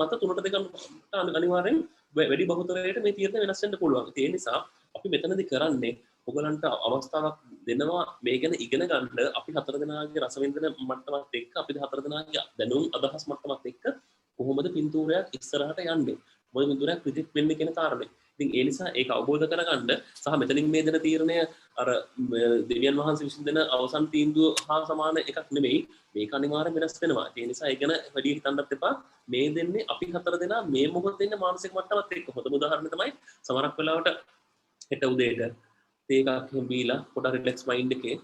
මත 3ට 2කට අනිවාර්යෙන් වැඩි බහුතරයට මේ තීරණය වෙනස් වෙන්න පුළුවන්. ඒ නිසා අපි මෙතනදී කරන්නේ ඔයගලන්ට අවස්ථාවක් දෙනවා මේ ගැන ඉගෙන ගන්න. අපි හතර දෙනාගේ රසවින්දන මට්ටමත් එක්ක අපි හතර දෙනාගේ දැනුම් අදහස් මට්ටමත් එක්ක කොහොමද පින්තූරයක් ඉස්සරහට යන්නේ මොකද පින්තූරයක් ක්‍රිටික් වෙන්නේ කියන කාරණේ. ඉතින් ඒ නිසා ඒක අවබෝධ කරගන්න සහ මෙතනින් මේ දෙන තීරණය අර දෙවියන් වහන්සේ විසින් දෙන අවසන් තීන්දුව හා සමාන එකක් නෙමෙයි. මේක අනිවාර්යෙන් වෙනස් වෙනවා. ඒ නිසා ඒ ගැන වැඩි හිතන්නත් එපා. මේ දෙන්නේ අපි හතර දෙනා මේ මොහොතේ ඉන්න මානසික මට්ටමත් එක්ක. හොඳම උදාහරණය තමයි සමහරක් වෙලාවට හෙට උදේට තේ එකක් බීලා පොඩ රිලැක්ස් මයින්ඩ් එකේ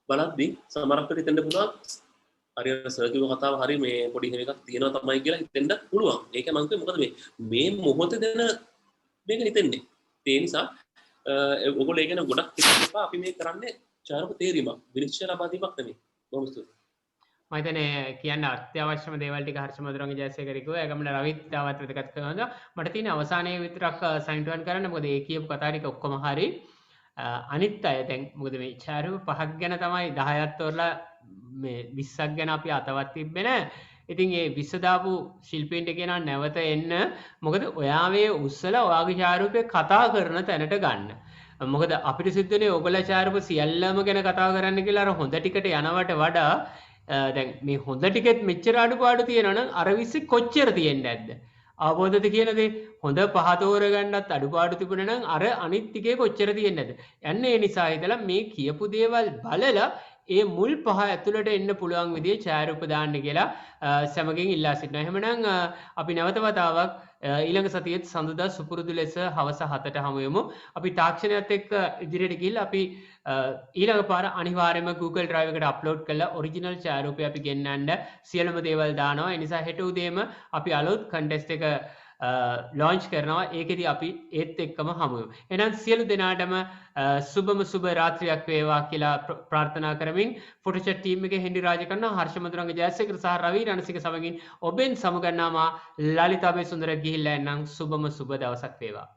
බලද්දි සමහරක් වෙලාවට හිතෙන්න පුළුවන් හරි සර්කියු කතාව හරි මේ පොඩි හැම එකක් තියෙනවා තමයි කියලා හිතෙන්න පුළුවන්. ඒක මම කිව්වේ මොකද මේ මොහොතේ දෙන මේක හිතෙන්නේ. ඒ නිසා ඔයගොල්ලෝ ඒක ගැන ගොඩක් හිතන්න එපා. අපි මේ කරන්නේ ඡායාරූප තේරීමක්. විනිශ්චය ලබා දීමක් නෙමෙයි. බොහොම ස්තුතියි. මම හිතන්නේ කියන්න අත්‍යවශ්‍යම දේවල් ටික හර්ෂ මధుරංග ජයසේකර කිව්වා. ඒකම රවිත් තාවත් වැදගත් කරනවා. මට තියෙන අවසානයේ විතරක් සයින් ටර්න් කරන්න. මොකද ඒ කියපු කතා ටික ඔක්කොම හරි. අනිත් අය දැන් මොකද මේ ඡායාරූප 5ක් ගැන තමයි 10ක් තෝරලා මේ 20ක් ගැන අපි අතවත් තිබ්බේ නෑ. ඉතින් ඒ 20 දාපු ශිල්පීන්ට කියනවා නැවත එන්න. මොකද ඔයාගේ උස්සලා ඔයාගේ ඡායාරූපේ කතා කරන තැනට ගන්න. මොකද අපිට සිද්ධුනේ ඔයගොල්ලෝ ඡායාරූප සියල්ලම ගැන කතා කරන්න කියලා අර හොඳ ටිකට යනවට වඩා දැන් මේ හොඳ ටිකෙත් මෙච්චර අඩුපාඩු තියෙනවා නම් අර 20 කොච්චර තියෙන්නේ නැද්ද? අවබෝධද කියන දේ හොඳ පහ තෝරගන්නත් අඩුපාඩු තිබුණා නම් අර අනිත් ටිකේ කොච්චර තියෙන්නේ නැද්ද? යන්නේ ඒ නිසා හිතලා මේ කියපු දේවල් බලලා ඒ මුල් පහ ඇතුළට එන්න පුළුවන් විදිහේ ඡායාරූප දාන්න කියලා සමගින් ඉල්ලා සිටිනවා. එහෙමනම් අපි නැවත වතාවක් ඊළඟ සතියේත් සඳුදා සුපුරුදු ලෙස හවස 7ට හමු වෙමු. අපි තාක්ෂණයත් එක්ක ඉදිරියට ගිහිල්ලා අපි ඊළඟ පාර අනිවාර්යයෙන්ම Google Drive එකට අප්ලෝඩ් කරලා ඔරිජිනල් ඡායාරූපය අපි ගෙන්නන්න සියලුම දේවල් දානවා. ඒ නිසා හෙට උදේම අපි අලුත් කන්ටෙස්ට් එක ලොන්ච් කරනවා. ඒකෙදි අපි ඒත් එක්කම හමු වෙමු. එහෙනම් සියලු දෙනාටම සුබම සුබ රාත්‍රියක් වේවා කියලා ප්‍රාර්ථනා කරමින් ෆොටෝෂොට් ටීම් එකේ හෙන්ඩි රාජකර්ණ, හර්ෂ මදුරංග ජයසේකර සහ රවි රණසිංහ සමගින් ඔබෙන් සමුගන්නාමා ලලිතාබේ සුන්දර ගිහිල්ලා එන්නම්. සුබම සුබ දවසක් වේවා.